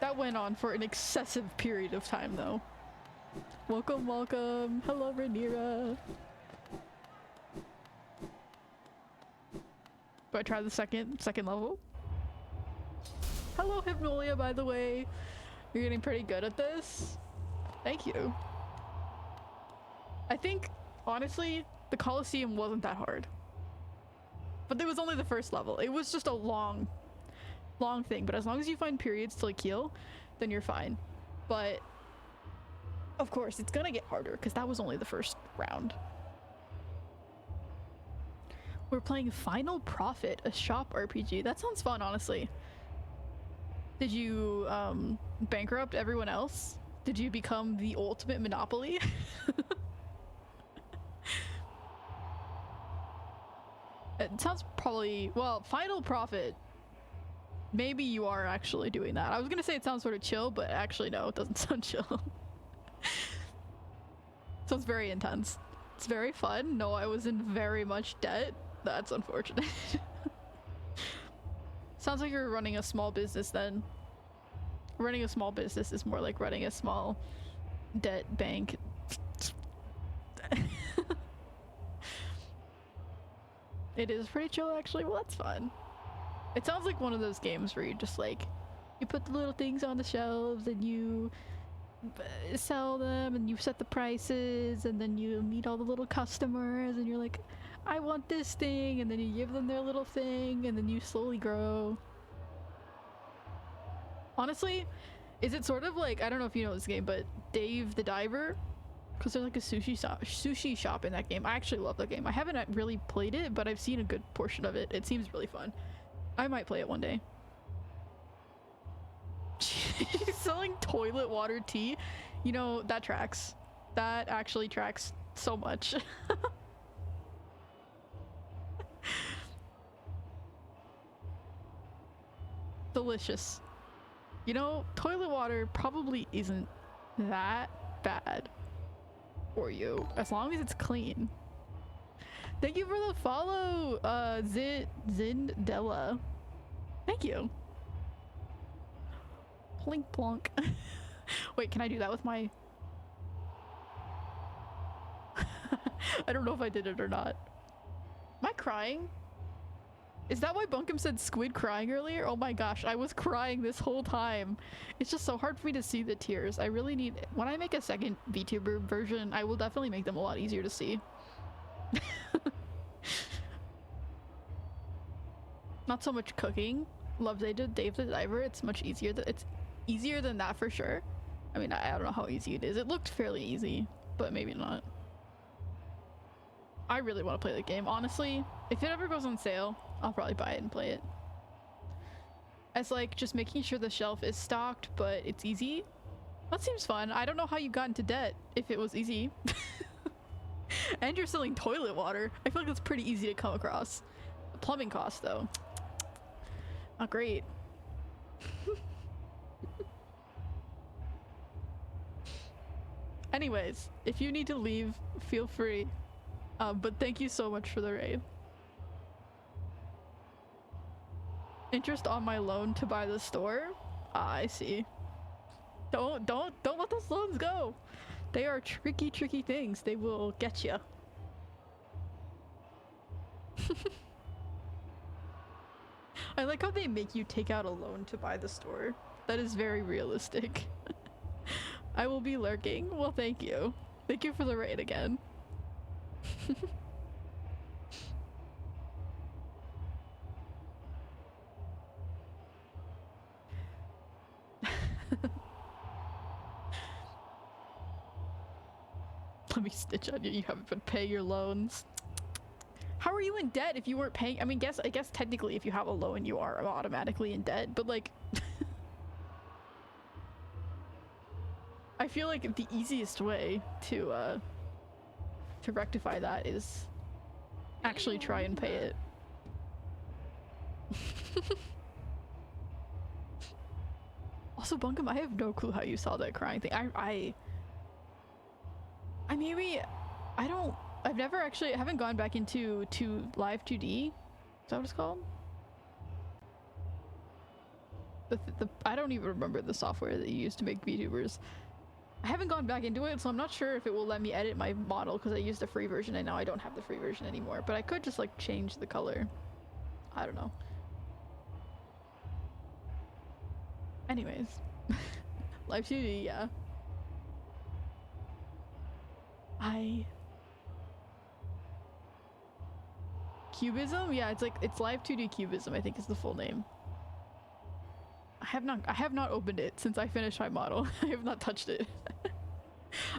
That went on for an excessive period of time though. Welcome, welcome. Hello, Rhaenyra. Do I try the second level? Hello, Hypnolia, by the way. You're getting pretty good at this. Thank you. I think, honestly, the Colosseum wasn't that hard. But it was only the first level. It was just a long thing. But as long as you find periods to like heal, then you're fine. But, of course, it's gonna get harder because that was only the first round. We're playing Final Profit, a shop RPG. That sounds fun, honestly. Did you bankrupt everyone else? Did you become the ultimate monopoly? It sounds probably, well, Final Profit. Maybe you are actually doing that. I was gonna say it sounds sort of chill, but actually no, it doesn't sound chill. Sounds very intense. It's very fun. No, I was in very much debt. That's unfortunate. Sounds like you're running a small business then. Running a small business is more like running a small debt bank. It is pretty chill actually. Well, that's fun. It sounds like one of those games where you just like, you put the little things on the shelves and you sell them and you set the prices and then you meet all the little customers and you're like, I want this thing, and then you give them their little thing and then you slowly grow. Honestly, is it sort of like, I don't know if you know this game, but Dave the Diver? Because there's like a sushi shop in that game. I actually love that game. I haven't really played it, but I've seen a good portion of it. It seems really fun. I might play it one day. She's selling toilet water tea. You know, that tracks. That actually tracks so much. Delicious. You know, toilet water probably isn't that bad for you, as long as it's clean. Thank you for the follow, Zindella. Thank you. Plink plonk. Wait, can I do that with my... I don't know if I did it or not. Am I crying? Is that why Bunkum said squid crying earlier? Oh my gosh, I was crying this whole time. It's just so hard for me to see the tears. I really need... When I make a second VTuber version, I will definitely make them a lot easier to see. Not so much cooking. Love Dave the Diver. It's much easier. It's easier than that for sure. I mean, I don't know how easy it is. It looked fairly easy, but maybe not. I really want to play the game. Honestly, if it ever goes on sale, I'll probably buy it and play it. As like just making sure the shelf is stocked, but it's easy. That seems fun. I don't know how you got into debt if it was easy. And you're selling toilet water. I feel like that's pretty easy to come across. The plumbing costs though, not great. Anyways, if you need to leave, feel free. But thank you so much for the raid. Interest on my loan to buy the store? Ah, I see. Don't let those loans go. They are tricky things. They will get you. I like how they make you take out a loan to buy the store. That is very realistic. I will be lurking. Well, thank you. Thank you for the raid again. Let me stitch on you. You haven't been paying your loans. How are you in debt if you weren't paying? I mean, I guess technically if you have a loan, you are automatically in debt, but like... I feel like the easiest way to rectify that is actually try and pay it. Also, Bunkum, I have no clue how you saw that crying thing. I I've never actually, I haven't gone back into live 2D. Is that what it's called? I don't even remember the software that you use to make VTubers. I haven't gone back into it, so I'm not sure if it will let me edit my model because I used the free version and now I don't have the free version anymore. But I could just like change the color. I don't know. Anyways. Live 2D, yeah. Cubism? Yeah, it's live 2D cubism, I think is the full name. I have not opened it since I finished my model. I have not touched it.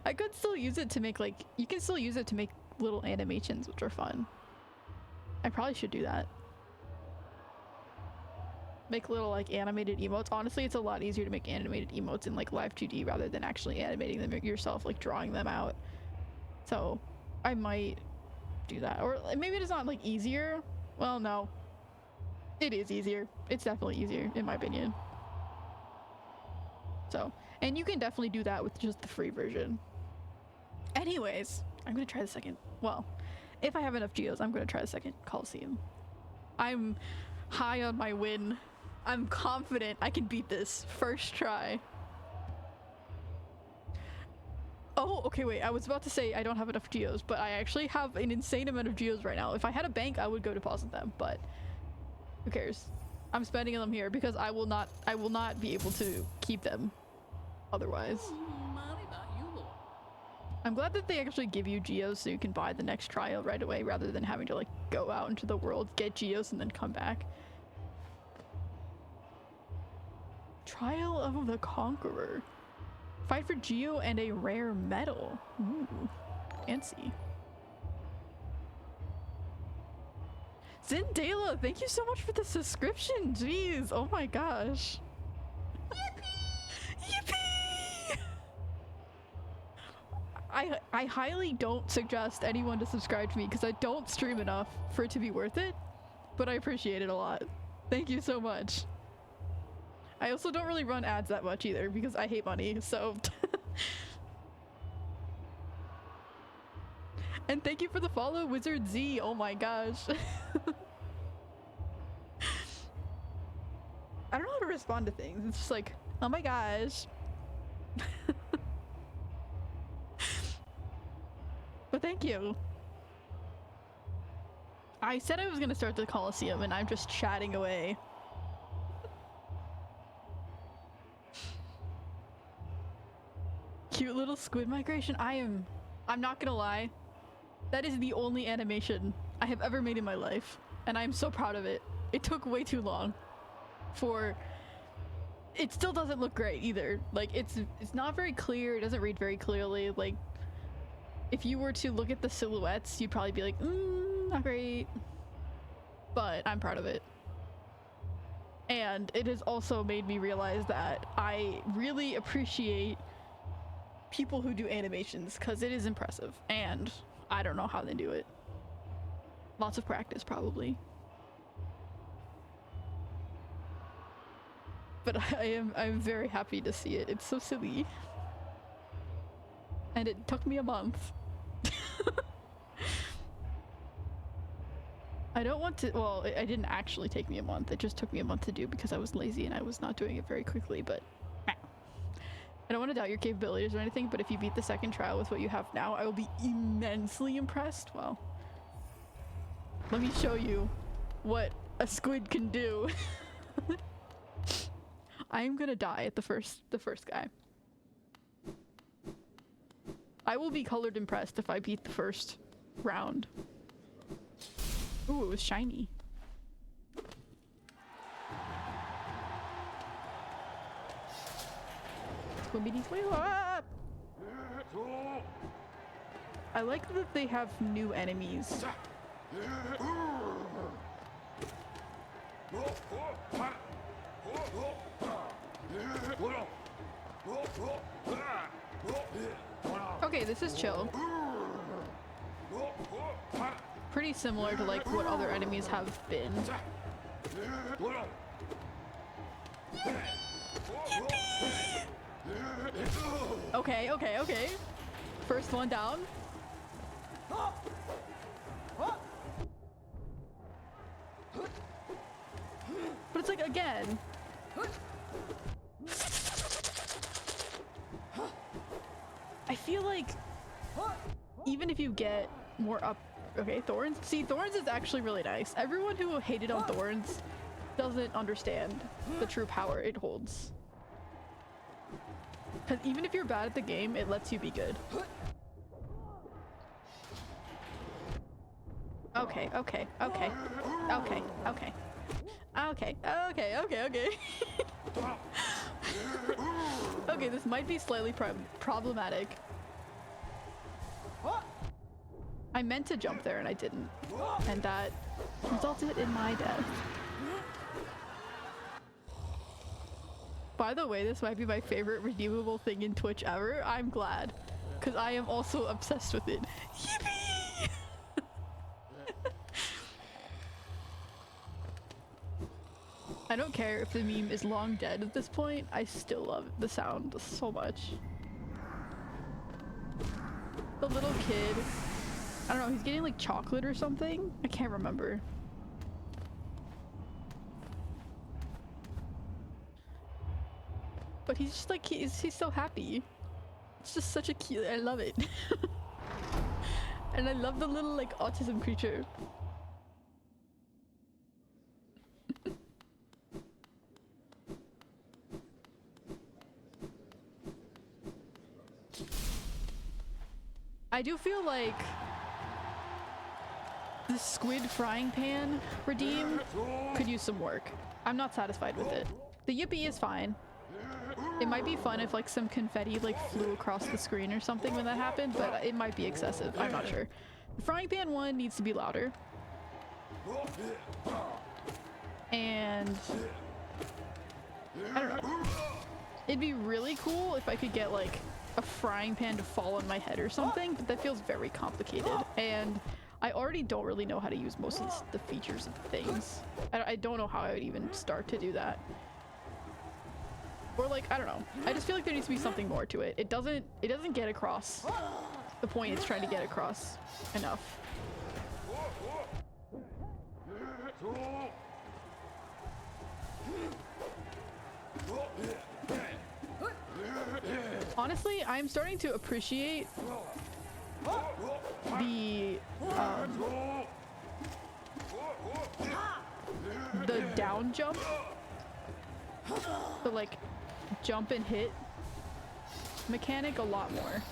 I could still use it to make like, you can still use it to make little animations, which are fun. I probably should do that. Make little like animated emotes. Honestly, it's a lot easier to make animated emotes in like live 2D rather than actually animating them yourself, like drawing them out. So I might do that. Or maybe it's not like easier. Well, no. It is easier. It's definitely easier in my opinion. So, and you can definitely do that with just the free version. Anyways, I'm gonna try the second. Well, if I have enough geos, I'm gonna try the second Coliseum. I'm high on my win I'm confident I can beat this first try. Oh, okay, wait. I was about to say I don't have enough geos, but I actually have an insane amount of geos right now. If I had a bank, I would go deposit them, but who cares? I'm spending them here because I will not be able to keep them otherwise. I'm glad that they actually give you geos so you can buy the next trial right away rather than having to like go out into the world, get geos, and then come back. Trial of the Conqueror. Fight for geo and a rare metal. Ooh, fancy. Zendayla, thank you so much for the subscription. Jeez, oh my gosh. Yippee! Yippee! I highly don't suggest anyone to subscribe to me because I don't stream enough for it to be worth it, but I appreciate it a lot. Thank you so much. I also don't really run ads that much either because I hate money, so. And thank you for the follow, Wizard Z. Oh my gosh. I don't know how to respond to things. It's just like, oh my gosh. But thank you. I said I was gonna start the Coliseum and I'm just chatting away. Cute little squid migration. I'm not gonna lie. That is the only animation I have ever made in my life, and I'm so proud of it. It took way too long for... It still doesn't look great either. Like, it's not very clear. It doesn't read very clearly. Like, if you were to look at the silhouettes, you'd probably be like, not great. But I'm proud of it. And it has also made me realize that I really appreciate people who do animations because it is impressive, and I don't know how they do it. Lots of practice, probably. But I'm very happy to see it. It's so silly. And it took me a month. I don't want to, well, it didn't actually take me a month. It just took me a month to do because I was lazy and I was not doing it very quickly, but I don't want to doubt your capabilities or anything, but if you beat the second trial with what you have now, I will be immensely impressed. Well, let me show you what a squid can do. I am gonna die at the first guy. I will be colored impressed if I beat the first round. Ooh, it was shiny. I like that they have new enemies. Okay, this is chill. Pretty similar to like what other enemies have been. Okay, okay, okay. First one down. But it's like, again. I feel like even if you get more up... Okay, Thorns. See, Thorns is actually really nice. Everyone who hated on Thorns doesn't understand the true power it holds. Because even if you're bad at the game, it lets you be good. Okay, okay, okay. Okay, okay. Okay, okay, okay, okay. Okay, this might be slightly problematic. I meant to jump there and I didn't. And that resulted in my death. By the way, this might be my favorite redeemable thing in Twitch ever. I'm glad. Because I am also obsessed with it. Yippee! I don't care if the meme is long dead at this point. I still love the sound so much. The little kid. I don't know, he's getting like chocolate or something? I can't remember. But he's just like, he's so happy. It's just such a cute, I love it. And I love the little like autism creature. I do feel like the squid frying pan redeem could use some work. I'm not satisfied with it. The yippee is fine. It might be fun if like some confetti like flew across the screen or something when that happened, but it might be excessive. I'm not sure. The frying pan one needs to be louder. And I don't know. It'd be really cool if I could get like a frying pan to fall on my head or something, but that feels very complicated. And I already don't really know how to use most of the features of things. I don't know how I would even start to do that. Or like, I don't know. I just feel like there needs to be something more to it. It doesn't get across the point it's trying to get across enough. Honestly, I'm starting to appreciate the down jump, the like jump and hit mechanic a lot more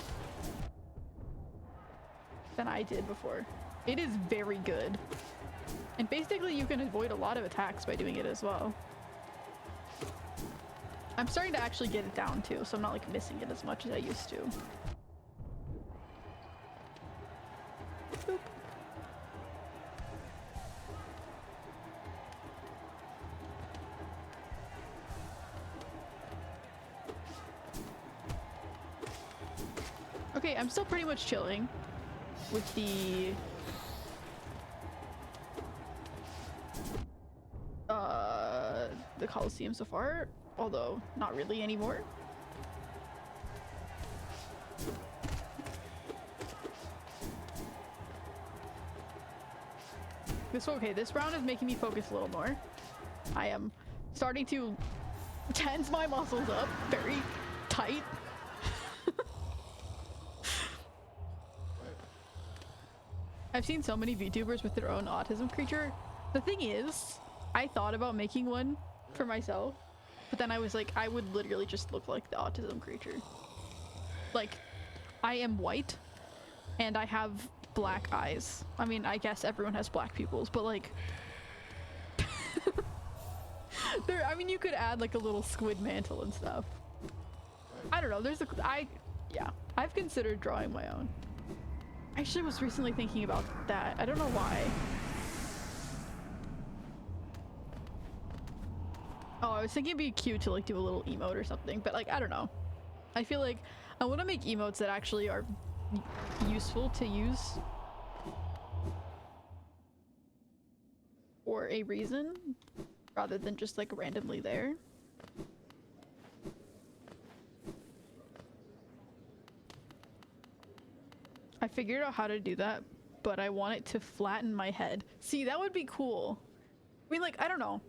than I did before. It is very good, and basically you can avoid a lot of attacks by doing it as well. I'm starting to actually get it down too, so I'm not like missing it as much as I used to. Boop. Okay, I'm still pretty much chilling with the Coliseum so far, although not really anymore. This round is making me focus a little more. I am starting to tense my muscles up very tight. I've seen so many VTubers with their own autism creature. The thing is, I thought about making one for myself, but then I was like, I would literally just look like the autism creature. Like, I am white and I have black eyes. I mean, I guess everyone has black pupils, but like I mean, you could add like a little squid mantle and stuff. I don't know, I've considered drawing my own. I actually was recently thinking about that. I don't know why. Oh, I was thinking it'd be cute to like do a little emote or something, but like, I don't know. I feel like I want to make emotes that actually are useful to use for a reason rather than just like randomly there. I figured out how to do that, but I want it to flatten my head. See, that would be cool. I mean, like, I don't know.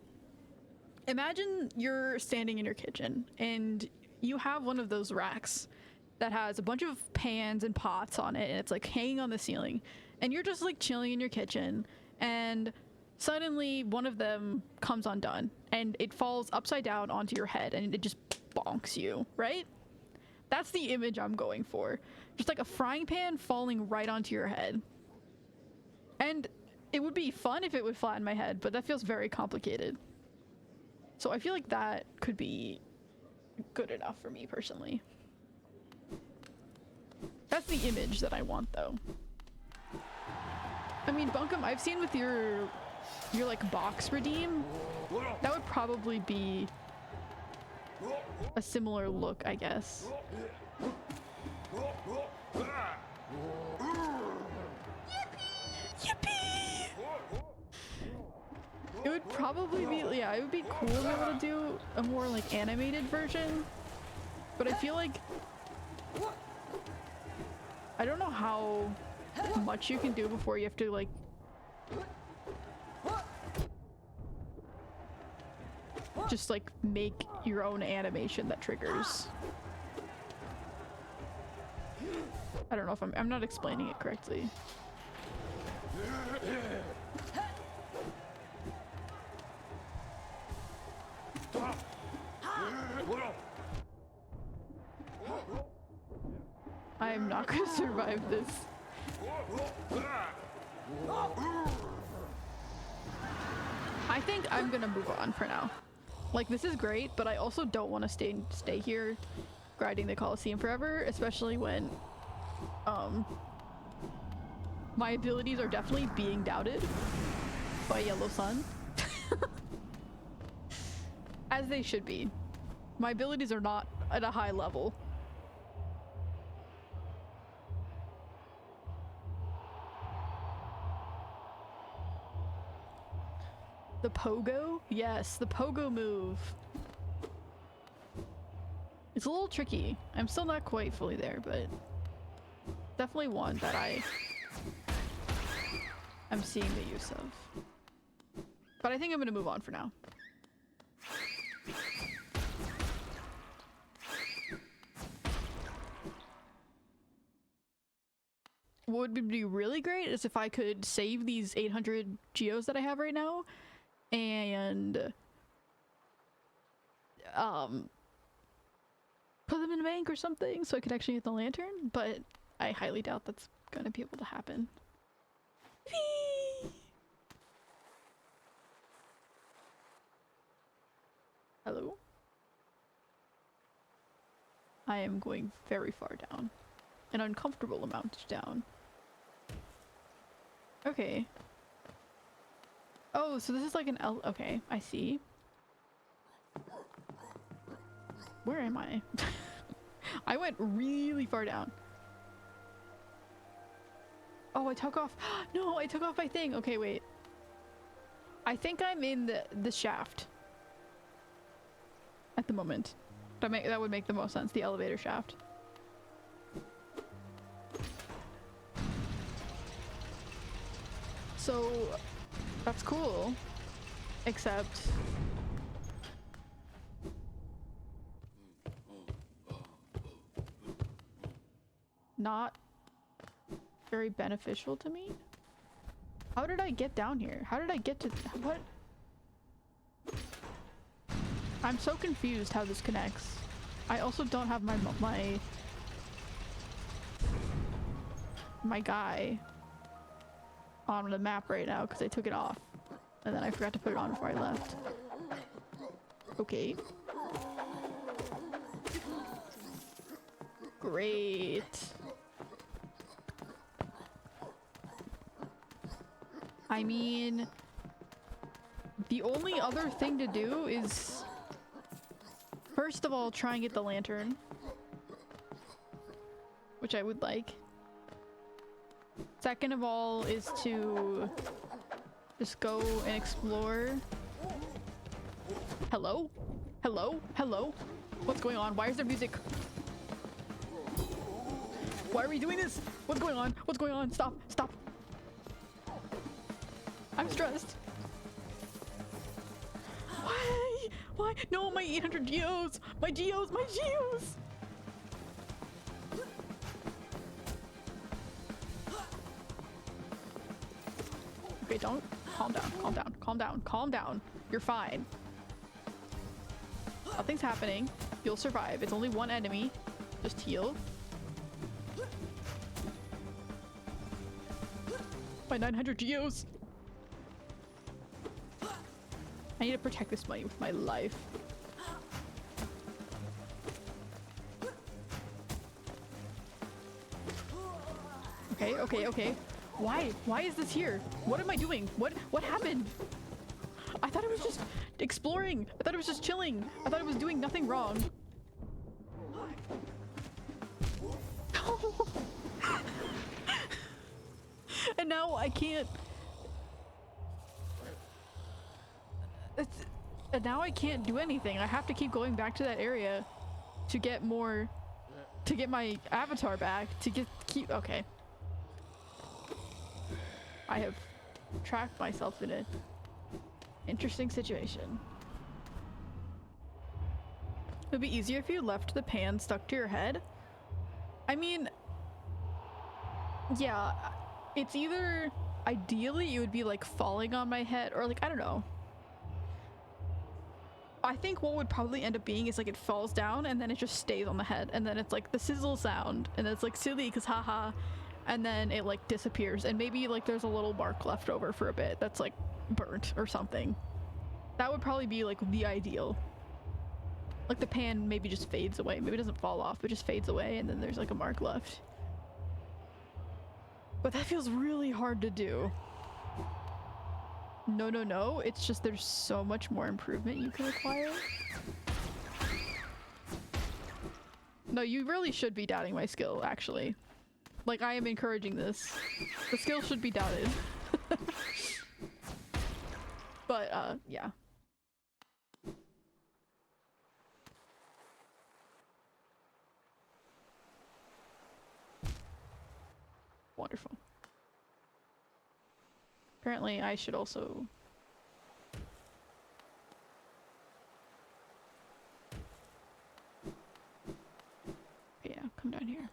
Imagine you're standing in your kitchen and you have one of those racks that has a bunch of pans and pots on it, and it's like hanging on the ceiling, and you're just like chilling in your kitchen, and suddenly one of them comes undone and it falls upside down onto your head and it just bonks you, right? That's the image I'm going for. Just like a frying pan falling right onto your head. And it would be fun if it would flatten my head, but that feels very complicated. So I feel like that could be good enough for me personally. That's the image that I want though. I mean, Bunkum, I've seen with your like box redeem, that would probably be a similar look, I guess. Yippee! It would probably be, yeah, it would be cool to be able to do a more like animated version, but I feel like I don't know how much you can do before you have to like just like make your own animation that triggers. I don't know if I'm not explaining it correctly. I am not gonna survive this. I think I'm gonna move on for now. Like, this is great, but I also don't want to stay here grinding the Coliseum forever, especially when my abilities are definitely being doubted by Yellow Sun. As they should be. My abilities are not at a high level. The pogo? Yes, the pogo move. It's a little tricky. I'm still not quite fully there, but definitely one that I'm seeing the use of. But I think I'm gonna move on for now. What would be really great is if I could save these 800 geos that I have right now and put them in a bank or something so I could actually get the lantern, but I highly doubt that's gonna be able to happen. Whee! Hello? I am going very far down. An uncomfortable amount down. Okay. Oh, so this is like an okay, I see. Where am I? I went really far down. Oh, I took off. No, I took off my thing. Okay, wait. I think I'm in the shaft at the moment. That would make the most sense. The elevator shaft. So that's cool, except not very beneficial to me. How did I get down here? How did I get to what? I'm so confused how this connects. I also don't have my guy on the map right now because I took it off and then I forgot to put it on before I left. Okay. Great. I mean, the only other thing to do is first of all try and get the lantern, which I would like. Second of all is to just go and explore. Hello? Hello? Hello? What's going on? Why is there music? Why are we doing this? What's going on? What's going on? Stop! Stop! I'm stressed. Why? Why? No, my 800 geos! My geos! My geos! Okay, don't. Calm down, calm down, calm down, calm down. You're fine. Nothing's happening. You'll survive. It's only one enemy. Just heal. My 900 geos! I need to protect this money with my life. Okay, okay, okay. Why? Why is this here? What am I doing? What happened? I thought it was just exploring. I thought it was just chilling. I thought it was doing nothing wrong. And now I can't. And now I can't do anything. I have to keep going back to that area to get more, to get my avatar back, to keep, okay. I have trapped myself in an interesting situation. It'd be easier if you left the pan stuck to your head. I mean, yeah, it's either ideally it would be like falling on my head or like, I don't know. I think what would probably end up being is like it falls down and then it just stays on the head and then it's like the sizzle sound and it's like silly because haha, and then it like disappears and maybe like there's a little mark left over for a bit that's like burnt or something. That would probably be like the ideal. Like the pan maybe just fades away. Maybe it doesn't fall off, but just fades away and then there's like a mark left. But that feels really hard to do. No, it's just there's so much more improvement you can acquire. No, you really should be doubting my skill, actually. Like, I am encouraging this. The skill should be doubted. But, yeah. Wonderful. Apparently, I should also... Yeah, come down here.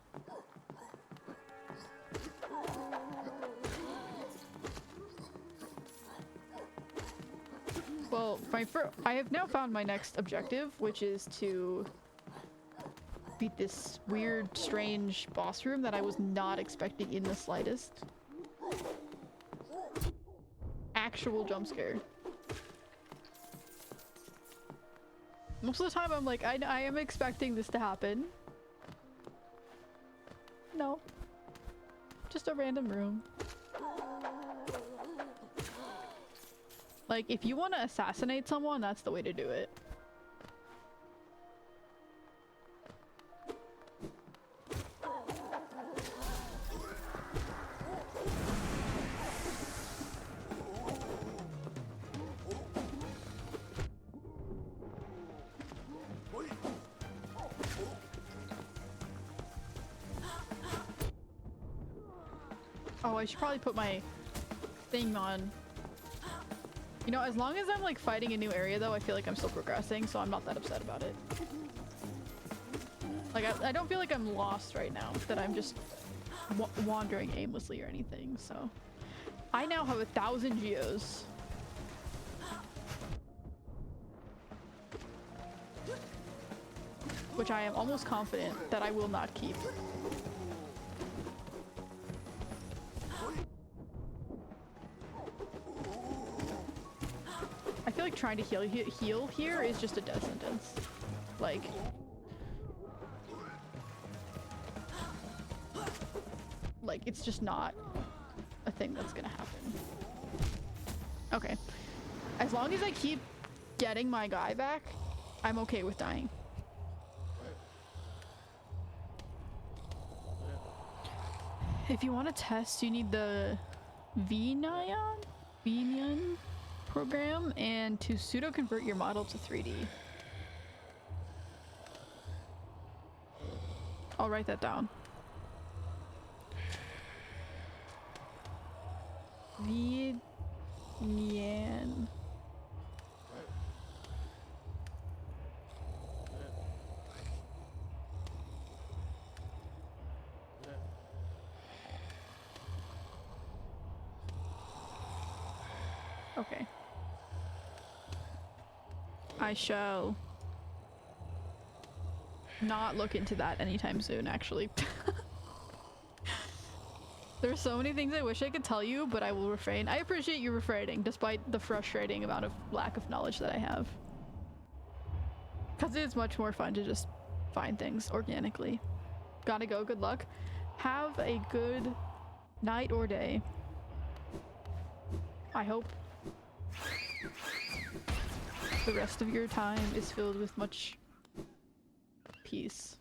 Well, I have now found my next objective, which is to beat this weird, strange boss room that I was not expecting in the slightest. Actual jump scare. Most of the time I'm like, I am expecting this to happen. No. Just a random room. Like, if you want to assassinate someone, that's the way to do it. Oh, I should probably put my thing on. You know, as long as I'm like fighting a new area though, I feel like I'm still progressing, so I'm not that upset about it. Like, I don't feel like I'm lost right now, that I'm just wandering aimlessly or anything, so. I now have 1,000 geos. Which I am almost confident that I will not keep. I feel like trying to heal here is just a death sentence. Like it's just not a thing that's gonna happen. Okay. As long as I keep getting my guy back, I'm okay with dying. If you want to test, you need the Venian program and to pseudo convert your model to 3D. I'll write that down. Venian. Okay. I shall not look into that anytime soon, actually. There's so many things I wish I could tell you, but I will refrain. I appreciate you refraining, despite the frustrating amount of lack of knowledge that I have. Because it's much more fun to just find things organically. Gotta go, good luck. Have a good night or day. I hope the rest of your time is filled with much peace.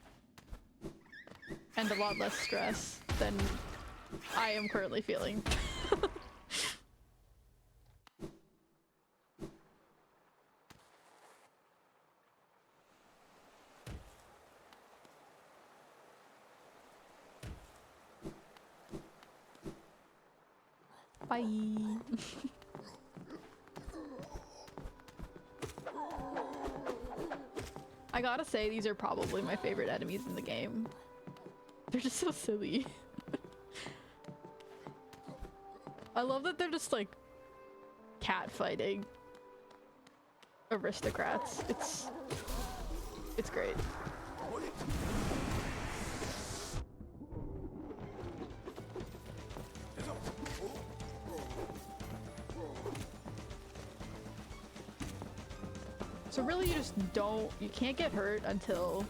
And a lot less stress than I am currently feeling. Bye. I gotta say, these are probably my favorite enemies in the game. They're just so silly. I love that they're just like cat fighting aristocrats. It's great. So really you can't get hurt until,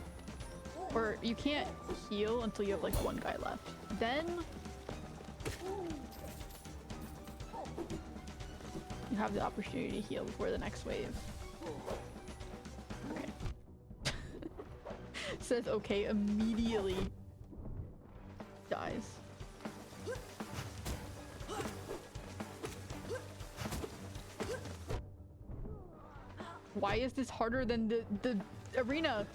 or you can't heal until you have like one guy left. Then you have the opportunity to heal before the next wave. Okay. Says okay, immediately dies. Why is this harder than the arena?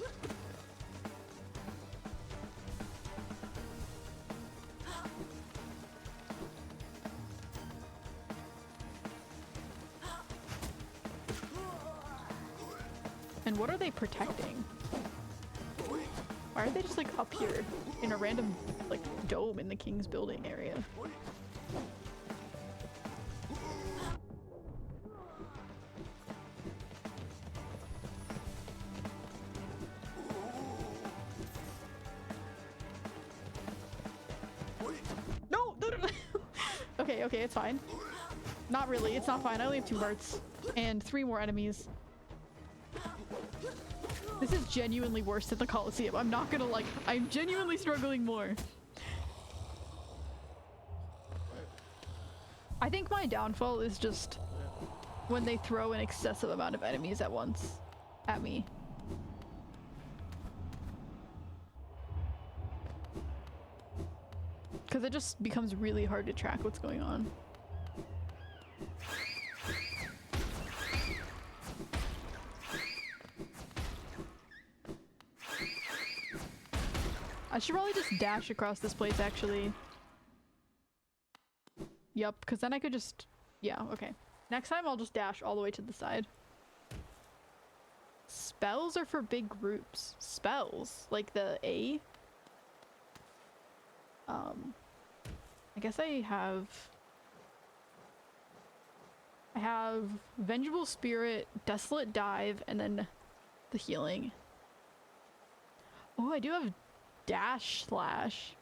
And what are they protecting? Why are they just like up here in a random like dome in the king's building area? Okay, it's fine. Not really, it's not fine. I only have 2 hearts and 3 more enemies. This is genuinely worse than the Colosseum. I'm not gonna like, I'm genuinely struggling more. I think my downfall is just when they throw an excessive amount of enemies at once at me. Because it just becomes really hard to track what's going on. I should probably just dash across this place, actually. Yup, because then I could just... Yeah, okay. Next time I'll just dash all the way to the side. Spells are for big groups. Spells? Like the A? I guess I have Vengeful Spirit, Desolate Dive, and then the healing. Oh, I do have Dash Slash.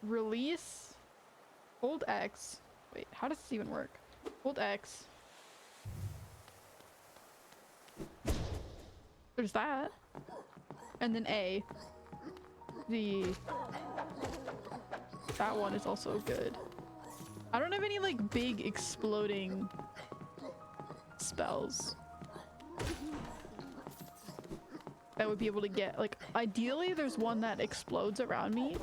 Release. Hold X. Wait, how does this even work? Hold X. There's that. And then A. That one is also good. I don't have any like big exploding spells that would be able to get, like, ideally there's one that explodes around me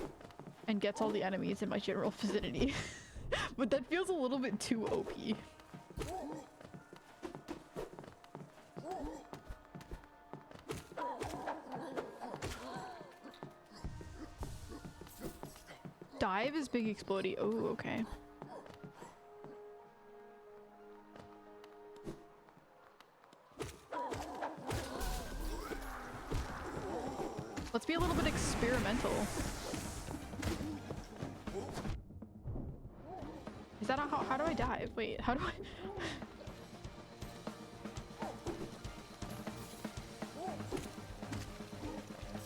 and gets all the enemies in my general vicinity. But that feels a little bit too OP. Dive is big explodey. Oh, okay. Let's be a little bit experimental. Is that how do I dive? Wait, how do I?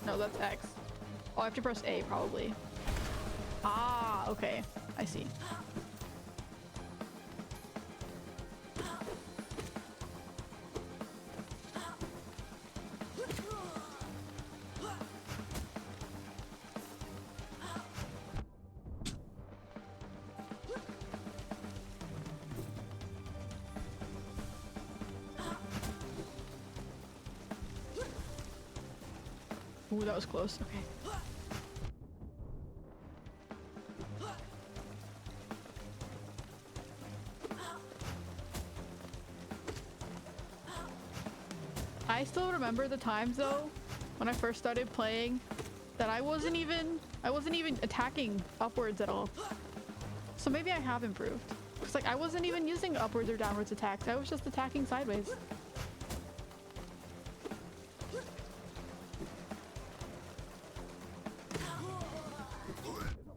No, that's X. Oh, I have to press A probably. Ah, okay. I see. Ooh, that was close. Okay. I still remember the times though, when I first started playing, that I wasn't even attacking upwards at all. So maybe I have improved. Because like, I wasn't even using upwards or downwards attacks. I was just attacking sideways.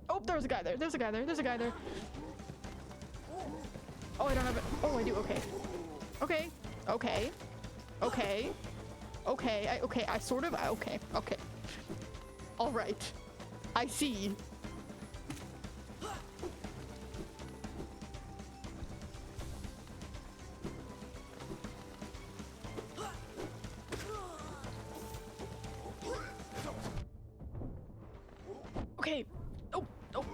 Oh, there's a guy there. There's a guy there. There's a guy there. Oh, I don't have it. Oh, I do. Okay. Okay. Okay. Okay. Okay. Okay. I sort of. Okay. Okay. All right. I see. Okay. Oh. Oh.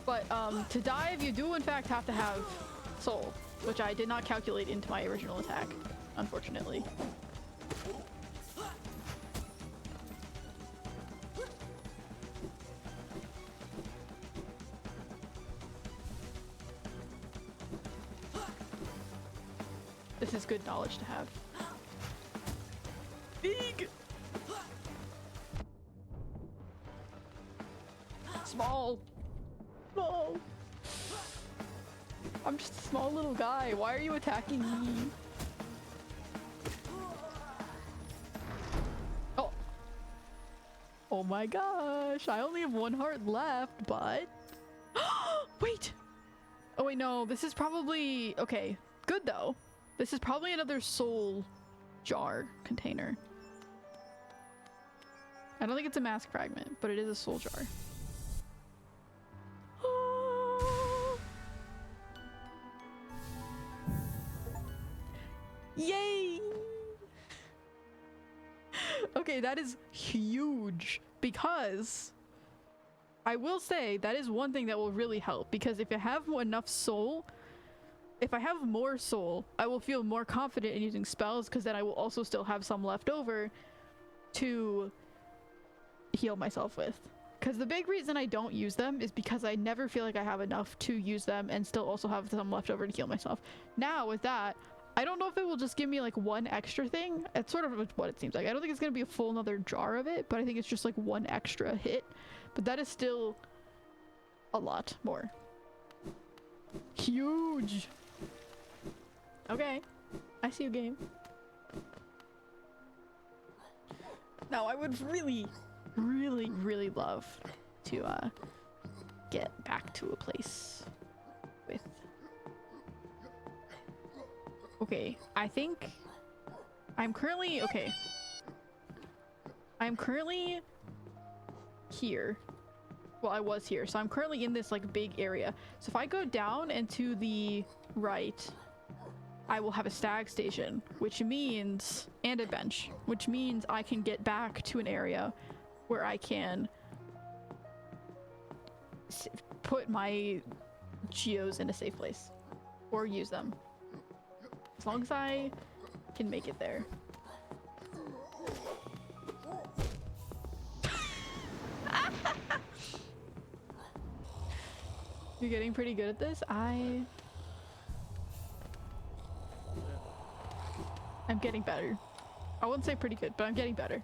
But to dive, you do in fact have to have soul, which I did not calculate into my original attack, unfortunately. This is good knowledge to have. Big! Small! Small! I'm just a small little guy. Why are you attacking me? Oh! Oh my gosh! I only have 1 heart left, but... Wait! Oh wait, no. This is probably... Okay. Good though. This is probably another soul jar container. I don't think it's a mask fragment, but it is a soul jar. Yay! Okay, that is huge because I will say that is one thing that will really help, because if I have enough soul, if I have more soul, I will feel more confident in using spells, because then I will also still have some left over to heal myself with. Because the big reason I don't use them is because I never feel like I have enough to use them and still also have some left over to heal myself. Now with that, I don't know if it will just give me like 1 extra thing. It's sort of what it seems like. I don't think it's going to be a full another jar of it, but I think it's just like 1 extra hit. But that is still a lot more. Huge! Okay. I see you, game. Now, I would really, really, really love to get back to a place with... Okay, I think I'm currently... Okay. I'm currently here. Well, I was here, so I'm currently in this like big area. So if I go down and to the right, I will have a stag station, which means, and a bench, which means I can get back to an area where I can put my geos in a safe place or use them. As long as I can make it there. You're getting pretty good at this. I'm getting better. I wouldn't say pretty good, but I'm getting better.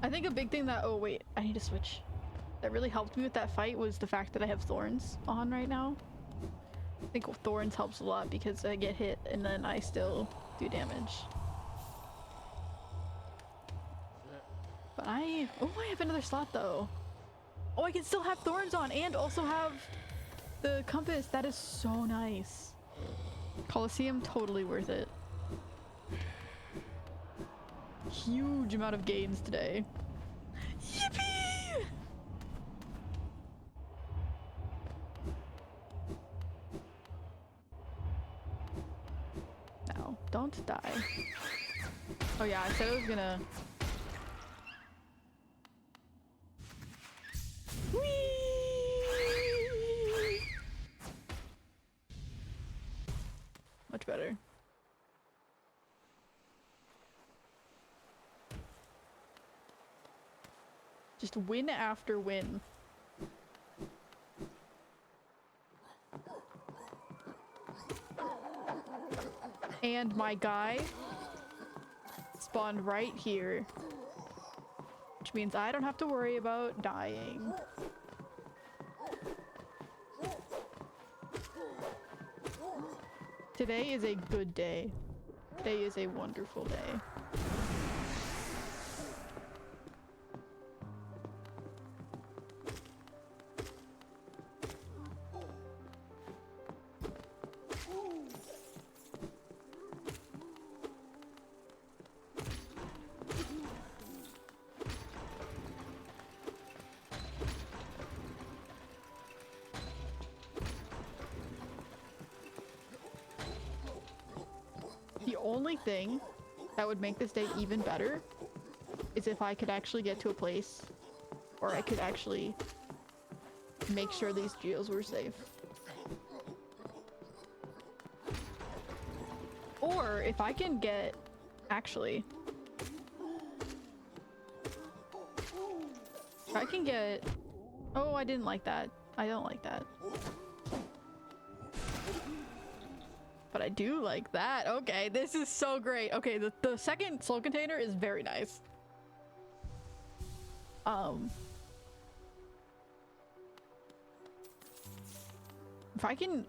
I think a big thing that— oh wait, I need to switch. That really helped me with that fight was the fact that I have thorns on right now. I think thorns helps a lot because I get hit and then I still do damage. But oh, I have another slot though. Oh, I can still have thorns on and also have the compass. That is so nice. Colosseum, totally worth it. Huge amount of gains today. Yippee! No, don't die. Oh yeah, I said I was gonna... Whee! Much better. Just win after win. And my guy spawned right here, which means I don't have to worry about dying. Today is a good day. Today is a wonderful day. The only thing that would make this day even better is if I could actually get to a place where I could actually make sure these geos were safe. Or if I can get, actually, if I can get, oh, I didn't like that. I don't like that. But I do like that. Okay, this is so great. Okay, the second soul container is very nice. If I can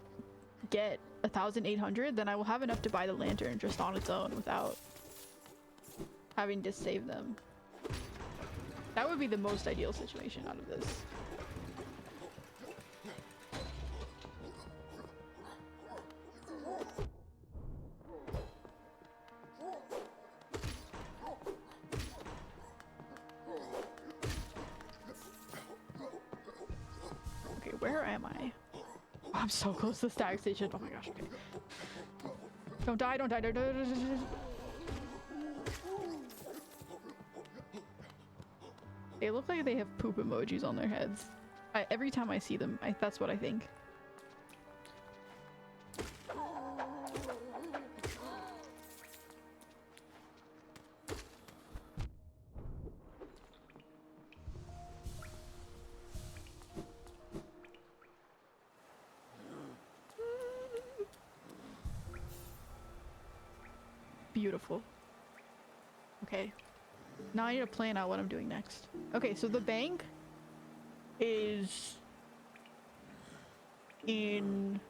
get 1,800, then I will have enough to buy the lantern just on its own without having to save them. That would be the most ideal situation out of this. Where am I? Oh, I'm so close to the stag station. Oh my gosh, okay. Don't die, don't die, don't die, don't die. They look like they have poop emojis on their heads. Every time I see them, that's what I think. Beautiful. Okay. Now I need to plan out what I'm doing next. Okay, so the bank is in...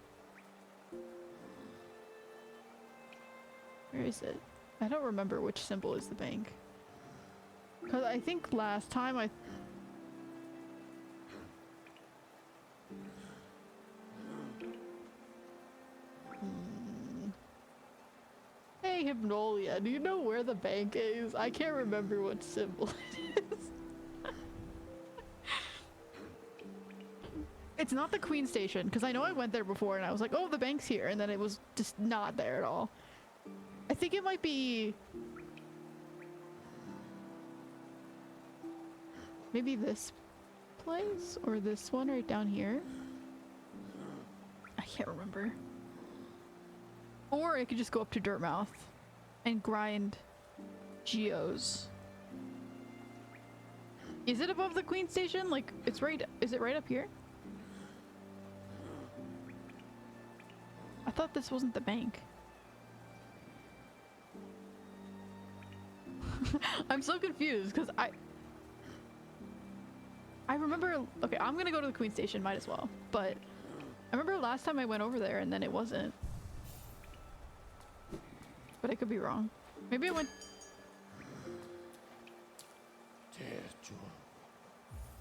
Where is it? I don't remember which symbol is the bank. Because I think last time I... Hey, Hypnolia, do you know where the bank is? I can't remember what symbol it is. It's not the Queen Station, because I know I went there before and I was like, oh, the bank's here, and then it was just not there at all. I think it might be... maybe this place? Or this one right down here? I can't remember. Or I could just go up to Dirtmouth and grind geos. Is it above the Queen Station? Like, it's right... is it right up here? I thought this wasn't the bank. I'm so confused because I remember... okay, I'm gonna go to the Queen Station, might as well. But I remember last time I went over there and then it wasn't. But I could be wrong. Maybe I went...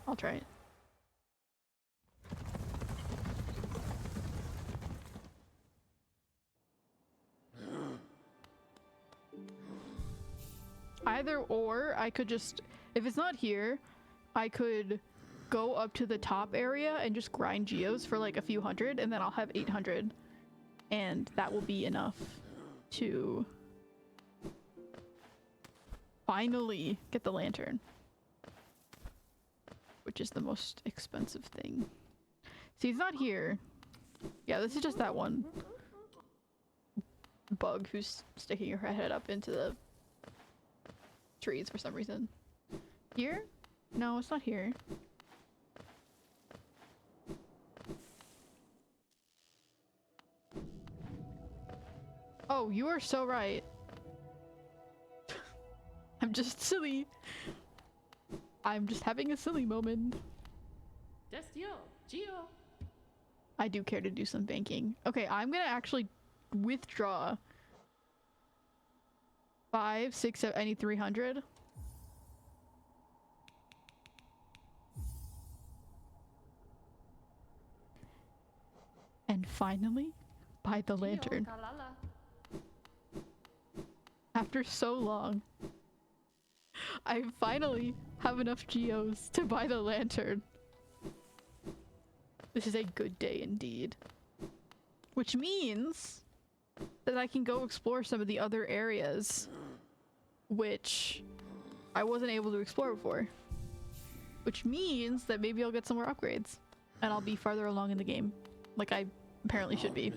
I'll try it. Either or, I could just... if it's not here, I could go up to the top area and just grind geos for like a few hundred, and then I'll have 800. And that will be enough to finally get the lantern, which is the most expensive thing. See, it's not here. Yeah, this is just that one bug who's sticking her head up into the trees for some reason. Here? No, it's not here. Oh, you are so right. I'm just silly. I'm just having a silly moment. I do care to do some banking. Okay, I'm gonna actually withdraw 5, 6, 7, I need 300. And finally, buy the lantern. After so long, I finally have enough geos to buy the lantern. This is a good day indeed. Which means that I can go explore some of the other areas which I wasn't able to explore before. Which means that maybe I'll get some more upgrades and I'll be farther along in the game. Like I apparently should be.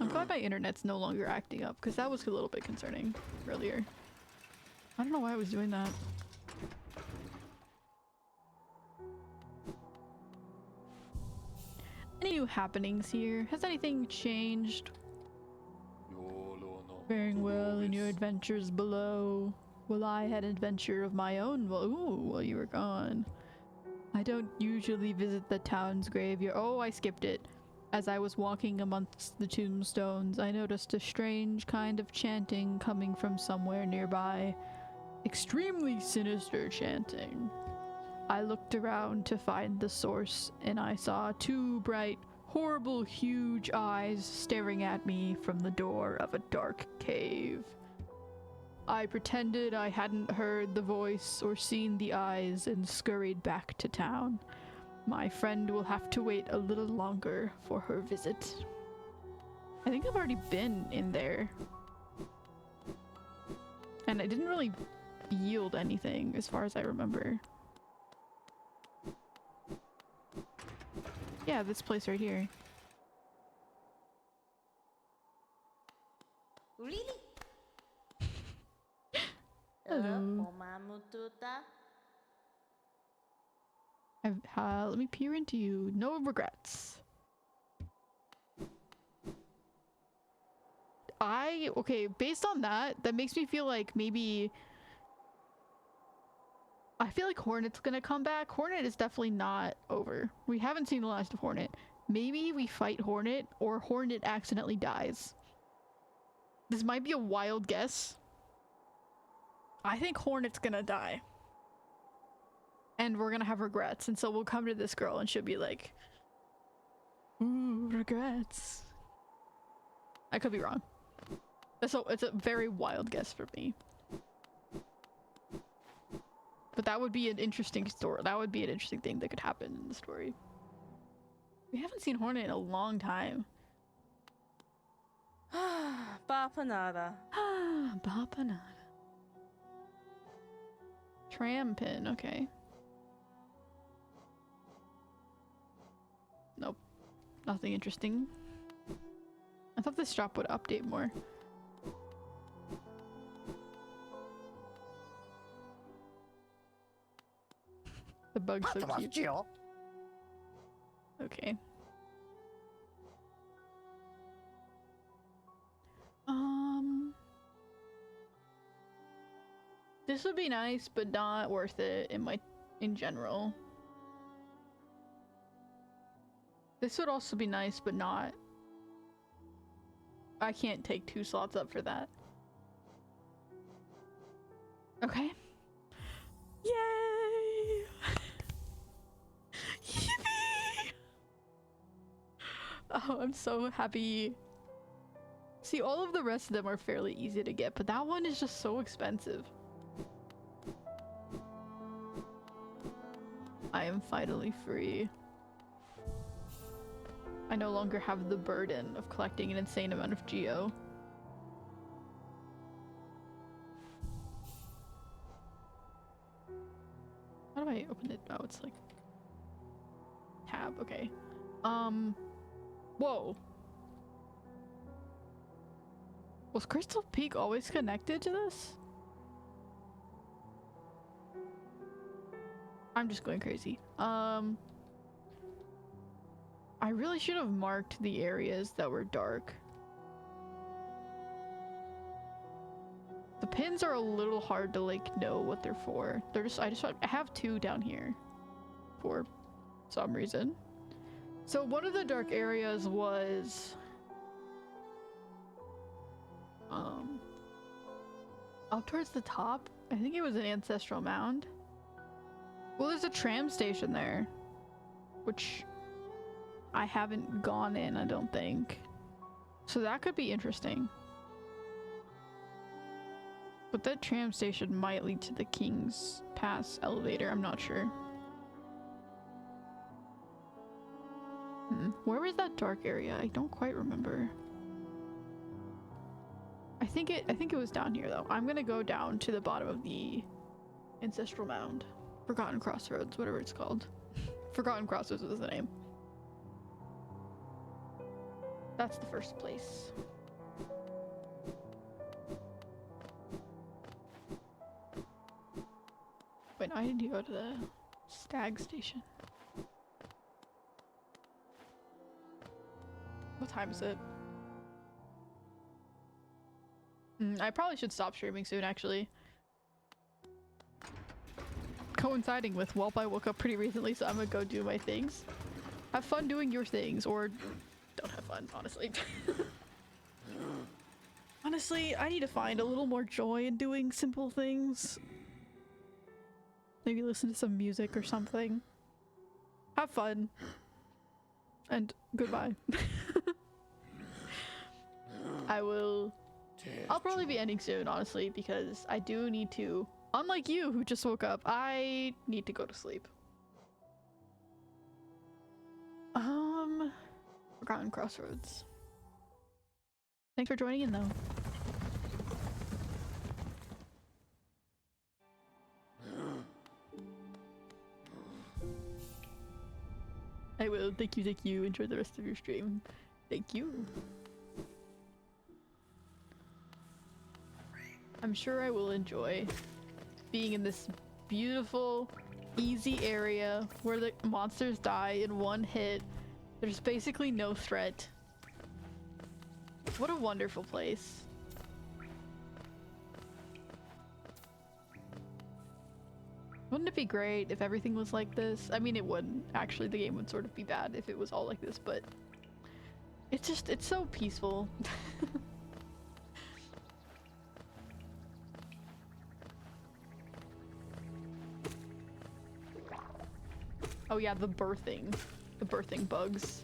I'm glad my internet's no longer acting up because that was a little bit concerning earlier. I don't know why I was doing that. Any new happenings here? Has anything changed? Faring well in your adventures below. Well, I had an adventure of my own while you were gone. I don't usually visit the town's graveyard. Oh, I skipped it. As I was walking amongst the tombstones, I noticed a strange kind of chanting coming from somewhere nearby. Extremely sinister chanting. I looked around to find the source, and I saw two bright, horrible, huge eyes staring at me from the door of a dark cave. I pretended I hadn't heard the voice or seen the eyes and scurried back to town. My friend will have to wait a little longer for her visit. I think I've already been in there. And I didn't really yield anything as far as I remember. Yeah, this place right here. Really? Hello. Let me peer into you. No regrets. Okay, based on that makes me feel like maybe... I feel like Hornet's gonna come back. Hornet is definitely not over. We haven't seen the last of Hornet. Maybe we fight Hornet, or Hornet accidentally dies. This might be a wild guess. I think Hornet's gonna die. And we're gonna have regrets, and so we'll come to this girl and she'll be like, ooh, regrets. I could be wrong. So it's a very wild guess for me. But that would be an interesting story. That would be an interesting thing that could happen in the story. We haven't seen Hornet in a long time. Bapanada. Bapanada. Tram pin, okay. Nope. Nothing interesting. I thought this shop would update more. The bug's so cute. Okay. This would be nice, but not worth it in general. This would also be nice, but not. I can't take 2 slots up for that. Okay. Yay! Yippee! Oh, I'm so happy. See, all of the rest of them are fairly easy to get, but that one is just so expensive. I am finally free. I no longer have the burden of collecting an insane amount of geo. How do I open it? Oh, it's like... tab, okay. Whoa. Was Crystal Peak always connected to this? I'm just going crazy. I really should have marked the areas that were dark. The pins are a little hard to like know what they're for. I have two down here for some reason. So one of the dark areas was up towards the top. I think it was an ancestral mound. Well, there's a tram station there, which I haven't gone in, I don't think. So that could be interesting. But that tram station might lead to the King's Pass elevator, I'm not sure. Where was that dark area? I don't quite remember. I think it was down here though. I'm gonna go down to the bottom of the ancestral mound. Forgotten Crossroads, whatever it's called. Forgotten Crossroads was the name. That's the first place. Wait, no, I need to go to the stag station. What time is it? I probably should stop streaming soon, actually. Coinciding with Welp, I woke up pretty recently, so I'm gonna go do my things. Have fun doing your things, or don't have fun, honestly. Honestly, I need to find a little more joy in doing simple things. Maybe listen to some music or something. Have fun. And goodbye. I'll probably be ending soon, honestly, because I do need to, unlike you who just woke up, I need to go to sleep. Forgotten Crossroads. Thanks for joining in though. I will. Thank you. Enjoy the rest of your stream. Thank you. I'm sure I will enjoy being in this beautiful, easy area where the monsters die in one hit. There's basically no threat. What a wonderful place. Wouldn't it be great if everything was like this? I mean, it wouldn't. Actually, the game would sort of be bad if it was all like this, but it's so peaceful. Oh yeah, the birthing bugs.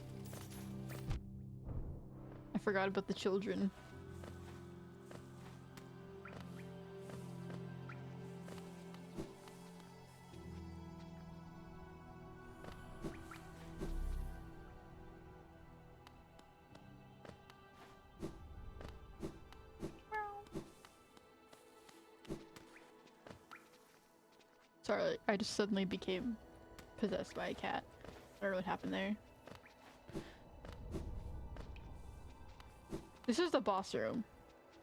I forgot about the children. Sorry, I just suddenly became possessed by a cat. I don't know what happened there. This is the boss room.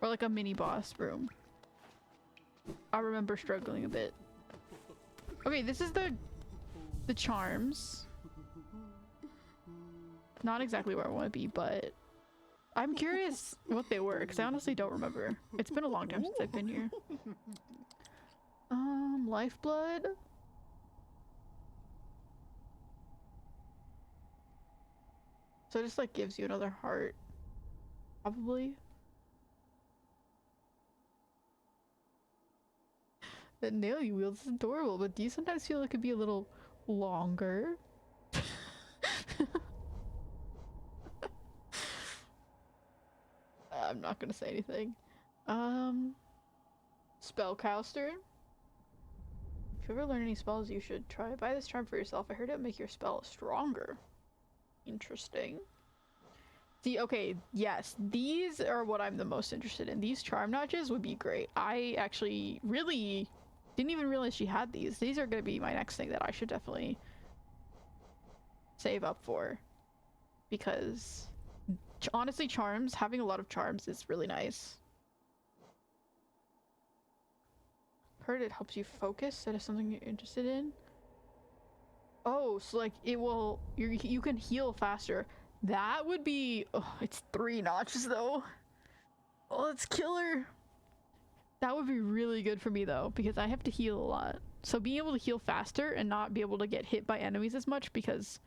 Or like a mini boss room. I remember struggling a bit. Okay, this is the charms. Not exactly where I want to be, but I'm curious what they were, because I honestly don't remember. It's been a long time since I've been here. Lifeblood? So it just like gives you another heart. Probably. That nail you wield is adorable, but do you sometimes feel it could be a little longer? I'm not gonna say anything. Spellcaster. If you ever learn any spells, you should try. Buy this charm for yourself. I heard it make your spell stronger. Interesting. See, okay, yes, these are what I'm the most interested in. These charm notches would be great. I actually really didn't even realize she had these. These are gonna be my next thing that I should definitely save up for. Because honestly, charms, having a lot of charms is really nice. Heard it helps you focus. That is something you're interested in. Oh, so like it will, you can heal faster. That would be, oh, it's 3 notches though. Oh, that's killer. That would be really good for me though, because I have to heal a lot. So being able to heal faster and not be able to get hit by enemies as much because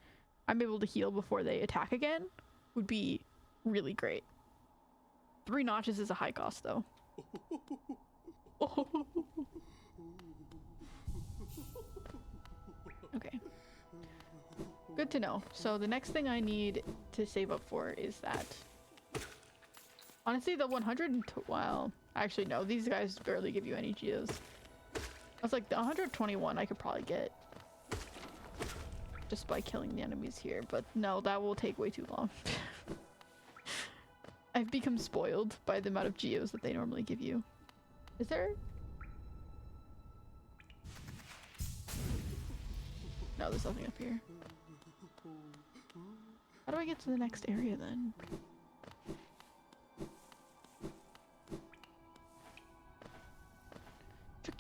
I'm able to heal before they attack again would be really great. 3 notches is a high cost though. Okay. Good to know. So the next thing I need to save up for is that. Honestly, the 100 well, actually no, these guys barely give you any geos. I was like, the 121 I could probably get just by killing the enemies here, but no, that will take way too long. I've become spoiled by the amount of geos that they normally give you. Is there? No, there's nothing up here. How do I get to the next area then?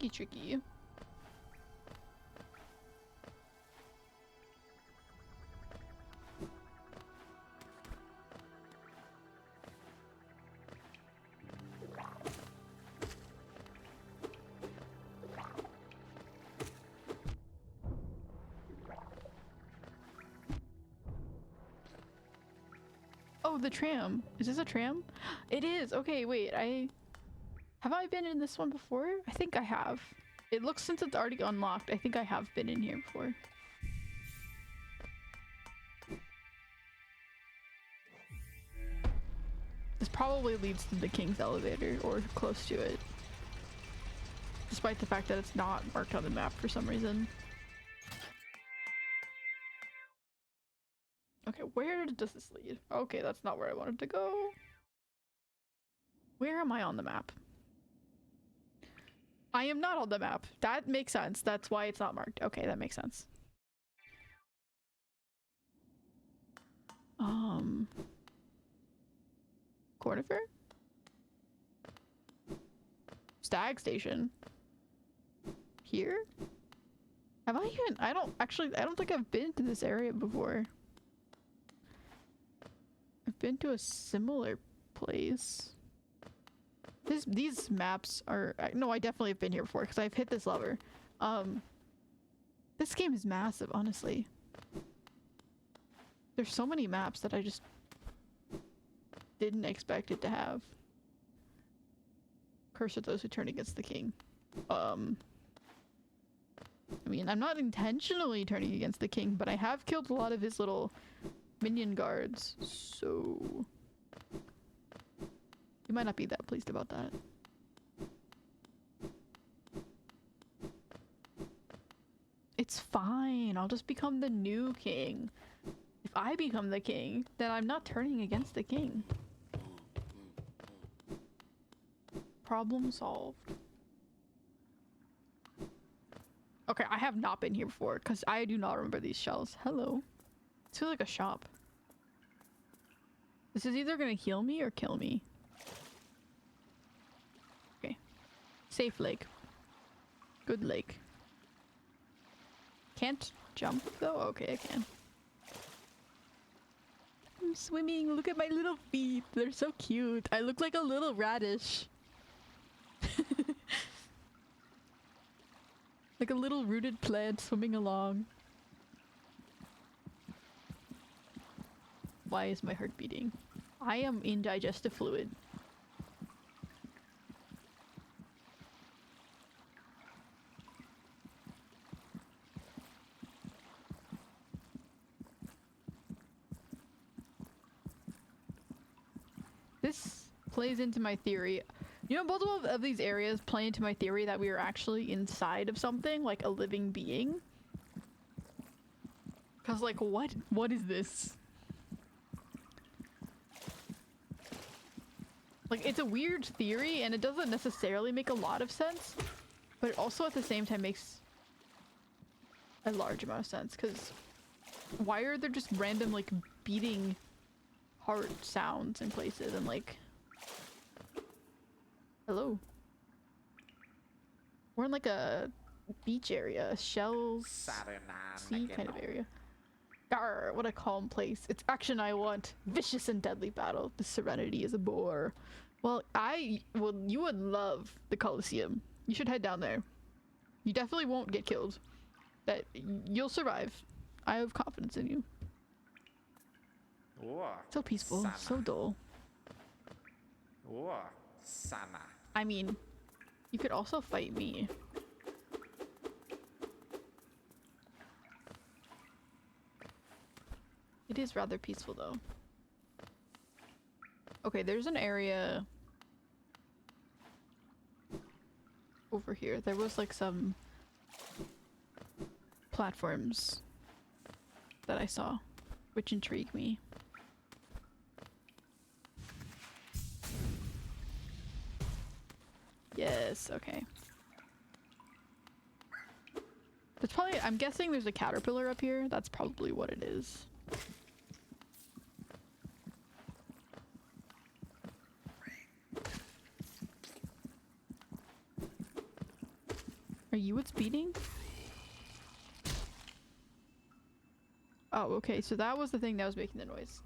Tricky. Oh, the tram. Is this a tram? It is. Okay, wait. Have I been in this one before? I think I have. It looks, since it's already unlocked, I think I have been in here before. This probably leads to the King's Elevator, or close to it. Despite the fact that it's not marked on the map for some reason. Okay, where does this lead? Okay, that's not where I wanted to go. Where am I on the map? I am not on the map. That makes sense. That's why it's not marked. Okay, that makes sense. Cornifer? Stag Station? Here? Have I even- I don't think I've been to this area before. I've been to a similar place. These maps are- no, I definitely have been here before because I've hit this lever. This game is massive, honestly. There's so many maps that I just didn't expect it to have. Curse of those who turn against the king. I mean, I'm not intentionally turning against the king, but I have killed a lot of his little minion guards, so you might not be that pleased about that. It's fine. I'll just become the new king. If I become the king, then I'm not turning against the king. Problem solved. Okay, I have not been here before because I do not remember these shells. Hello. This feels like a shop. This is either gonna heal me or kill me. Okay. Safe lake. Good lake. Can't jump though? Okay, I can. I'm swimming. Look at my little feet. They're so cute. I look like a little radish. Like a little rooted plant swimming along. Why is my heart beating? I am in digestive fluid. This plays into my theory. You know, both of these areas play into my theory that we are actually inside of something, like a living being. Cause like, what is this? Like, it's a weird theory and it doesn't necessarily make a lot of sense, but it also at the same time makes a large amount of sense, cause why are there just random like beating heart sounds in places and like, hello. We're in like a beach area, shells, sea kind of area. Arr, what a calm place. It's action I want. Vicious and deadly battle. The serenity is a bore. Well, you would love the Coliseum. You should head down there. You definitely won't get killed. That you'll survive. I have confidence in you. So peaceful, so dull. I mean, you could also fight me. It is rather peaceful though. Okay, there's an area over here. There was like some platforms that I saw, which intrigue me. Yes, okay. There's probably, I'm guessing there's a caterpillar up here. That's probably what it is. Are you what's beating? Oh, okay, so that was the thing that was making the noise.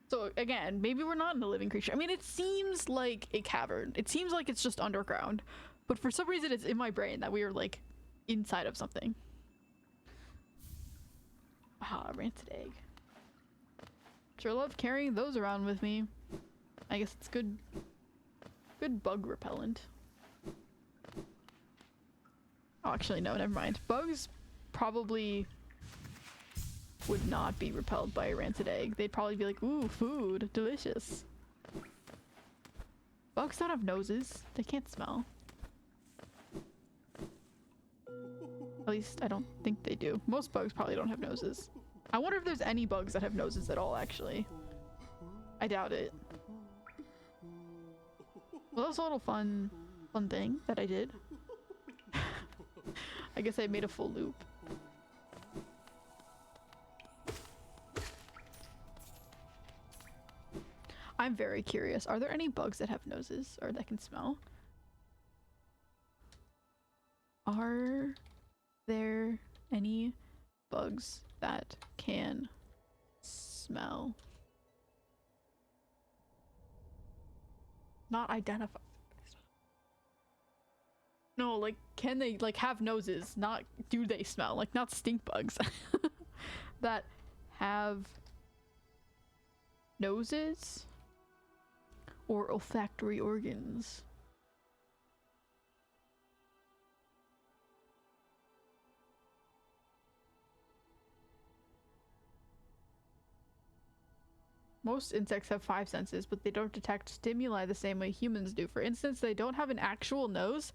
So again, maybe we're not in a living creature. I mean, it seems like a cavern. It seems like it's just underground. But for some reason, it's in my brain that we are like inside of something. Ah, rancid egg. Sure love carrying those around with me. I guess it's good bug repellent. Oh, actually, no, never mind. Bugs probably would not be repelled by a rancid egg. They'd probably be like, ooh, food, delicious. Bugs don't have noses. They can't smell. At least I don't think they do. Most bugs probably don't have noses. I wonder if there's any bugs that have noses at all, actually. I doubt it. Well, that was a little fun thing that I did. I guess I made a full loop. I'm very curious. Are there any bugs that have noses or that can smell? Are there any bugs that can smell? Not identify. No, like, can they, like, have noses? Not, do they smell? Like, not stink bugs. That have noses or olfactory organs. Most insects have 5 senses, but they don't detect stimuli the same way humans do. For instance, they don't have an actual nose,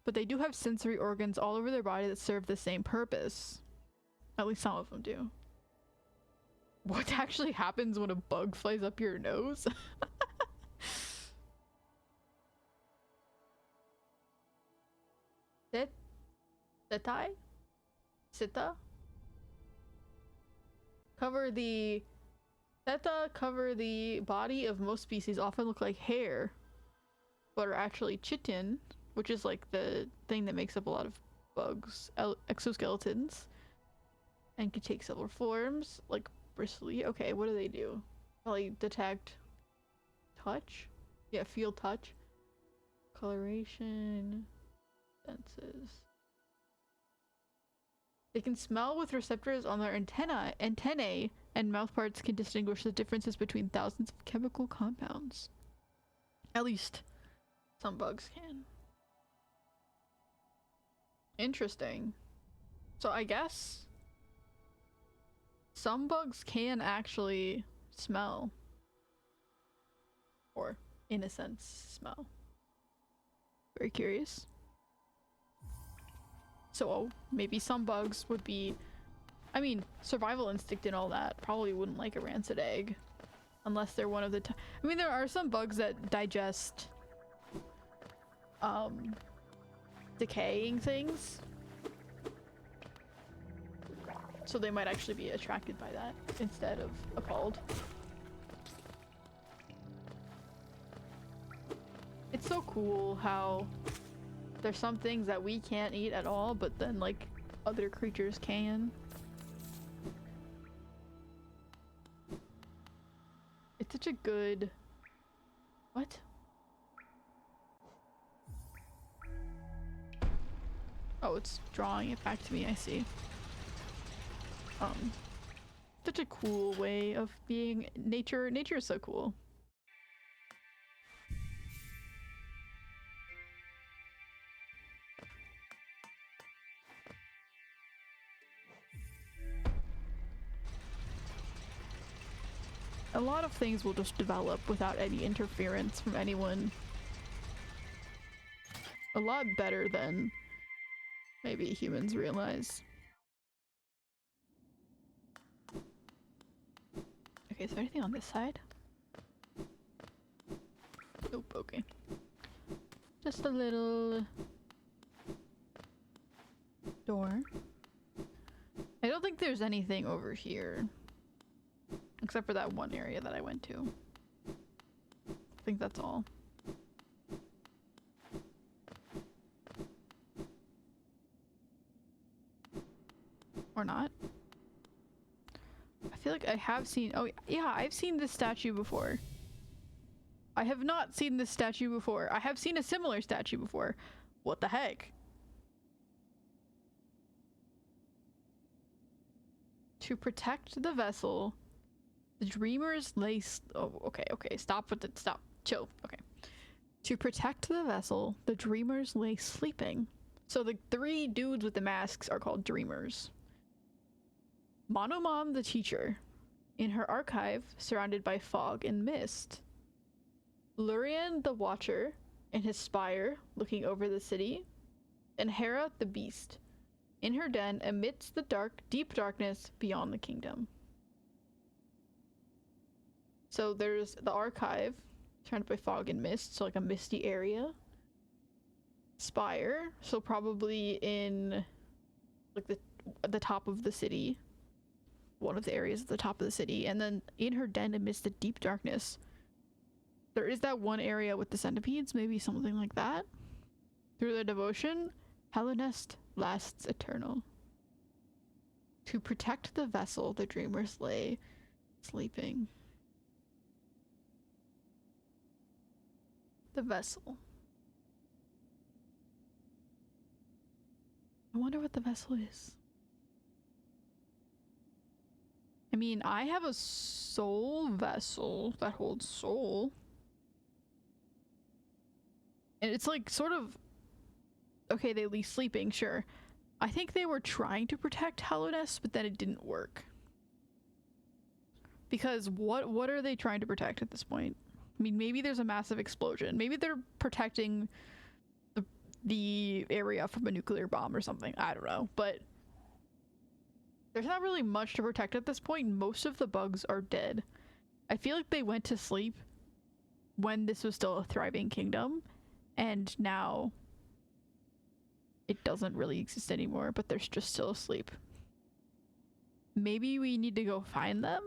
but they do have sensory organs all over their body that serve the same purpose. At least some of them do. What actually happens when a bug flies up your nose? Setai? Sita? Seta cover the body of most species, often look like hair, but are actually chitin, which is like the thing that makes up a lot of bugs, exoskeletons, and can take several forms, like bristly. Okay, what do they do? Probably detect touch? Yeah, feel touch. Coloration. Senses. They can smell with receptors on their antennae, and mouth parts can distinguish the differences between thousands of chemical compounds. At least some bugs can. Interesting. So I guess some bugs can actually smell. Or, in a sense, smell. Very curious. So maybe some bugs would be, I mean, survival instinct and all that probably wouldn't like a rancid egg. Unless they're one of the I mean, there are some bugs that digest decaying things. So they might actually be attracted by that instead of appalled. It's so cool how there's some things that we can't eat at all, but then like other creatures can. It's such a good... What? Oh, it's drawing it back to me, I see. Such a cool way of being nature. Nature is so cool. A lot of things will just develop without any interference from anyone. A lot better than maybe humans realize. Okay, is there anything on this side? Nope, okay. Just a little door. I don't think there's anything over here. Except for that one area that I went to. I think that's all. Or not. I feel like I have seen— oh yeah, I've seen this statue before. I have not seen this statue before. I have seen a similar statue before. What the heck? To protect the vessel, the dreamers lay— oh, okay, stop with it, stop, chill, okay. To protect the vessel, the dreamers lay sleeping. So the three dudes with the masks are called dreamers. Monomon the teacher, in her archive, surrounded by fog and mist. Lurian the watcher, in his spire, looking over the city. And Hera the beast, in her den amidst the deep darkness beyond the kingdom. So there's the archive, surrounded by fog and mist, so like a misty area. Spire, so probably in like the top of the city. One of the areas at the top of the city. And then in her den amidst the deep darkness, there is that one area with the centipedes, maybe something like that. Through their devotion, Hellenest lasts eternal. To protect the vessel, the dreamers lay sleeping. The vessel. I wonder what the vessel is. I mean, I have a soul vessel that holds soul. And it's like sort of— okay, they leave sleeping, sure. I think they were trying to protect Hallownest, but then it didn't work. Because what are they trying to protect at this point? I mean, maybe there's a massive explosion. Maybe they're protecting the area from a nuclear bomb or something. I don't know, but there's not really much to protect at this point. Most of the bugs are dead. I feel like they went to sleep when this was still a thriving kingdom, and now it doesn't really exist anymore, but they're just still asleep. Maybe we need to go find them?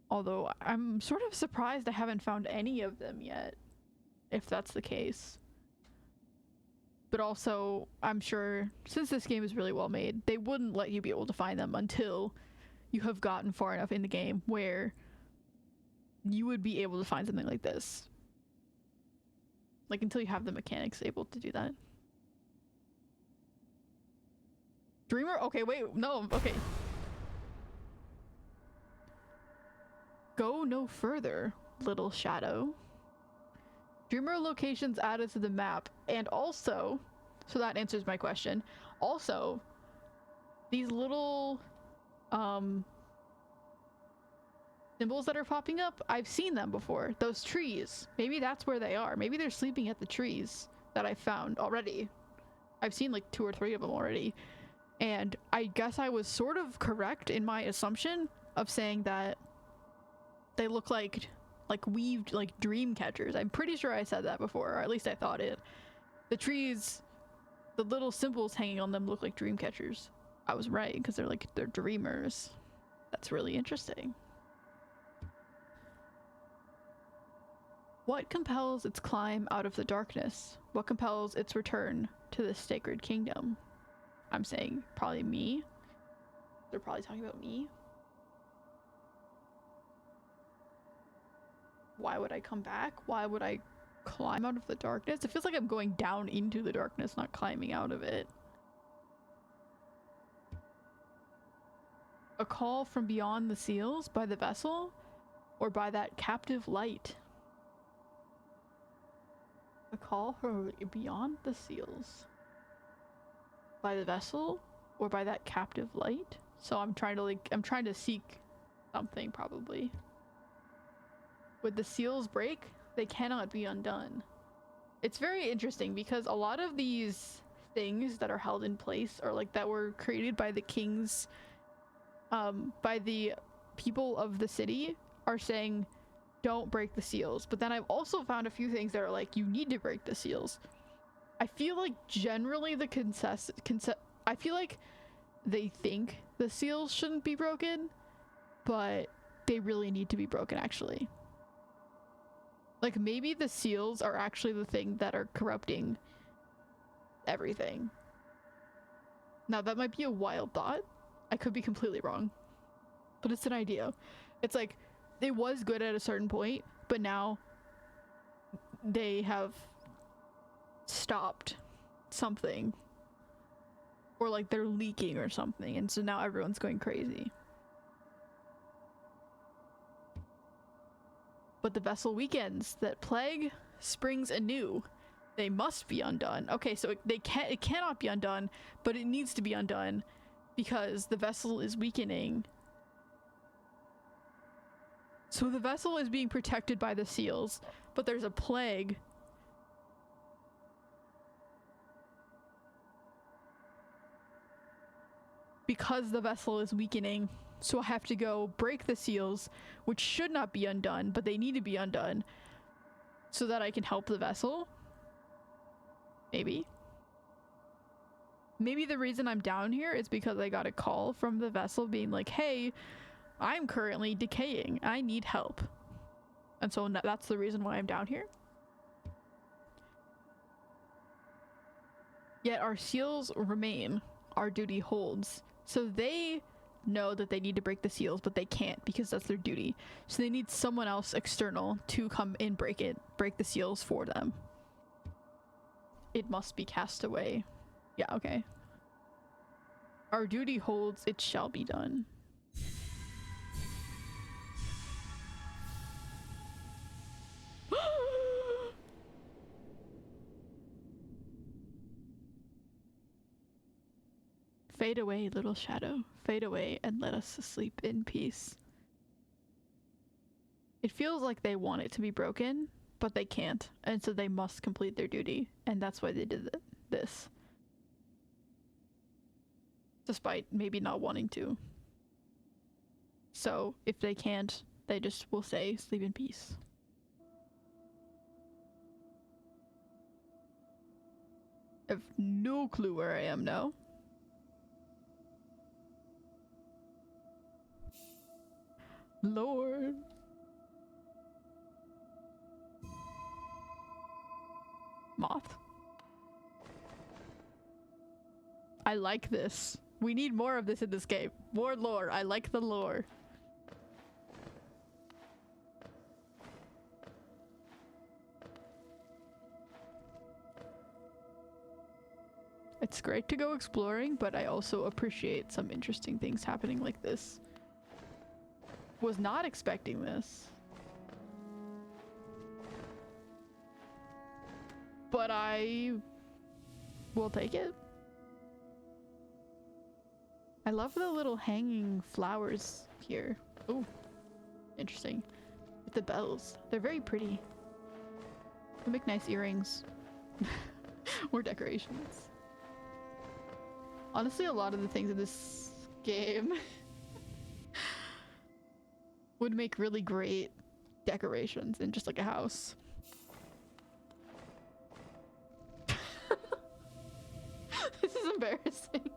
Although I'm sort of surprised I haven't found any of them yet, if that's the case. But also, I'm sure, since this game is really well made, they wouldn't let you be able to find them until you have gotten far enough in the game where you would be able to find something like this. Like, until you have the mechanics able to do that. Dreamer? Okay, wait, no, okay. Go no further, little shadow. Dreamer locations added to the map, and also, so that answers my question. Also, these little symbols that are popping up, I've seen them before. Those trees. Maybe that's where they are. Maybe they're sleeping at the trees that I found already. I've seen like 2 or 3 of them already. And I guess I was sort of correct in my assumption of saying that they look like weaved like dream catchers. I'm pretty sure I said that before, or at least I thought it. The trees, the little symbols hanging on them look like dream catchers. I was right, because they're dreamers. That's really interesting. What compels its climb out of the darkness? What compels its return to the sacred kingdom? I'm saying probably me. They're probably talking about me. Why would I come back? Why would I climb out of the darkness. It feels like I'm going down into the darkness, not climbing out of it. A call from beyond the seals by the vessel or by that captive light. A call from beyond the seals by the vessel or by that captive light. So I'm trying to seek something probably. Would the seals break? They cannot be undone. It's very interesting because a lot of these things that are held in place or like that were created by the kings, by the people of the city are saying don't break the seals. But then I've also found a few things that are like you need to break the seals. I feel like generally the I feel like they think the seals shouldn't be broken, but they really need to be broken actually. Like maybe the seals are actually the thing that are corrupting everything. Now that might be a wild thought. I could be completely wrong, but it's an idea. It's like it was good at a certain point, but now they have stopped something, or like they're leaking or something, and so now everyone's going crazy. But the vessel weakens, that plague springs anew. They must be undone. Okay, so it cannot be undone, but it needs to be undone because the vessel is weakening. So the vessel is being protected by the seals, but there's a plague. Because the vessel is weakening. So I have to go break the seals, which should not be undone, but they need to be undone so that I can help the vessel. Maybe. Maybe the reason I'm down here is because I got a call from the vessel being like, hey, I'm currently decaying. I need help. And so that's the reason why I'm down here. Yet our seals remain. Our duty holds. So they know that they need to break the seals, but they can't because that's their duty. So they need someone else external to come and break the seals for them. It must be cast away. Yeah, okay. Our duty holds, it shall be done. Fade away, little shadow. Fade away and let us sleep in peace. It feels like they want it to be broken, but they can't. And so they must complete their duty. And that's why they did this. Despite maybe not wanting to. So if they can't, they just will say, sleep in peace. I have no clue where I am now. Lord. Moth. I like this. We need more of this in this game. More lore. I like the lore. It's great to go exploring, but I also appreciate some interesting things happening like this. Was not expecting this. But I will take it. I love the little hanging flowers here. Oh, interesting. With the bells. They're very pretty. They make nice earrings. Or decorations. Honestly, a lot of the things in this game would make really great decorations in just like a house. This is embarrassing.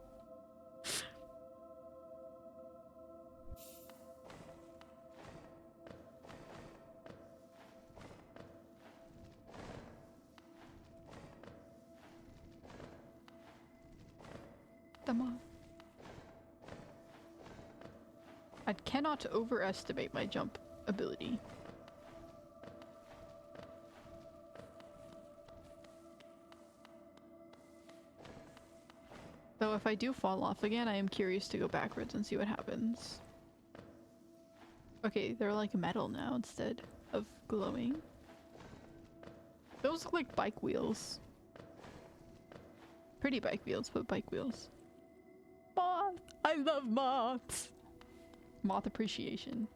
I cannot overestimate my jump ability. Though if I do fall off again, I am curious to go backwards and see what happens. Okay, they're like metal now instead of glowing. Those look like bike wheels. Pretty bike wheels, but bike wheels. Moth! I love moths! Moth appreciation.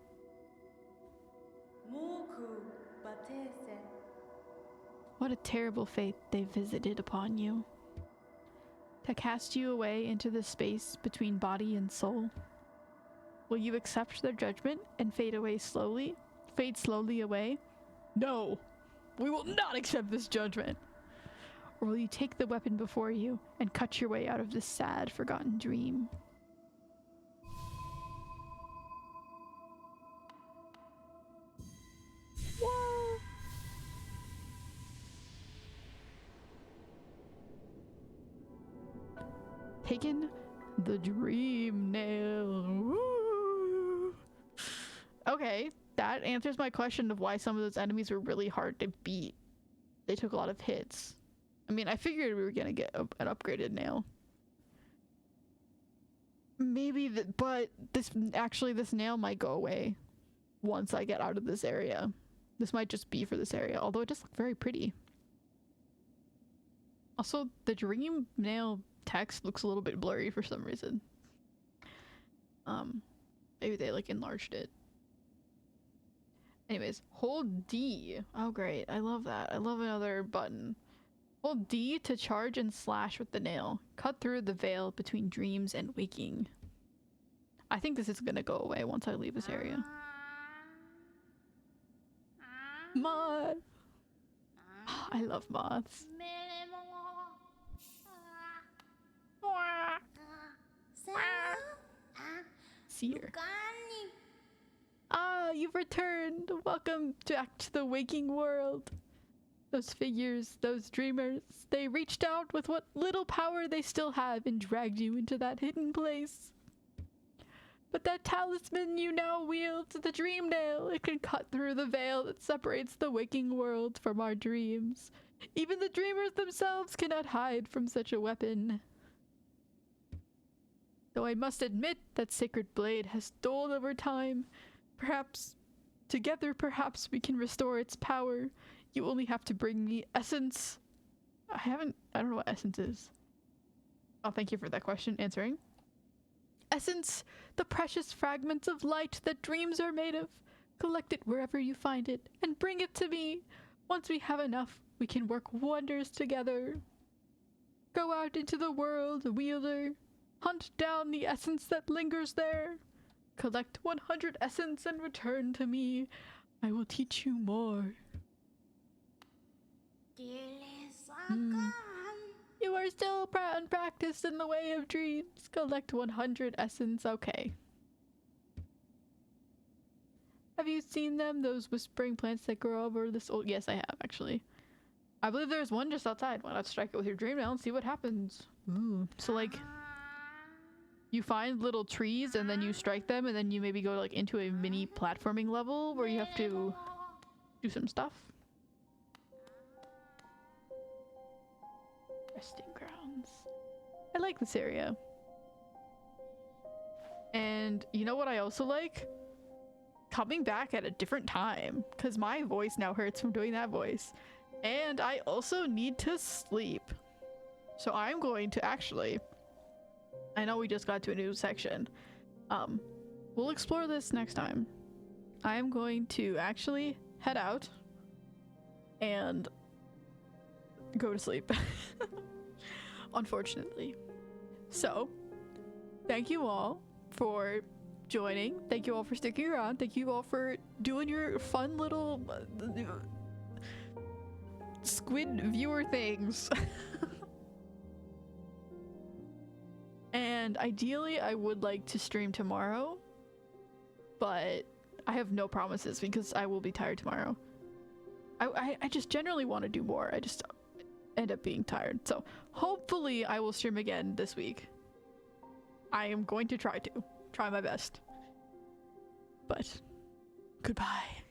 What a terrible fate they visited upon you. To cast you away into the space between body and soul. Will you accept their judgment and fade slowly away? No! We will not accept this judgment! Or will you take the weapon before you and cut your way out of this sad, forgotten dream? Whoa! Taken the dream nail. Woo! Okay, that answers my question of why some of those enemies were really hard to beat. They took a lot of hits. I mean, I figured we were gonna get an upgraded nail. Maybe, but this nail might go away once I get out of this area. This might just be for this area, although it does look very pretty. Also, the dream nail text looks a little bit blurry for some reason. Maybe they like enlarged it. Anyways, hold D. Oh great, I love that. I love another button. Hold D to charge and slash with the nail. Cut through the veil between dreams and waking. I think this is gonna go away once I leave this area. Moth! I love moths. Seer. Ah, you've returned! Welcome back to the waking world. Those figures, those dreamers, they reached out with what little power they still have and dragged you into that hidden place. But that talisman you now wield, the dream nail, it can cut through the veil that separates the waking world from our dreams. Even the dreamers themselves cannot hide from such a weapon. Though I must admit that sacred blade has dulled over time. Together we can restore its power. You only have to bring me essence. I don't know what essence is. Oh, thank you for that question, answering. Essence, the precious fragments of light that dreams are made of. Collect it wherever you find it, and bring it to me. Once we have enough, we can work wonders together. Go out into the world, wielder. Hunt down the essence that lingers there. Collect 100 essence and return to me. I will teach you more. You are still unpracticed in the way of dreams. Collect 100 essence, okay. Have you seen them? Those whispering plants that grow over this old— Yes, I have, actually. I believe there's one just outside. Why not strike it with your dream nail and see what happens? Ooh. So, like, you find little trees and then you strike them and then you maybe go, like, into a mini platforming level where you have to do some stuff. Resting grounds. I like this area. And you know what I also like? Coming back at a different time, because my voice now hurts from doing that voice. And I also need to sleep. So I'm going to actually— I know we just got to a new section. We'll explore this next time. I am going to actually head out and go to sleep. Unfortunately. So, thank you all for joining. Thank you all for sticking around. Thank you all for doing your fun little squid viewer things. And ideally, I would like to stream tomorrow, but I have no promises because I will be tired tomorrow. I just generally want to do more. I just end up being tired. So hopefully I will stream again this week. I am going to try my best. But goodbye.